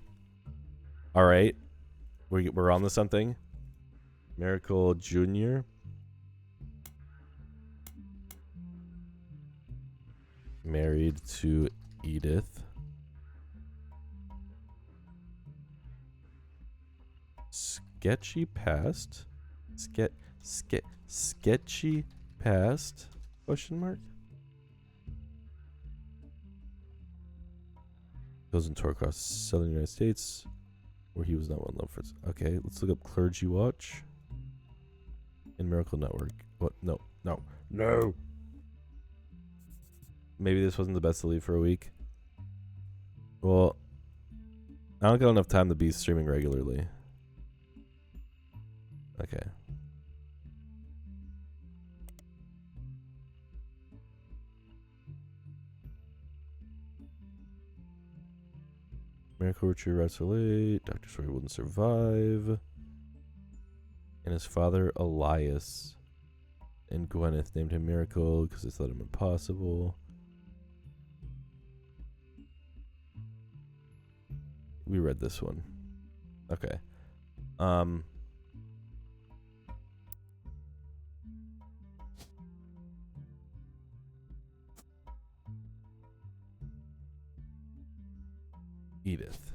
All right. We're on to something. Miracle Jr. Married to Edith. Sketchy past. Sketchy past? Question mark? Goes and tour across southern United States, where he was not well known for. Okay, let's look up Clergy Watch and Miracle Network. What? No. Maybe this wasn't the best to leave for a week. Well, I don't got enough time to be streaming regularly. Okay. Miracle Retreat arrives so late. Dr. Story wouldn't survive. And his father, Elias, and Gwyneth named him Miracle because they thought him impossible. We read this one. Okay. Edith.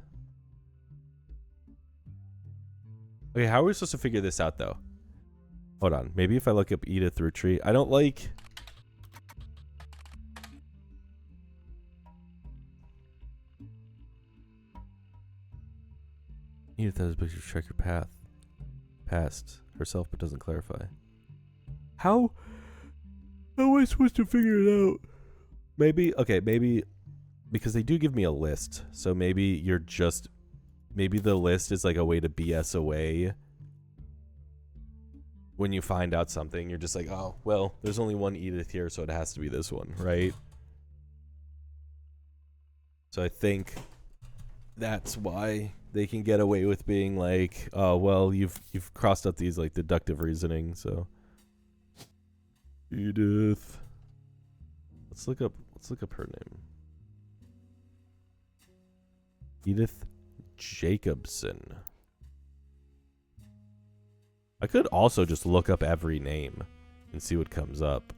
Okay, how are we supposed to figure this out, though? Hold on. Maybe if I look up Edith Roottrees. I don't like... Edith has a picture to track your path. Past herself, but doesn't clarify. How am I supposed to figure it out? Maybe, okay, maybe... Because they do give me a list, so maybe you're just... Maybe the list is like a way to BS away. When you find out something, you're just like, oh, well, there's only one Edith here, so it has to be this one, right? So I think that's why they can get away with being like, oh, well, you've crossed out these like deductive reasoning, so... Edith. Let's look up her name. Edith Jacobson. I could also just look up every name and see what comes up.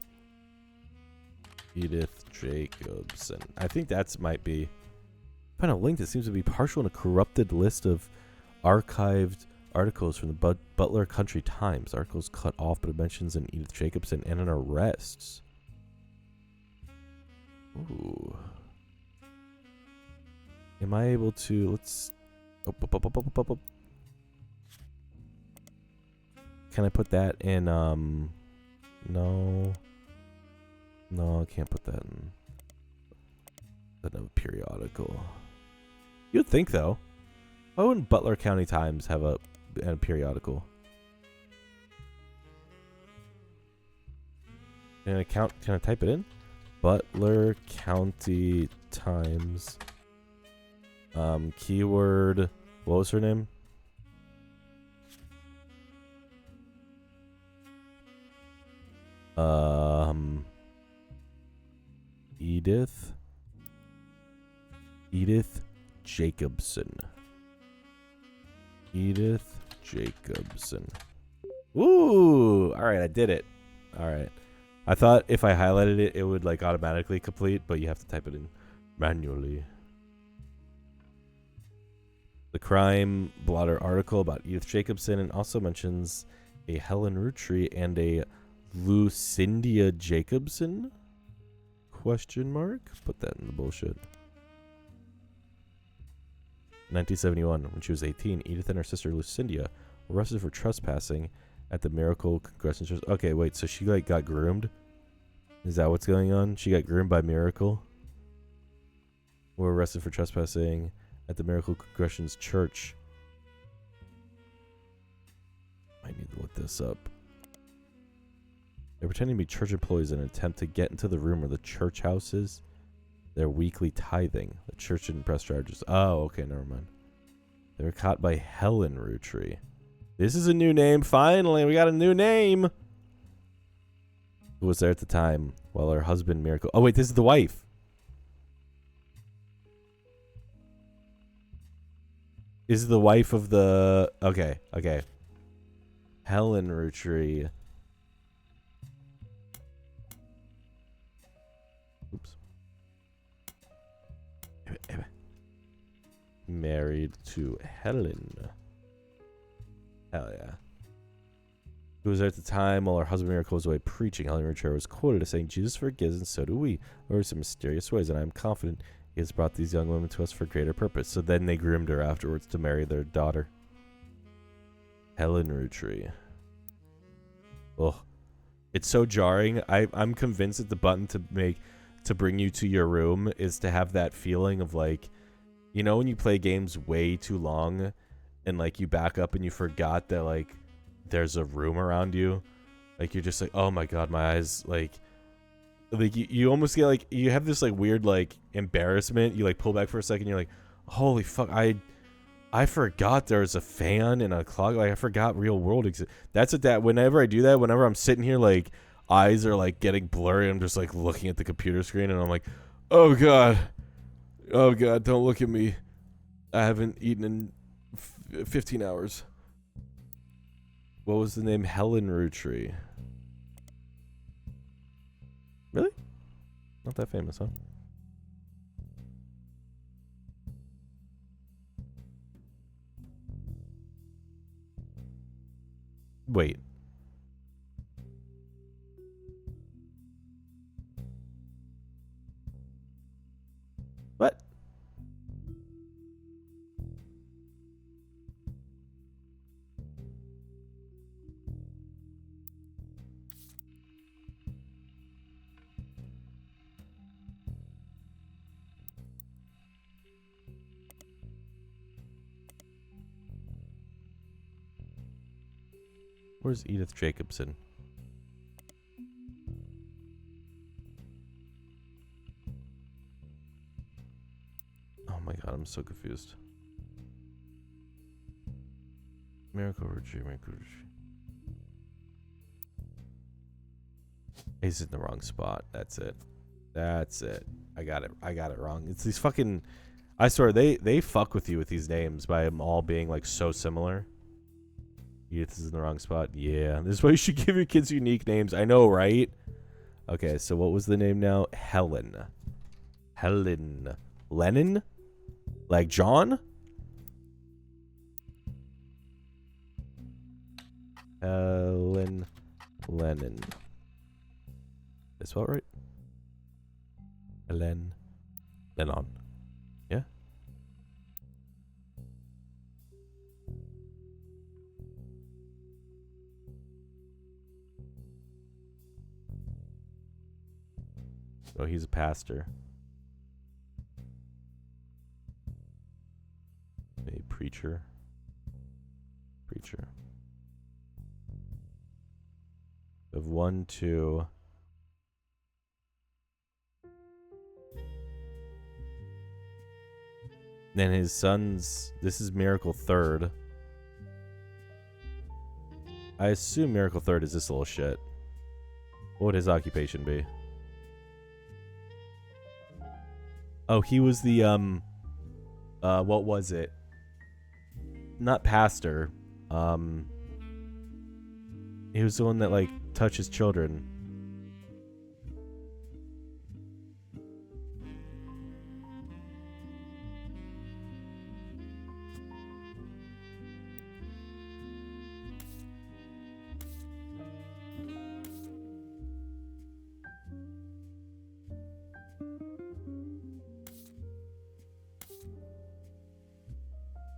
Edith Jacobson. I think that's might be. I found a link that seems to be partial in a corrupted list of archived articles from the Butler Country Times. Articles cut off, but it mentions an Edith Jacobson and an arrest. Ooh. Am I able to? Let's. Can I put that in? No. No, I can't put that in. Another periodical. You'd think though. Why wouldn't Butler County Times have a periodical? Can I type it in? Butler County Times. Keyword. What was her name? Edith Jacobson. Edith Jacobson. Ooh! Alright, I did it. Alright. I thought if I highlighted it, it would like automatically complete, but you have to type it in manually. The crime blotter article about Edith Jacobson and also mentions a Helen Rootree and a Lucinda Jacobson? Question mark? Put that in the bullshit. 1971, when she was 18, Edith and her sister Lucinda were arrested for trespassing at the Miracle Congressional Church. Okay, wait, so she like got groomed? Is that what's going on? She got groomed by Miracle? Were arrested for trespassing at the Miracle Congressional Church. I need to look this up. They're pretending to be church employees in an attempt to get into the room where the church house is. Their weekly tithing. The church didn't press charges. Oh, okay, never mind. They were caught by Helen Rootree. This is a new name. Finally, we got a new name. Who was there at the time while her husband Miracle. Oh, wait, this is the wife. This is the wife of the. Okay, okay. Helen Rootree. Oops. Married to Helen. Hell yeah. Who was there at the time while her husband Miracle was away preaching. Helen Rootree was quoted as saying, Jesus forgives and so do we. Or some mysterious ways, and I am confident he has brought these young women to us for greater purpose. So then they groomed her afterwards to marry their daughter. Helen Rootree. Oh. It's so jarring. I'm convinced that the button to bring you to your room is to have that feeling of like, you know, when you play games way too long and like you back up and you forgot that like there's a room around you. Like you're just like, oh my god, my eyes like you almost get like you have this like weird like embarrassment. You like pull back for a second, you're like, holy fuck, I forgot there's a fan and a clock. Like I forgot real world exists. That's what that whenever I do that, whenever I'm sitting here like eyes are like getting blurry, I'm just like looking at the computer screen and I'm like, oh god, don't look at me. I haven't eaten in 15 hours. What was the name? Helen Rootree. Really? Not that famous, huh? Wait. What? Where's Edith Jacobson? Oh my god, I'm so confused. Miracle Rootree. He's in the wrong spot. That's it. I got it wrong. It's these fucking. I swear, they fuck with you with these names by them all being like so similar. Edith is in the wrong spot. Yeah, this is why you should give your kids unique names. I know, right? Okay, so what was the name now? Helen. Helen. Lennon? Like John? Helen Lennon. Is that right? Helen Lennon. Yeah? Oh, he's a pastor. A preacher. Preacher. Of 1, 2. Then his son's. This is Miracle Third. I assume Miracle Third is this little shit. What would his occupation be? Oh, he was the what was it? Not pastor. He was the one that like touches children.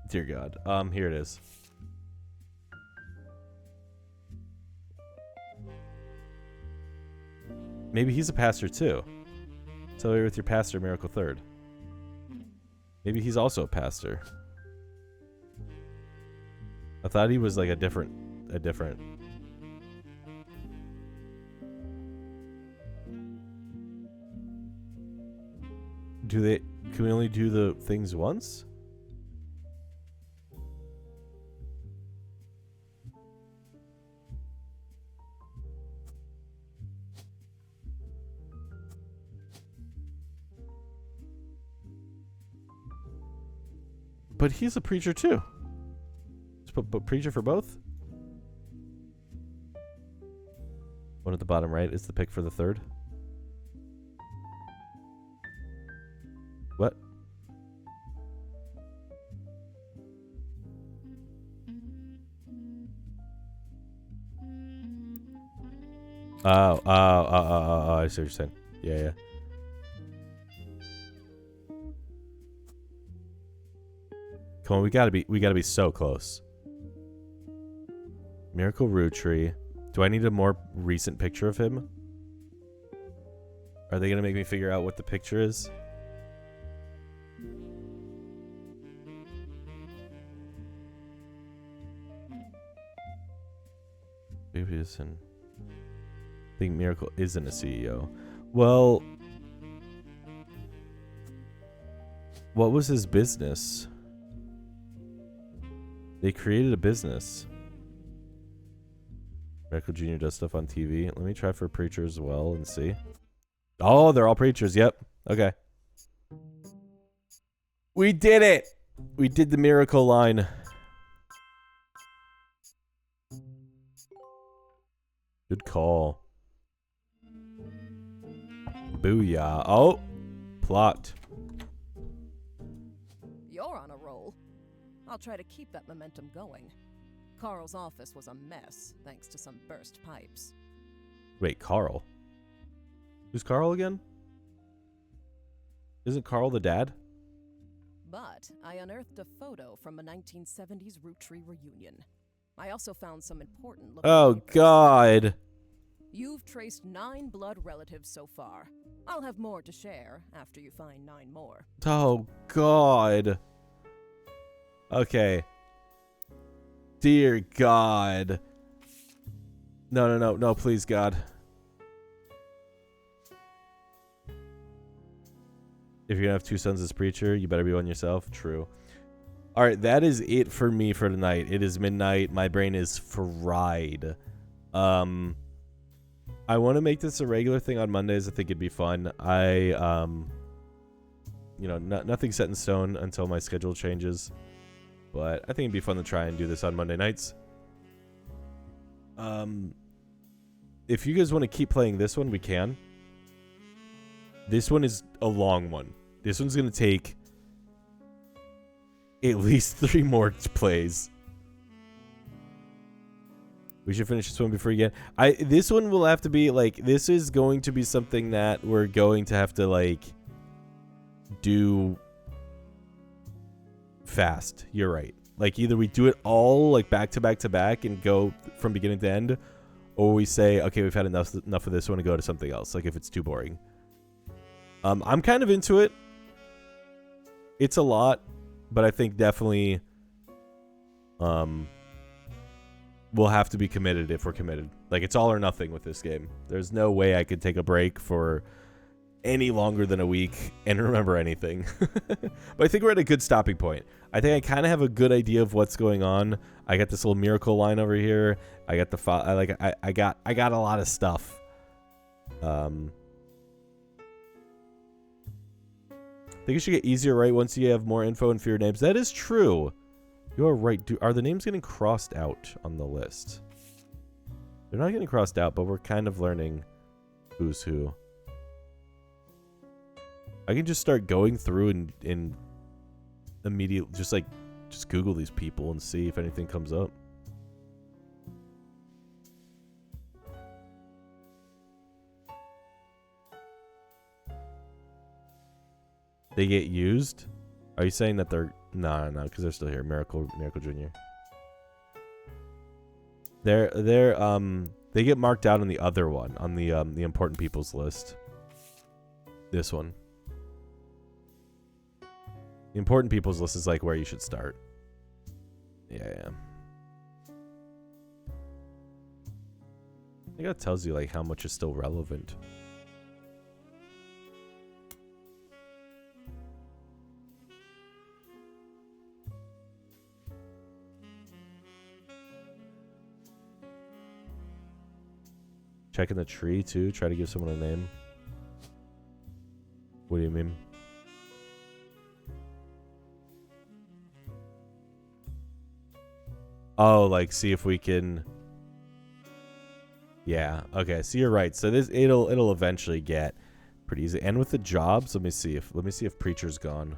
Dear God. Here it is. Maybe he's a pastor too. Celebrate with your pastor, Miracle Third. Maybe he's also a pastor. I thought he was like a different. Can we only do the things once? But he's a preacher too. But preacher for both? One at the bottom right is the pick for the third. What? Oh, I see what you're saying. Yeah. Come on, we gotta be so close. Miracle Rootree. Do I need a more recent picture of him? Are they gonna make me figure out what the picture is? Maybe isn't. I think Miracle isn't a CEO. Well, what was his business? They created a business. Miracle Jr. does stuff on TV. Let me try for preacher as well and see. Oh, they're all preachers. Yep. Okay. We did it. We did the miracle line. Good call. Booyah. Oh, plot. You're on a roll. I'll try to keep that momentum going. Carl's office was a mess, thanks to some burst pipes. Wait, Carl? Who's Carl again? Isn't Carl the dad? But I unearthed a photo from a 1970s Rootree reunion. I also found some important looking Oh, papers. God. You've traced 9 blood relatives so far. I'll have more to share after you find 9 more. Oh, God. Okay. Dear God. No, please, God. If you're gonna have 2 sons as preacher, you better be one yourself. True. Alright, that is it for me for tonight. It is midnight. My brain is fried. I want to make this a regular thing on Mondays. I think it'd be fun. You you know, nothing set in stone until my schedule changes. But I think it'd be fun to try and do this on Monday nights. If you guys want to keep playing this one, we can. This one is a long one. This one's going to take at least 3 more plays. We should finish this one before you get... This one will have to be, like... This is going to be something that we're going to have to, like... do... fast. You're right. Like, either we do it all, like, back to back to back and go from beginning to end, or we say, okay, we've had enough of this one to go to something else, like if it's too boring. I'm kind of into it. It's a lot, but I think definitely we'll have to be committed if we're committed. Like, it's all or nothing with this game. There's no way I could take a break for any longer than a week and remember anything. But I think we're at a good stopping point. I think I kind of have a good idea of what's going on. I got this little miracle line over here. I got the I got a lot of stuff. I think it should get easier, right? Once you have more info and fewer names. That is true. You are right. Are the names getting crossed out on the list? They're not getting crossed out, but we're kind of learning who's who. I can just start going through and immediately just Google these people and see if anything comes up. They get used? Are you saying that they're... No, because they're still here. Miracle Jr. They get marked out on the other one, on the important people's list. This one. The important people's list is like where you should start. Yeah. I think that tells you like how much is still relevant. Checking the tree too. Try to give someone a name. What do you mean? Oh, like see if we can. Yeah. Okay. So you're right. So this it'll eventually get pretty easy. And with the jobs, let me see if Preacher's gone.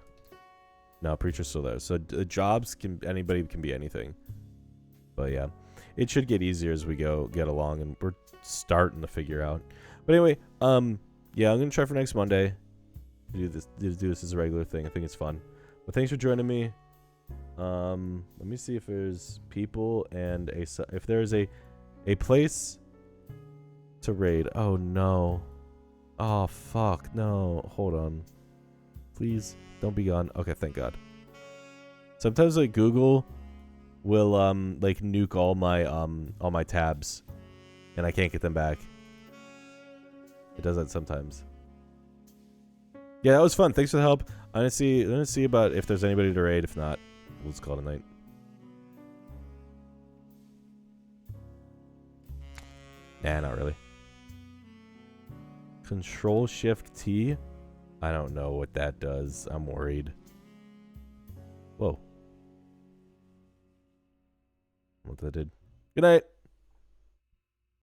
No, Preacher's still there. So jobs anybody can be anything. But yeah, it should get easier as we get along, and we're starting to figure out. But anyway, yeah, I'm gonna try for next Monday to do this as a regular thing. I think it's fun. But thanks for joining me. Let me see if there's people and if there's a place to raid. Oh no. Oh fuck no. Hold on. Please don't be gone. Okay, thank God. Sometimes like Google will like nuke all my tabs and I can't get them back. It does that sometimes. Yeah, that was fun. Thanks for the help. I'm gonna see about if there's anybody to raid. If not, we'll just call it a night. Nah, not really. Control Shift T? I don't know what that does. I'm worried. Whoa. What that did. Good night.